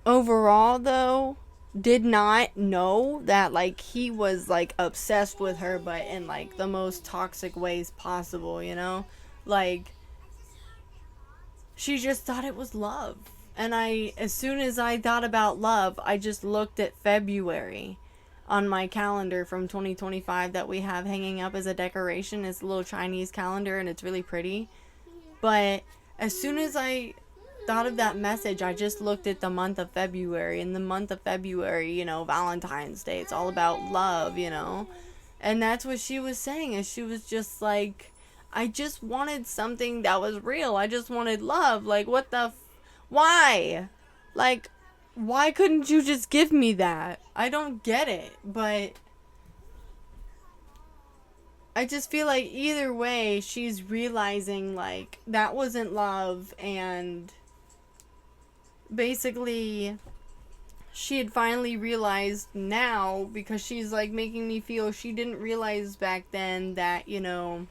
overall, though, did not know that, like, he was, like, obsessed with her, but in, like, the most toxic ways possible, you know? Like, she just thought it was love. And as soon as I thought about love, I just looked at February on my calendar from 2025 that we have hanging up as a decoration. It's a little Chinese calendar and it's really pretty. But as soon as I thought of that message, I just looked at the month of February. And the month of February, you know, Valentine's Day, it's all about love, you know. And that's what she was saying. And she was just like, I just wanted something that was real. I just wanted love. Like, what the why? Like, why couldn't you just give me that? I don't get it, but I just feel like either way, she's realizing, like, that wasn't love, and basically, she had finally realized now, because she's, like, making me feel she didn't realize back then that, you know,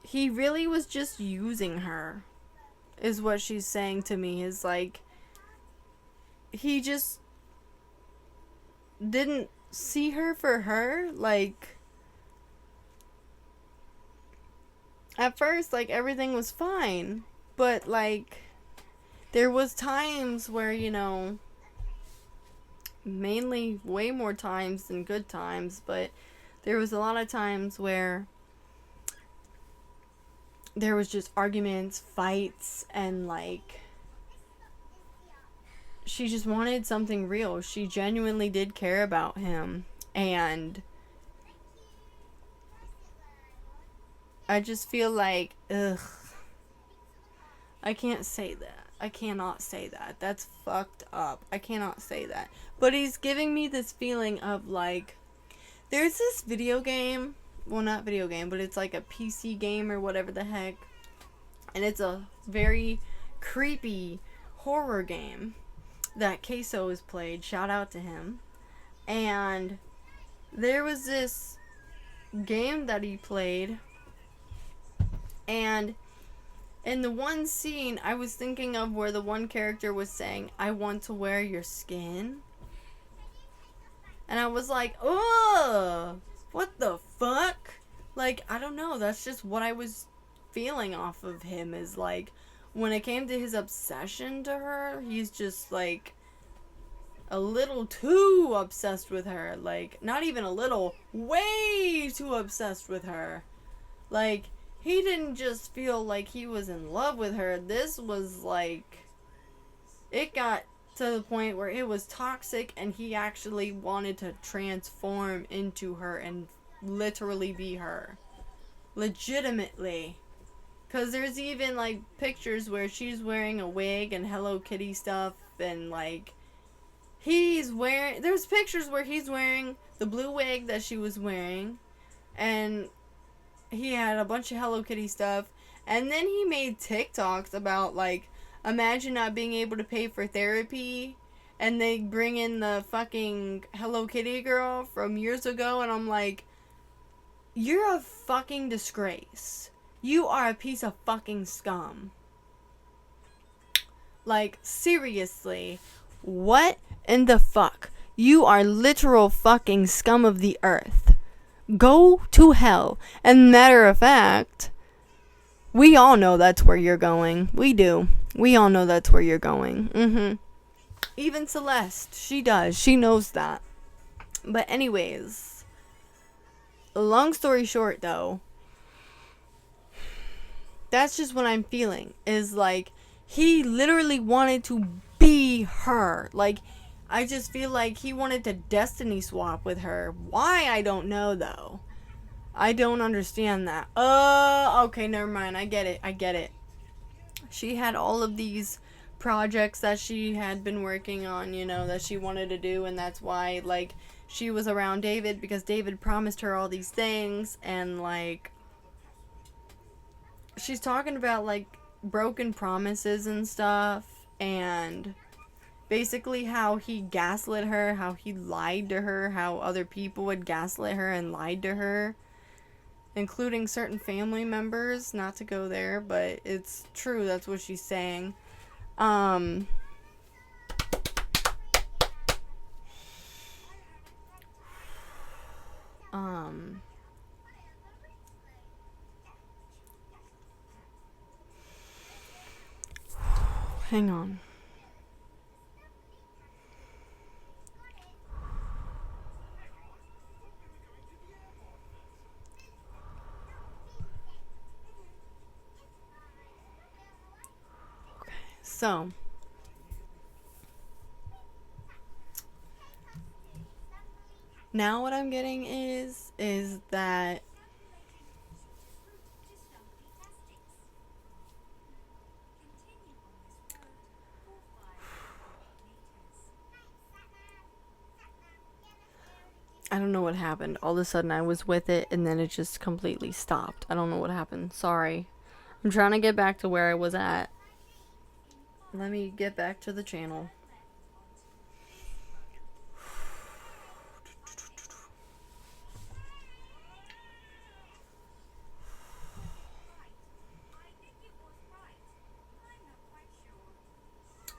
he really was just using her. Is what she's saying to me, is like, he just didn't see her for her. Like, at first, like, everything was fine, but, like, there was times where, you know, mainly way more times than good times, but there was a lot of times where there was just arguments, fights, and, like, she just wanted something real. She genuinely did care about him, and I just feel like, ugh, I can't say that. I cannot say that. That's fucked up. I cannot say that. But he's giving me this feeling of, like, there's this video game, well, not video game, but it's like a PC game or whatever the heck, and it's a very creepy horror game that Queso has played. Shout out to him. And there was this game that he played, and in the one scene, I was thinking of where the one character was saying, I want to wear your skin. And I was like, ugh, what the fuck? Like, I don't know, that's just what I was feeling off of him, is like, when it came to his obsession to her, he's just like a little too obsessed with her. Like, not even a little, way too obsessed with her. Like, he didn't just feel like he was in love with her. This was like, it got to the point where it was toxic, and he actually wanted to transform into her and literally be her. Legitimately. Because there's even, like, pictures where she's wearing a wig and Hello Kitty stuff, and, like, there's pictures where he's wearing the blue wig that she was wearing, and he had a bunch of Hello Kitty stuff, and then he made TikToks about, like, imagine not being able to pay for therapy, and they bring in the fucking Hello Kitty girl from years ago, and I'm like, you're a fucking disgrace. You are a piece of fucking scum. Like, seriously, what in the fuck? You are literal fucking scum of the earth. Go to hell. And matter of fact, we all know that's where you're going. We do. We all know that's where you're going. Even Celeste, she does. She knows that. But anyways, long story short though, that's just what I'm feeling. Is like, he literally wanted to be her. Like, I just feel like he wanted to destiny swap with her. Why? I don't know though. I don't understand that. Okay, never mind. I get it. She had all of these projects that she had been working on, you know, that she wanted to do, and that's why, like, she was around David because David promised her all these things, and, like, she's talking about, like, broken promises and stuff, and basically how he gaslit her, how he lied to her, how other people would gaslit her and lied to her, including certain family members. Not to go there, but it's true. That's what she's saying. Hang on. So, now what I'm getting is that I don't know what happened. All of a sudden I was with it and then it just completely stopped. I don't know what happened. Sorry. I'm trying to get back to where I was at. Let me get back to the channel.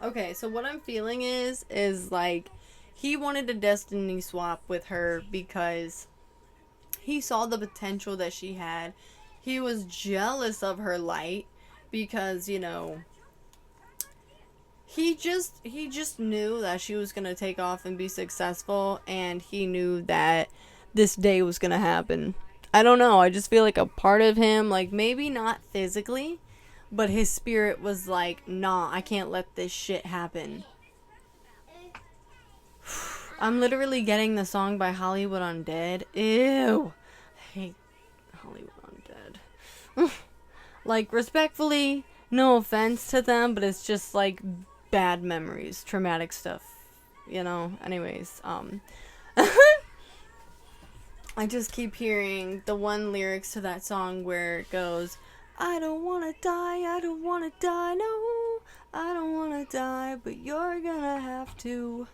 Okay, so what I'm feeling is like, he wanted a destiny swap with her because he saw the potential that she had. He was jealous of her light because, you know, he just knew that she was going to take off and be successful, and he knew that this day was going to happen. I don't know. I just feel like a part of him, like, maybe not physically, but his spirit was like, nah, I can't let this shit happen. I'm literally getting the song by Hollywood Undead. Ew. I hate Hollywood Undead. Like, respectfully, no offense to them, but it's just like bad memories, traumatic stuff, you know. Anyways, I just keep hearing the one lyrics to that song where it goes, I don't wanna die, I don't wanna die, no, I don't wanna die, but you're gonna have to.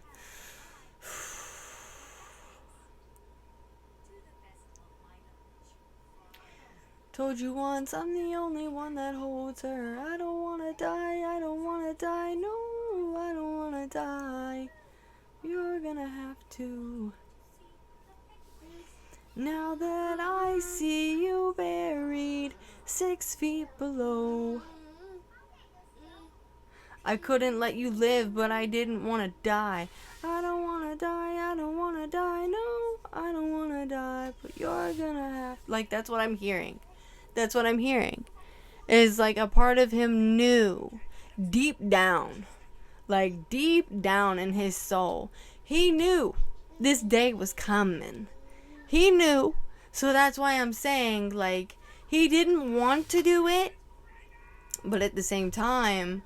Told you once, I'm the only one that holds her. I don't wanna die, I don't wanna die, no, I don't wanna die. You're gonna have to. Now that I see you buried 6 feet below, I couldn't let you live, but I didn't wanna die. I don't wanna die, I don't wanna die, no, I don't wanna die, but you're gonna have. Like, that's what I'm hearing. That's what I'm hearing. Is like, a part of him knew deep down, like deep down in his soul, he knew this day was coming. He knew. So that's why I'm saying, like, he didn't want to do it, but at the same time,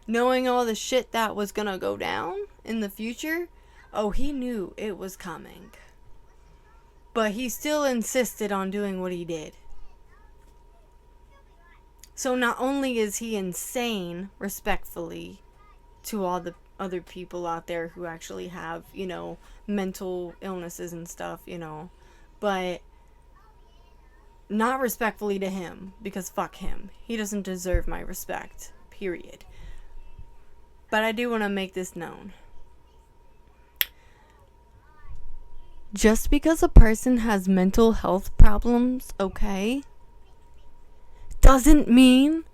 knowing all the shit that was gonna go down in the future, oh, he knew it was coming. But he still insisted on doing what he did. So not only is he insane, respectfully, to all the other people out there who actually have, you know, mental illnesses and stuff, you know, but not respectfully to him, because fuck him. He doesn't deserve my respect, period. But I do want to make this known. just because a person has mental health problems, okay, doesn't mean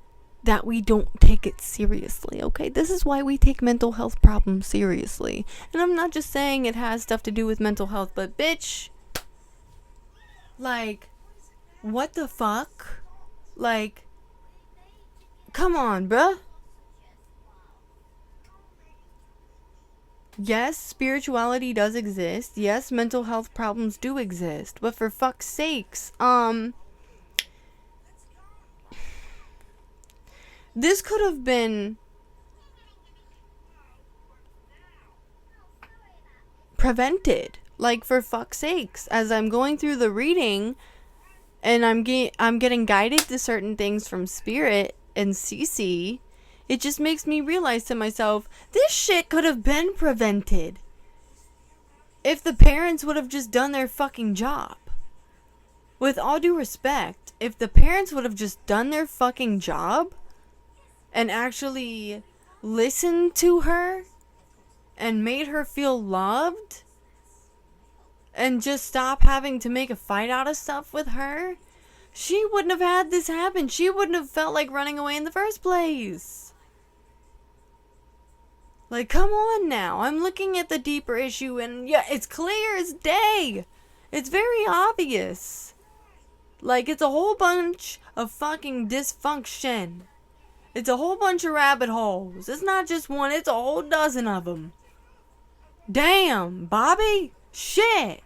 that we don't take it seriously, okay? This is why we take mental health problems seriously. And I'm not just saying it has stuff to do with mental health, but bitch, like, what the fuck? Like, come on, bruh. Yes, spirituality does exist. Yes, mental health problems do exist. But for fuck's sakes, this could have been prevented. Like, for fuck's sakes, as I'm going through the reading and I'm getting guided to certain things from Spirit and Cece, it just makes me realize to myself, this shit could have been prevented if the parents would have just done their fucking job. With all due respect, if the parents would have just done their fucking job and actually listened to her and made her feel loved and just stop having to make a fight out of stuff with her, she wouldn't have had this happen. She wouldn't have felt like running away in the first place. Like, come on now. I'm looking at the deeper issue and yeah, it's clear as day. It's very obvious. Like, it's a whole bunch of fucking dysfunction. It's a whole bunch of rabbit holes. It's not just one, it's a whole dozen of them. Damn, Bobby. Shit.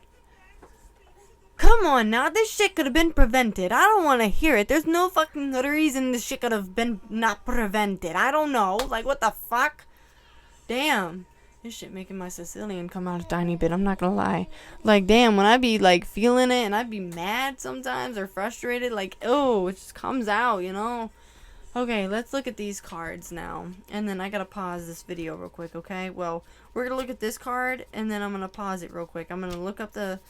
Come on now, this shit could have been prevented. I don't want to hear it. There's no fucking reason this shit could have been not prevented. I don't know. Like, what the fuck? Damn. This shit making my Sicilian come out a tiny bit. I'm not gonna lie. Like, damn, when I be, like, feeling it and I be mad sometimes or frustrated, like, oh, it just comes out, you know? Okay, let's look at these cards now. And then I gotta pause this video real quick, okay? Well, we're gonna look at this card and then I'm gonna pause it real quick. I'm gonna look up the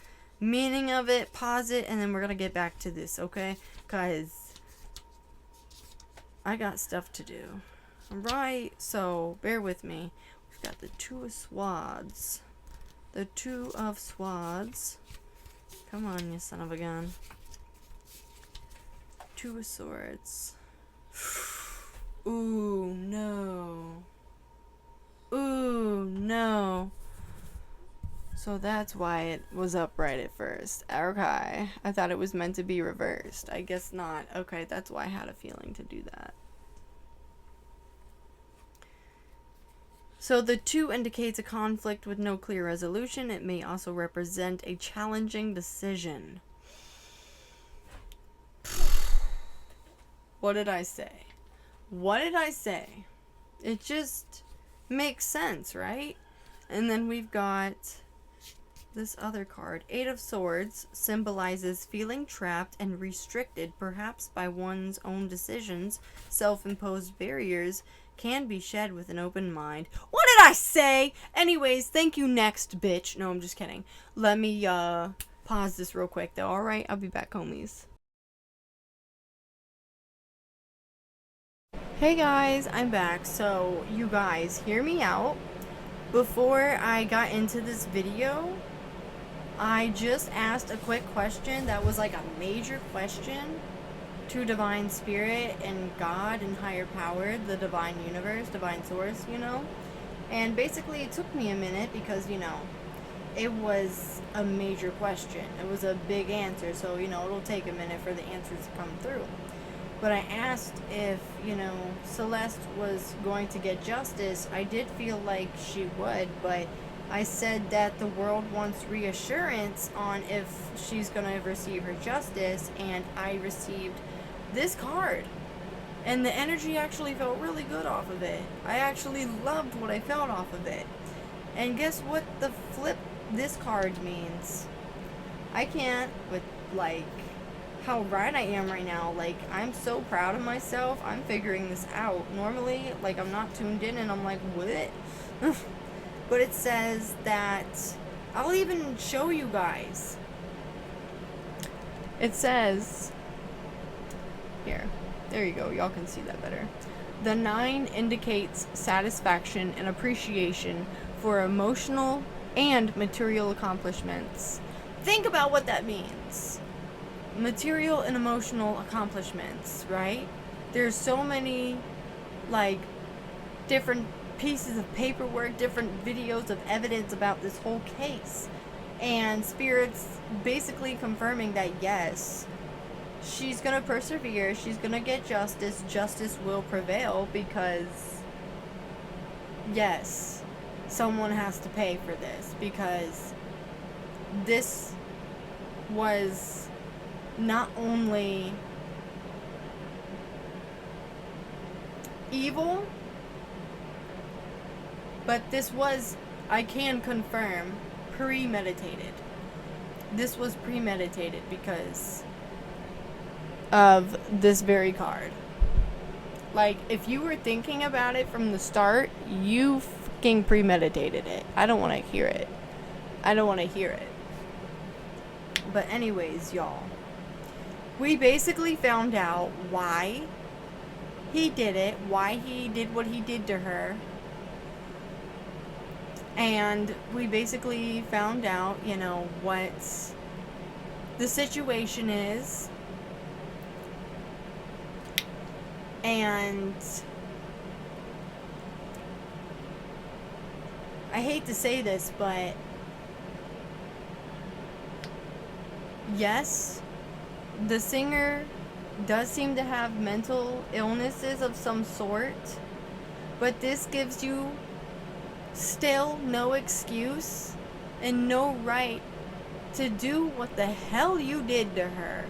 meaning of it, pause it, and then we're gonna get back to this, okay? Because I got stuff to do. Alright, so bear with me. We've got the Two of Swords. The Two of Swords. Come on, you son of a gun. Two of Swords. Ooh, no. Ooh, no. So that's why it was upright at first. Okay. I thought it was meant to be reversed. I guess not. Okay, that's why I had a feeling to do that. So the 2 indicates a conflict with no clear resolution. It may also represent a challenging decision. What did I say? What did I say? It just makes sense, right? And then we've got this other card. 8 of Swords symbolizes feeling trapped and restricted, perhaps by one's own decisions. Self-imposed barriers can be shed with an open mind. What did I say? Anyways, thank you, next bitch. No, I'm just kidding. Let me pause this real quick though. Alright, I'll be back, homies. Hey guys, I'm back. So, you guys, hear me out. Before I got into this video, I just asked a quick question that was like a major question to Divine Spirit and God and higher power, the divine universe, divine source, you know? And basically it took me a minute because, you know, it was a major question. It was a big answer, so, you know, it'll take a minute for the answers to come through. But I asked if, you know, Celeste was going to get justice. I did feel like she would, but I said that the world wants reassurance on if she's going to receive her justice, and I received this card. And the energy actually felt really good off of it. I actually loved what I felt off of it. And guess what the flip this card means? I can't, with, like, how right I am right now. Like, I'm so proud of myself. I'm figuring this out. Normally, like, I'm not tuned in and I'm like, what? But it says that, I'll even show you guys. It says, here, there you go, y'all can see that better. The 9 indicates satisfaction and appreciation for emotional and material accomplishments. think about what that means. Material and emotional accomplishments, right? There's so many, like, different pieces of paperwork, different videos of evidence about this whole case. And Spirit's basically confirming that, yes, she's gonna persevere, she's gonna get justice, justice will prevail, because, yes, someone has to pay for this, because this was not only evil, but this was, I can confirm, premeditated. This was premeditated because of this very card. Like, if you were thinking about it from the start, you fucking premeditated it. I don't want to hear it. I don't want to hear it. But anyways, y'all, we basically found out why he did it, why he did what he did to her. And we basically found out, you know, what the situation is. And I hate to say this, but yes, the singer does seem to have mental illnesses of some sort, but this gives you still no excuse and no right to do what the hell you did to her.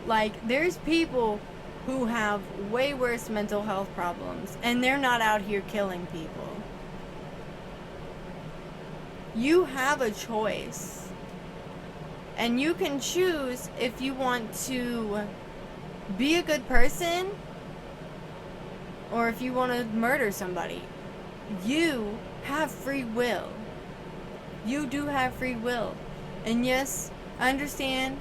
Like, there's people who have way worse mental health problems, and they're not out here killing people. You have a choice, and you can choose if you want to be a good person or if you want to murder somebody. You have free will. You do have free will. And yes, I understand,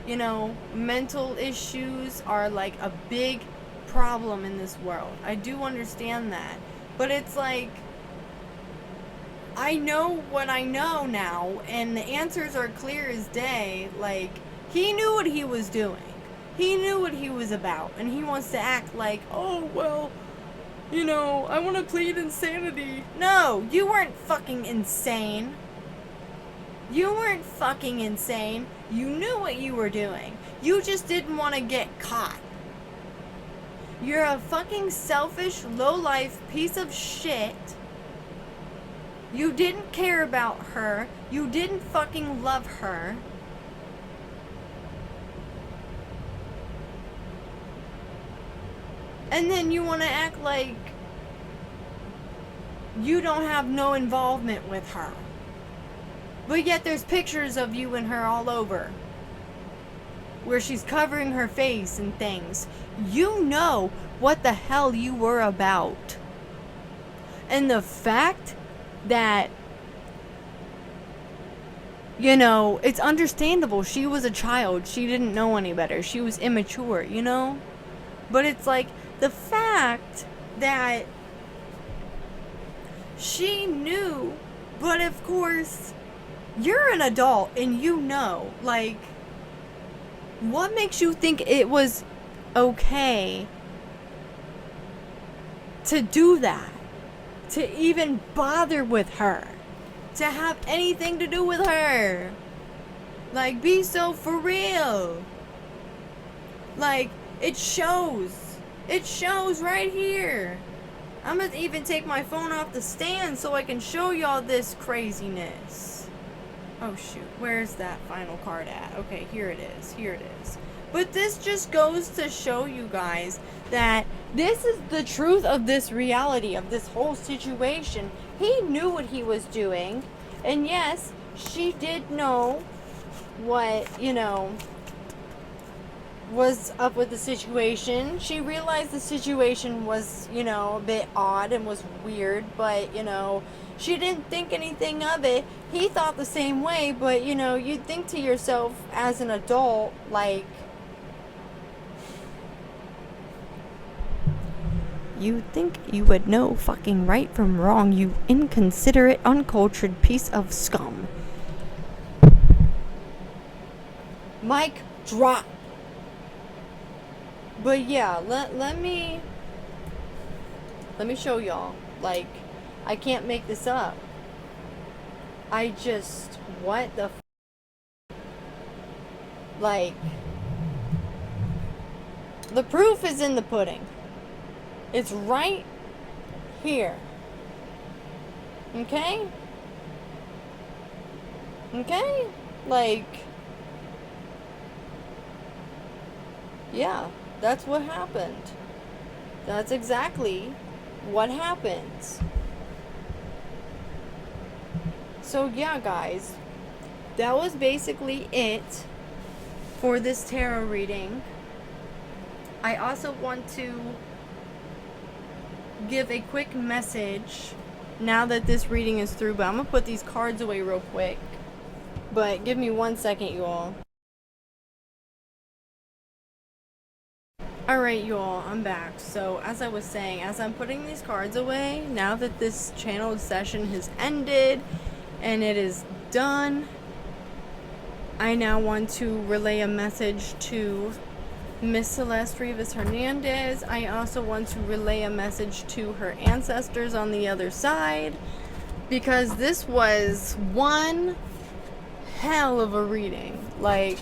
you know, mental issues are like a big problem in this world. I do understand that. But it's like, I know what I know now, and the answers are clear as day. Like, he knew what he was doing. He knew what he was about, and he wants to act like, oh, well, you know, I want to plead insanity. No, you weren't fucking insane. You weren't fucking insane. You knew what you were doing. You just didn't want to get caught. You're a fucking selfish, low-life piece of shit. You didn't care about her. You didn't fucking love her. And then you want to act like you don't have no involvement with her. But yet there's pictures of you and her all over, where she's covering her face and things. You know what the hell you were about. And the fact that, you know, it's understandable. She was a child. She didn't know any better. She was immature, you know? But it's like, the fact that she knew, but of course, you're an adult and you know, like, what makes you think it was okay to do that? To even bother with her? To have anything to do with her? Like, be so for real. Like, it shows. It shows right here. I'm gonna even take my phone off the stand so I can show y'all this craziness. Oh shoot, where's that final card at? Okay, here it is. Here it is. But this just goes to show you guys that this is the truth of this reality, of this whole situation. He knew what he was doing. And yes, she did know what, you know, was up with the situation. She realized the situation was, you know, a bit odd and was weird, but, you know, she didn't think anything of it. He thought the same way, but, you know, you'd think to yourself as an adult, like, you'd think you would know fucking right from wrong, you inconsiderate, uncultured piece of scum. Mic drop. But yeah, let me show y'all. Like, I can't make this up. What the like, the proof is in the pudding. It's right here. Okay? Okay? Like, yeah, that's what happened. That's exactly what happens. So yeah, guys, that was basically it for this tarot reading. I also want to give a quick message now that this reading is through, but I'm gonna put these cards away real quick. But give me 1 second, you all. Alright, you all, I'm back. So, as I was saying, as I'm putting these cards away, now that this channeled session has ended and it is done, I now want to relay a message to Miss Celeste Rivas Hernandez. I also want to relay a message to her ancestors on the other side, because this was one hell of a reading. Like,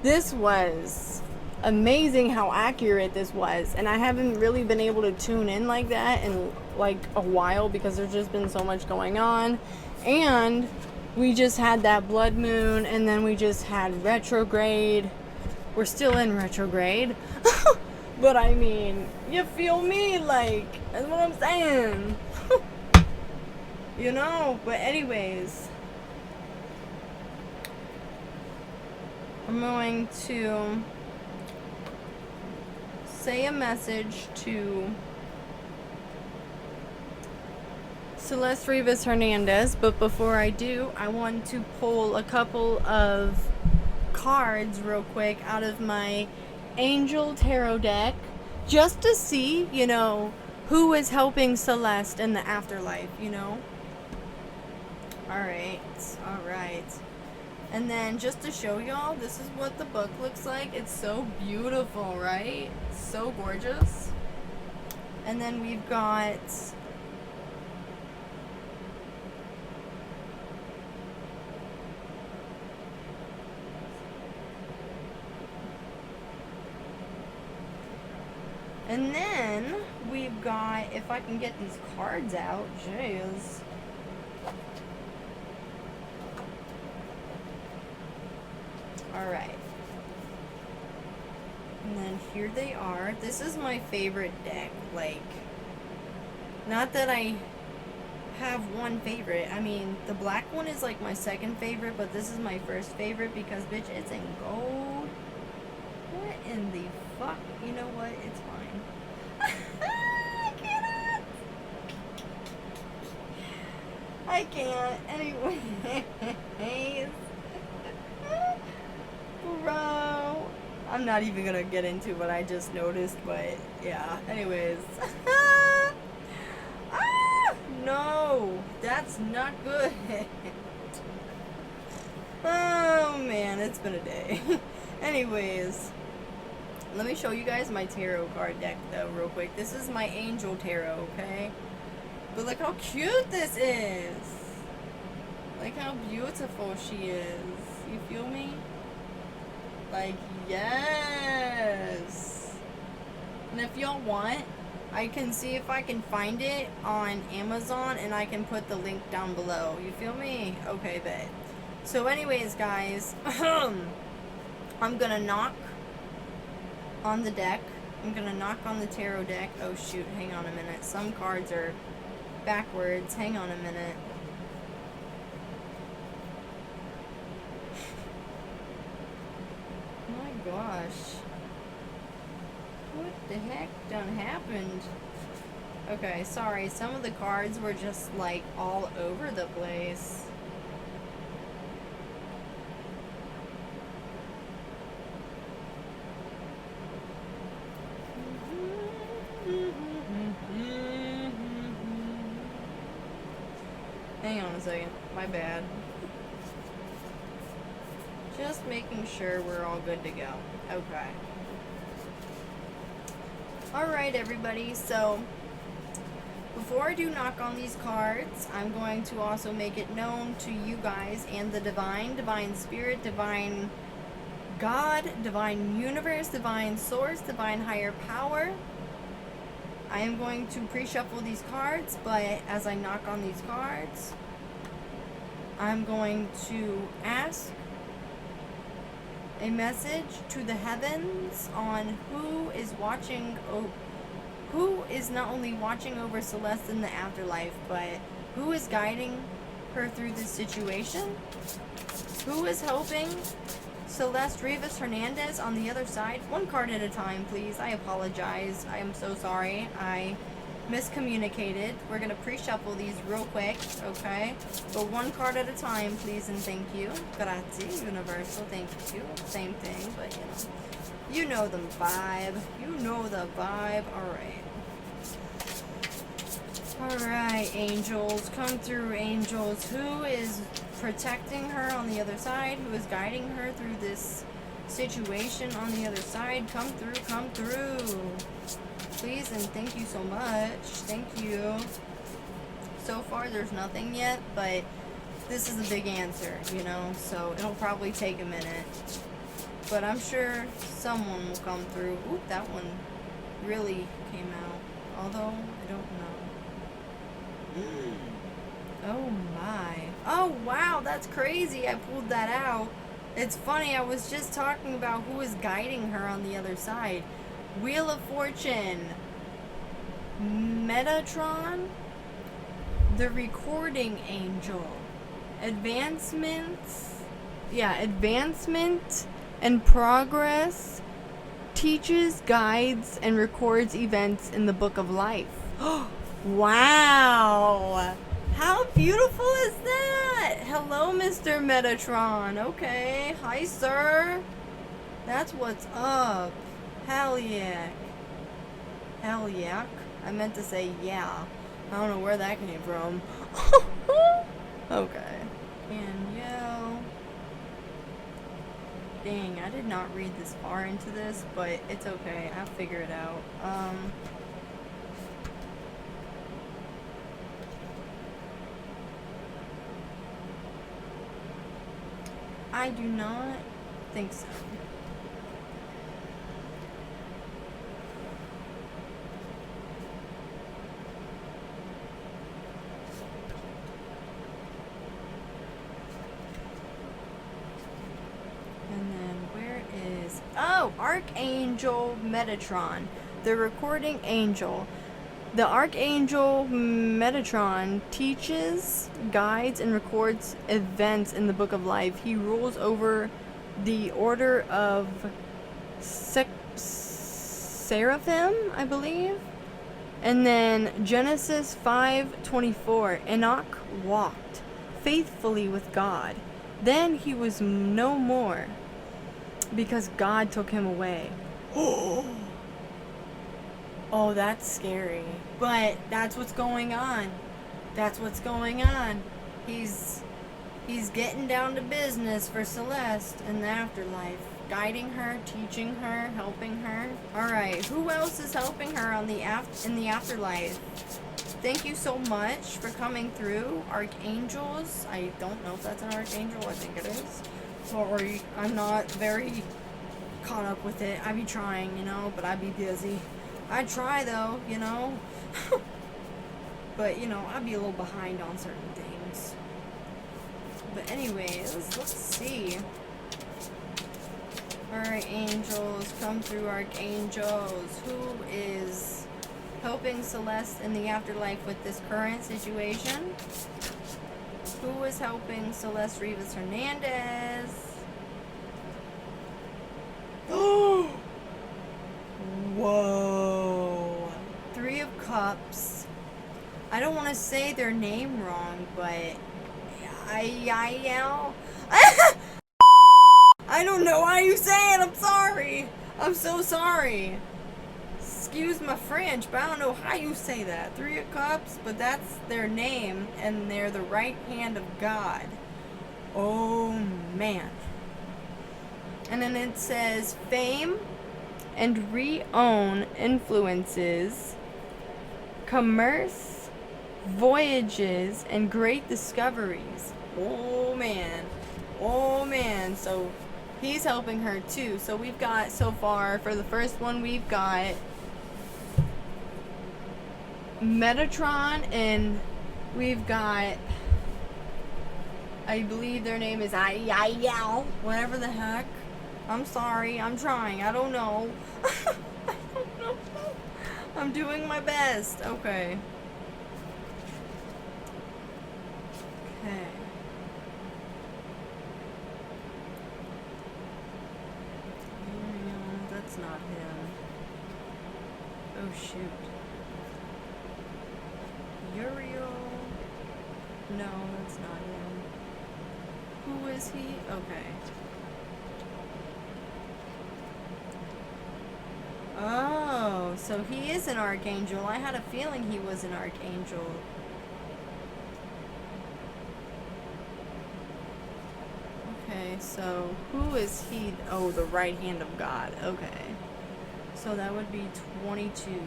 this was amazing how accurate this was, and I haven't really been able to tune in like that in like a while because there's just been so much going on, and we just had that blood moon, and then we just had retrograde. We're still in retrograde. But I mean, you feel me? Like, that's what I'm saying. You know? But anyways, I'm going to say a message to Celeste Rivas Hernandez. But before I do, I want to pull a couple of cards real quick out of my Angel Tarot deck, just to see, you know, who is helping Celeste in the afterlife, you know? Alright. And then just to show y'all, this is what the book looks like. It's so beautiful, right? So gorgeous. And then we've got and then we've got, if I can get these cards out, jeez. Alright. And then here they are. This is my favorite deck. Like, not that I have one favorite. I mean, the black one is like my second favorite, but this is my first favorite because, bitch, it's in gold. What in the fuck? You know what? It's fine. I can't. Anyways. Bro. I'm not even gonna get into what I just noticed, but yeah. Anyways. No. That's not good. Oh, man. It's been a day. Anyways. Let me show you guys my tarot card deck, though, real quick. This is my Angel Tarot, okay? But look how cute this is. Like how beautiful she is. You feel me? Like, yes. And if y'all want, I can see if I can find it on Amazon, and I can put the link down below. You feel me? Okay, bet. So anyways, guys, I'm gonna knock on the deck. I'm gonna knock on the tarot deck. Oh shoot, hang on a minute. Some cards are backwards. Hang on a minute. My gosh. What the heck done happened? Okay, sorry. Some of the cards were just like all over the place. Hang on a second. My bad. Just making sure we're all good to go. Okay. Alright, everybody, so before I do knock on these cards, I'm going to also make it known to you guys and the divine spirit, divine God, divine universe, divine source, divine higher power. I am going to pre-shuffle these cards, but as I knock on these cards, I'm going to ask a message to the heavens on who is watching, who is not only watching over Celeste in the afterlife, but who is guiding her through this situation, who is helping Celeste Rivas Hernandez on the other side. One card at a time, please. I apologize. I am so sorry. I miscommunicated. We're going to pre-shuffle these real quick, okay? But one card at a time, please, and thank you. Grazie, Universal, thank you. Same thing, but you know the vibe. You know the vibe. Alright, angels. Come through, angels. Who is protecting her on the other side? Who is guiding her through this situation on the other side? Come through, come through. Please, and thank you so much. Thank you. So far, there's nothing yet, but this is a big answer, you know, so it'll probably take a minute. But I'm sure someone will come through. Oop, that one really came out. Although, I don't know. Oh my. Oh wow, that's crazy. I pulled that out. It's funny, I was just talking about who is guiding her on the other side. Wheel of Fortune. Metatron. The Recording Angel. Advancement and progress. Teaches, guides, and records events in the Book of Life. Wow! How beautiful is that? Hello, Mr. Metatron. Okay. Hi, sir. That's what's up. Hell yeah. Hell yeah. I meant to say yeah. I don't know where that came from. Okay. And yo. Dang, I did not read this far into this, but it's okay. I'll figure it out. I do not think so. And then where is... Oh! Archangel Metatron. The Recording Angel. The Archangel Metatron teaches, guides, and records events in the Book of Life. He rules over the Order of Seraphim, I believe. And then Genesis 5:24. Enoch walked faithfully with God. Then he was no more, because God took him away. Oh, that's scary. But that's what's going on. That's what's going on. He's getting down to business for Celeste in the afterlife. Guiding her, teaching her, helping her. Alright, who else is helping her on in the afterlife? Thank you so much for coming through. Archangels. I don't know if that's an archangel. I think it is. Sorry, I'm not very caught up with it. I be trying, you know, but I be busy. I try though, you know. But, you know, I'd be a little behind on certain things. But anyways, let's see. Alright, angels, come through, archangels. Who is helping Celeste in the afterlife with this current situation? Who is helping Celeste Rivas Hernandez? Oh! Whoa. 3 of Cups. I don't want to say their name wrong, but I don't know how you say it. I'm sorry. I'm so sorry. Excuse my French, but I don't know how you say that. 3 of Cups, but that's their name, and they're the right hand of God. Oh, man. And then it says fame and re-own influences, commerce, voyages, and great discoveries. Oh man. Oh man. So he's helping her too. So we've got so far, for the first one, we've got Metatron, and we've got, I believe their name is I whatever the heck. I'm sorry, I'm trying, I don't know. I don't know. I'm doing my best. Okay. Okay. No, that's not him. Oh shoot. Uriel. No, that's not him. Who is he? Okay. Oh, so he is an archangel. I had a feeling he was an archangel. Okay, so who is he? Oh, the right hand of God. Okay. So that would be 22.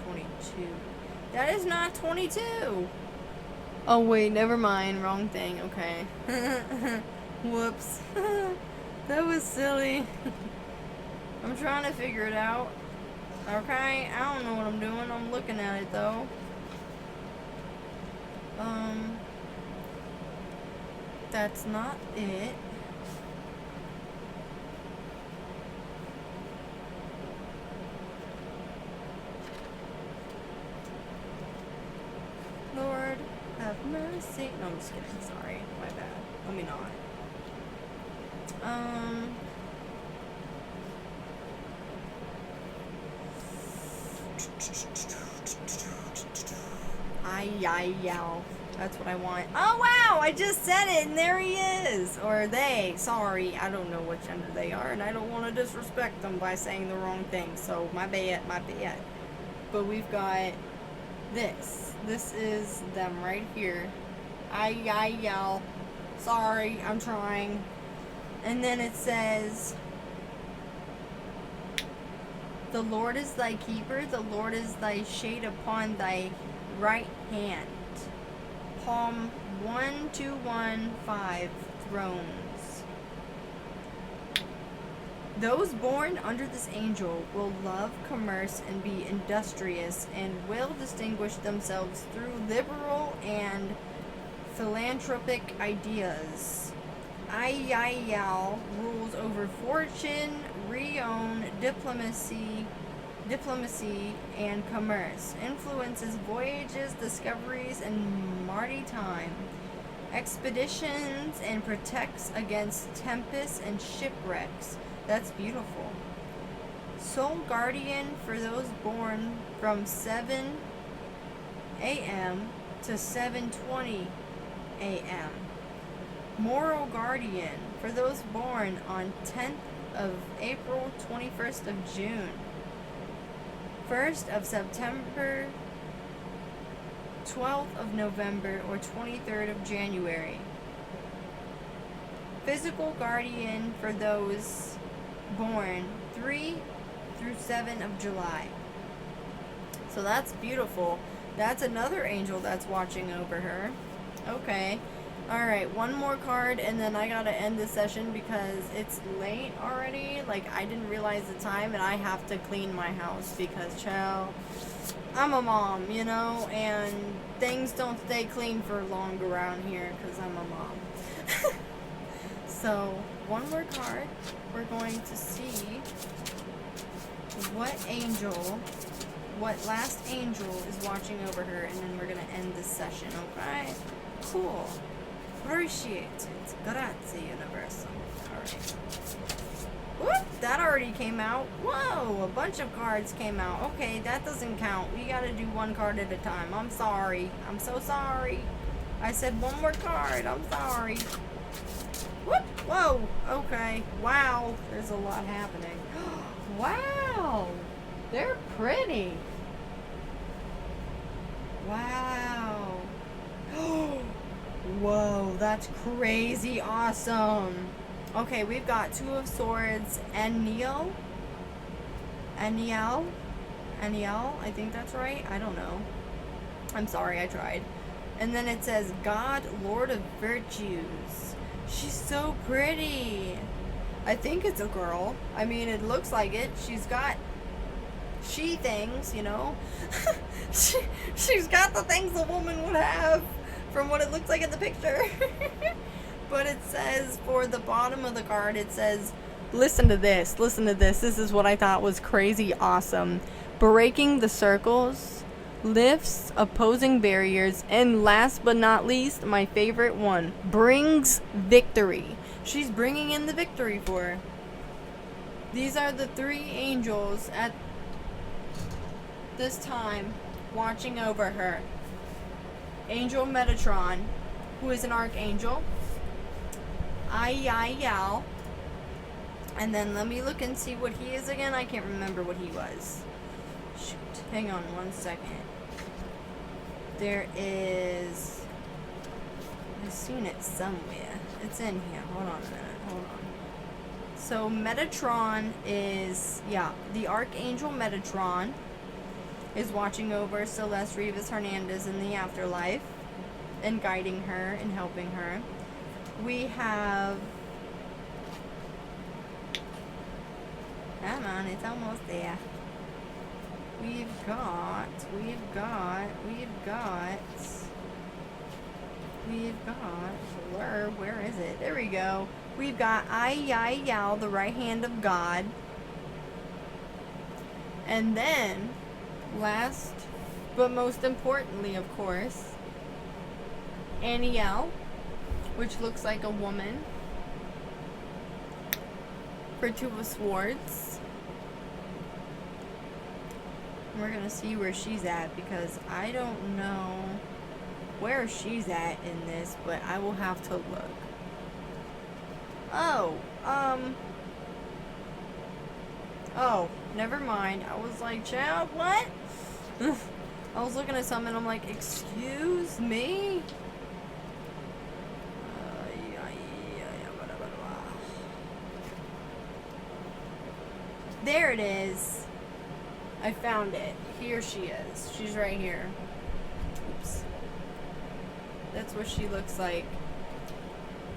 22. That is not 22. Oh wait, never mind. Wrong thing. Okay. Whoops. That was silly. I'm trying to figure it out. Okay, I don't know what I'm doing. I'm looking at it though. That's not it. Lord, have mercy. No, I'm just kidding. Sorry. My bad. Let me not. Yow. That's what I want. Oh, wow. I just said it, and there he is. Or they. Sorry. I don't know which gender they are, and I don't want to disrespect them by saying the wrong thing. So, my bad. My bad. But we've got this. This is them right here. Yow. Sorry. I'm trying. And then it says, the Lord is thy keeper, the Lord is thy shade upon thy right hand. Psalm 1215, thrones. Those born under this angel will love commerce and be industrious, and will distinguish themselves through liberal and philanthropic ideas. Ayayal rules over fortune, re-own, diplomacy, and commerce. Influences voyages, discoveries, and maritime expeditions, and protects against tempests and shipwrecks. That's beautiful. Soul guardian for those born from 7 a.m. to 7:20 a.m. Moral guardian for those born on 10th of April, 21st of June, 1st of September, 12th of November, or 23rd of January. Physical guardian for those born 3 through 7 of July. So that's beautiful. That's another angel that's watching over her. Okay. Alright, one more card, and then I gotta end this session because it's late already. Like, I didn't realize the time, and I have to clean my house because, child, I'm a mom, you know, and things don't stay clean for long around here because I'm a mom. So, one more card. We're going to see what last angel is watching over her, and then we're gonna end this session, okay? Cool. Appreciate it. Grazie, Universal. Alright. Whoop! That already came out. Whoa! A bunch of cards came out. Okay, that doesn't count. We gotta do one card at a time. I'm sorry. I'm so sorry. I said one more card. I'm sorry. Whoop! Whoa! Okay. Wow. There's a lot happening. Wow! They're pretty. Wow. Whoa, that's crazy awesome. Okay, we've got Two of Swords and Eniel, I think that's right. I don't know. I'm sorry, I tried. And then it says God, Lord of Virtues. She's so pretty. I think it's a girl. I mean, it looks like it. She's got she things, you know. She's got the things a woman would have from what it looks like in the picture. But it says for the bottom of the card, it says, listen to this. This is what I thought was crazy awesome. Breaking the circles, lifts opposing barriers, and last but not least, my favorite one, brings victory. She's bringing in the victory for her. These are the three angels at this time watching over her. Angel Metatron, who is an archangel. Ayayal. And then let me look and see what he is again. I can't remember what he was. Shoot. Hang on one second. There is... I've seen it somewhere. It's in here. Hold on a minute. Hold on. So Metatron is... Yeah, the Archangel Metatron is watching over Celeste Rivas Hernandez in the afterlife and guiding her and helping her. We have... Come on, it's almost there. We've got... Where is it? There we go. We've got Ayayal, the right hand of God. And then, last but most importantly, of course, Eniel, which looks like a woman, for Two of Swords. We're gonna see where she's at because I don't know where she's at in this, but I will have to look. Oh, never mind. I was like, child, what? I was looking at something and I'm like, excuse me? There it is. I found it. Here she is. She's right here. Oops. That's what she looks like.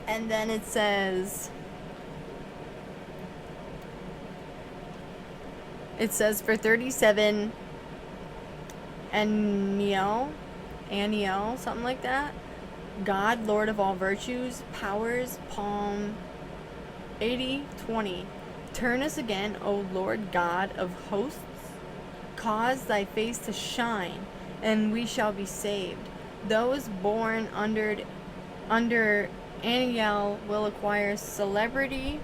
And then it says... It says for 37... Eniel, something like that. God, Lord of all virtues, powers, palm, 80-20. Turn us again, O Lord God of hosts. Cause thy face to shine, and we shall be saved. Those born under Eniel will acquire celebrity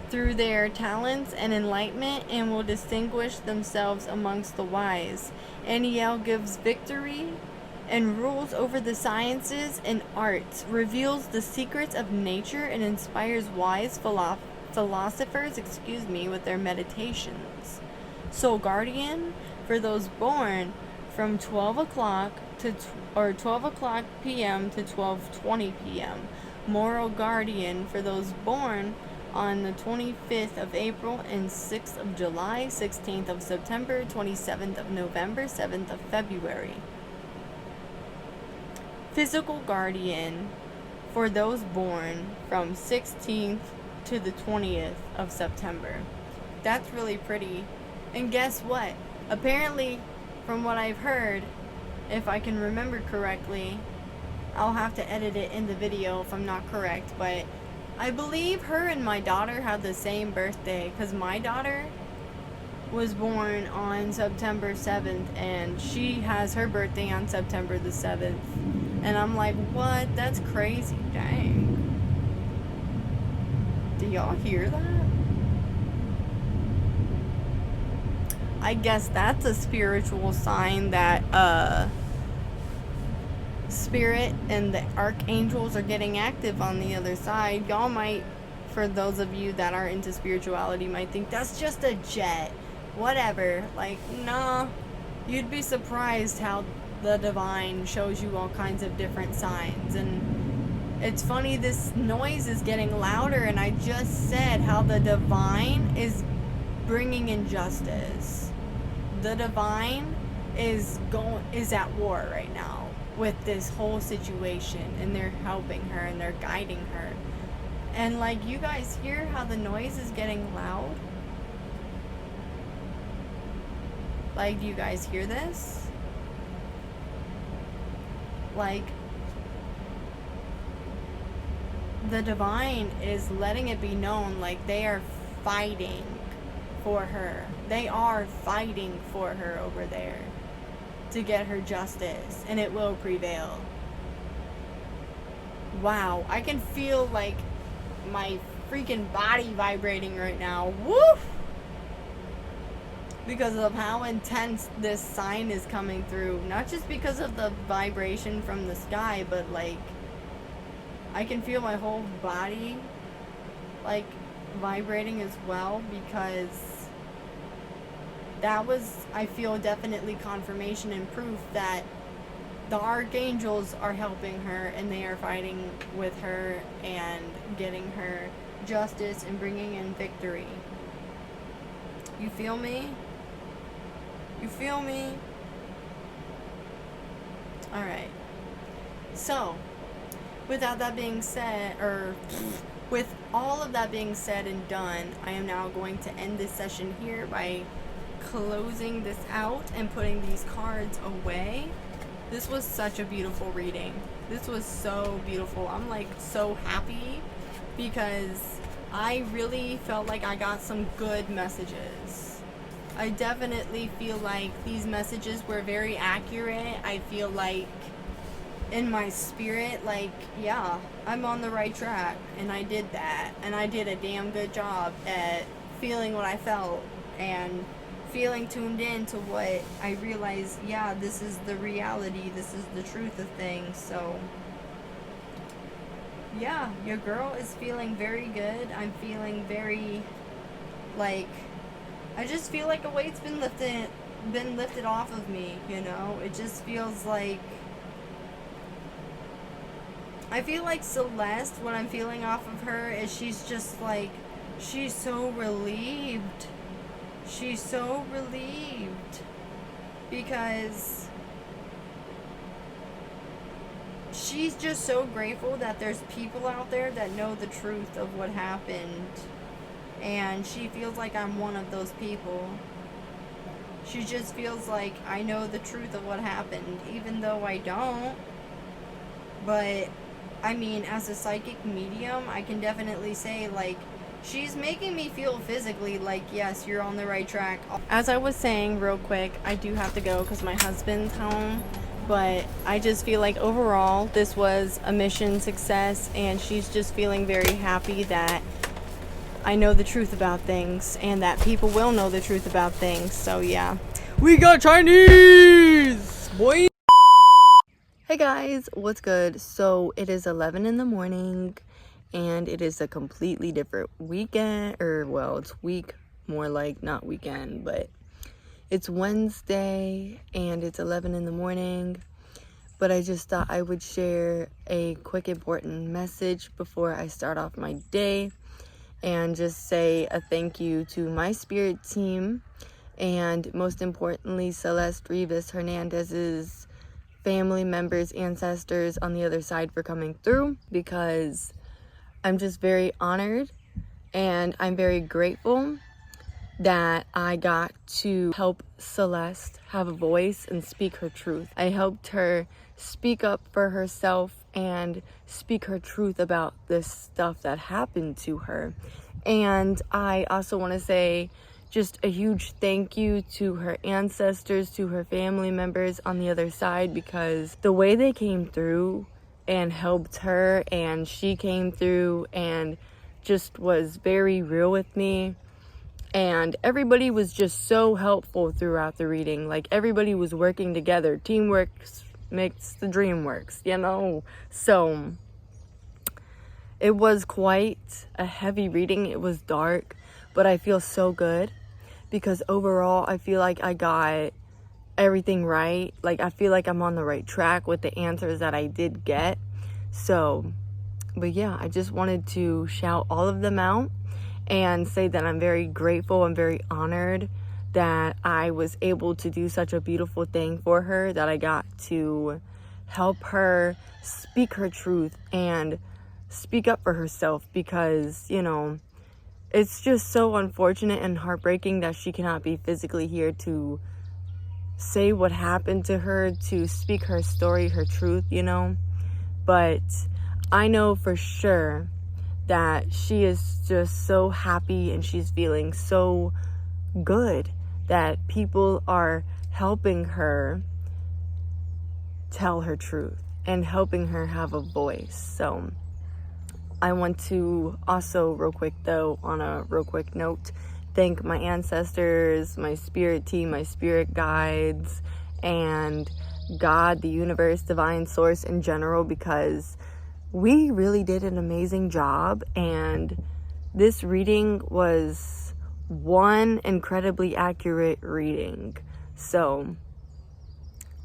through their talents and enlightenment, and will distinguish themselves amongst the wise. Eniel gives victory and rules over the sciences and arts, reveals the secrets of nature, and inspires wise philosophers, with their meditations. Soul Guardian for those born from 12 o'clock p.m. to 12:20 p.m. Moral Guardian for those born on the 25th of April and 6th of July, 16th of September, 27th of November, 7th of February. Physical Guardian for those born from 16th to the 20th of September. That's really pretty. And guess what? Apparently, from what I've heard, if I can remember correctly, I'll have to edit it in the video if I'm not correct, but I believe her and my daughter had the same birthday, because my daughter was born on September 7th, and she has her birthday on September the 7th. And I'm like, what? That's crazy. Dang. Do y'all hear that? I guess that's a spiritual sign that Spirit and the archangels are getting active on the other side. Y'all might, for those of you that are into spirituality, might think that's just a jet. Whatever. Like, nah. You'd be surprised how the divine shows you all kinds of different signs. And it's funny, this noise is getting louder, and I just said how the divine is bringing injustice. The divine is at war right now with this whole situation, and they're helping her and they're guiding her. And like, you guys hear how the noise is getting loud? Like, do you guys hear this? Like, the divine is letting it be known, like, they are fighting for her. They are fighting for her over there to get her justice, and it will prevail. Wow, I can feel like my freaking body vibrating right now. Woof! Because of how intense this sign is coming through. Not just because of the vibration from the sky, but like, I can feel my whole body like vibrating as well, because that was, I feel, definitely confirmation and proof that the archangels are helping her, and they are fighting with her and getting her justice and bringing in victory. You feel me? You feel me? Alright. So, without that being said, with all of that being said and done, I am now going to end this session here by closing this out and putting these cards away. This was such a beautiful reading. This was so beautiful. I'm like so happy because I really felt like I got some good messages. I definitely feel like these messages were very accurate. I feel like in my spirit, like, yeah, I'm on the right track, and I did that, and I did a damn good job at feeling what I felt and feeling tuned in to what I realized, yeah, this is the reality, this is the truth of things. So yeah, your girl is feeling very good. I'm feeling very, like, I just feel like a weight's been lifted off of me, you know? It just feels like, I feel like Celeste, what I'm feeling off of her is she's just like, she's so relieved. She's so relieved because she's just so grateful that there's people out there that know the truth of what happened. And she feels like I'm one of those people. She just feels like I know the truth of what happened, even though I don't. But, I mean, as a psychic medium, I can definitely say, like, she's making me feel physically like, yes, you're on the right track. As I was saying real quick, I do have to go because my husband's home. But I just feel like overall, this was a mission success. And she's just feeling very happy that I know the truth about things, and that people will know the truth about things. So yeah, we got Chinese, boy. Hey guys, what's good? So it is 11 in the morning, and it is a completely different weekend, or well, it's week, more like not weekend, but it's Wednesday, and it's 11 in the morning. But I just thought I would share a quick important message before I start off my day. And just say a thank you to my spirit team, and most importantly, Celeste Rivas Hernandez's family members, ancestors on the other side for coming through, because I'm just very honored and I'm very grateful that I got to help Celeste have a voice and speak her truth. I helped her speak up for herself and speak her truth about this stuff that happened to her. And I also want to say just a huge thank you to her ancestors, to her family members on the other side, because the way they came through and helped her, and she came through and just was very real with me. And everybody was just so helpful throughout the reading. Like, everybody was working together. Teamwork makes the dream works, you know? So it was quite a heavy reading. It was dark, but I feel so good because overall I feel like I got everything right. Like, I feel like I'm on the right track with the answers that I did get. So, but yeah, I just wanted to shout all of them out and say that I'm very grateful. I'm very honored that I was able to do such a beautiful thing for her, that I got to help her speak her truth and speak up for herself, because, you know, it's just so unfortunate and heartbreaking that she cannot be physically here to say what happened to her, to speak her story, her truth, you know. But I know for sure that she is just so happy and she's feeling so good that people are helping her tell her truth and helping her have a voice. So I want to also, real quick though, on a real quick note, thank my ancestors, my spirit team, my spirit guides, and God, the universe, divine source in general, because we really did an amazing job. And this reading was one incredibly accurate reading. So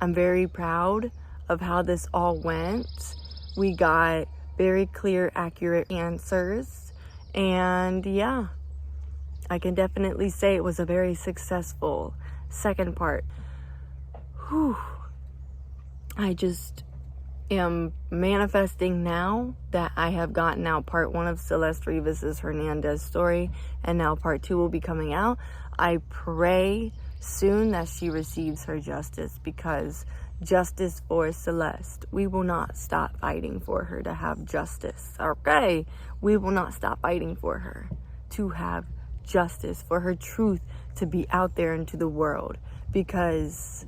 I'm very proud of how this all went. We got very clear, accurate answers. And yeah, I can definitely say it was a very successful second part. Whew. I just am manifesting now that I have gotten out part 1 of Celeste Rivas Hernandez story, and now part 2 will be coming out. I pray soon that she receives her justice, because justice for Celeste. We will not stop fighting for her to have justice. Okay? We will not stop fighting for her to have justice, for her truth to be out there into the world, because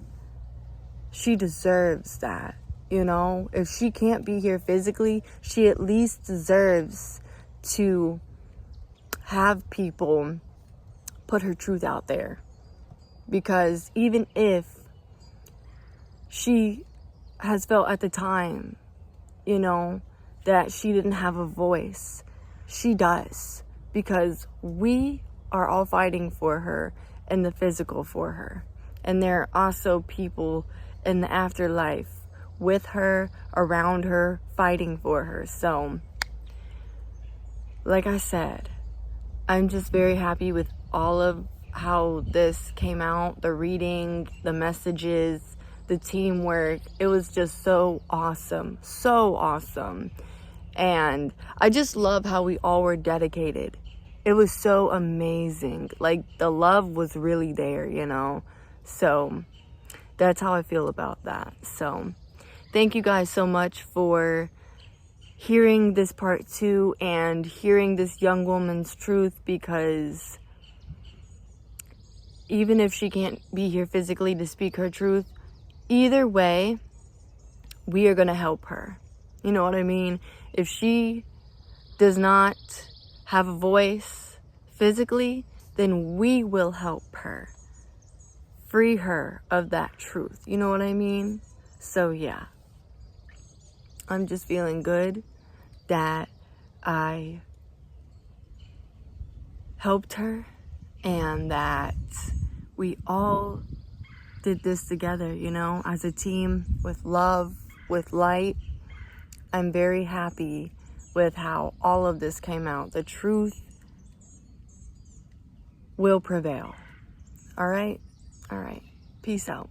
she deserves that. You know, if she can't be here physically, she at least deserves to have people put her truth out there. Because even if she has felt at the time, you know, that she didn't have a voice, she does. Because we are all fighting for her in the physical for her. And there are also people in the afterlife with her, around her, fighting for her. So, like I said, I'm just very happy with all of how this came out, the reading, the messages, the teamwork. It was just so awesome, so awesome. And I just love how we all were dedicated. It was so amazing. Like, the love was really there, you know. So that's how I feel about that. So thank you guys so much for hearing this part 2 and hearing this young woman's truth, because even if she can't be here physically to speak her truth, either way, we are going to help her. You know what I mean? If she does not have a voice physically, then we will help her. Free her of that truth. You know what I mean? So yeah. I'm just feeling good that I helped her and that we all did this together, you know, as a team, with love, with light. I'm very happy with how all of this came out. The truth will prevail. All right? All right. Peace out.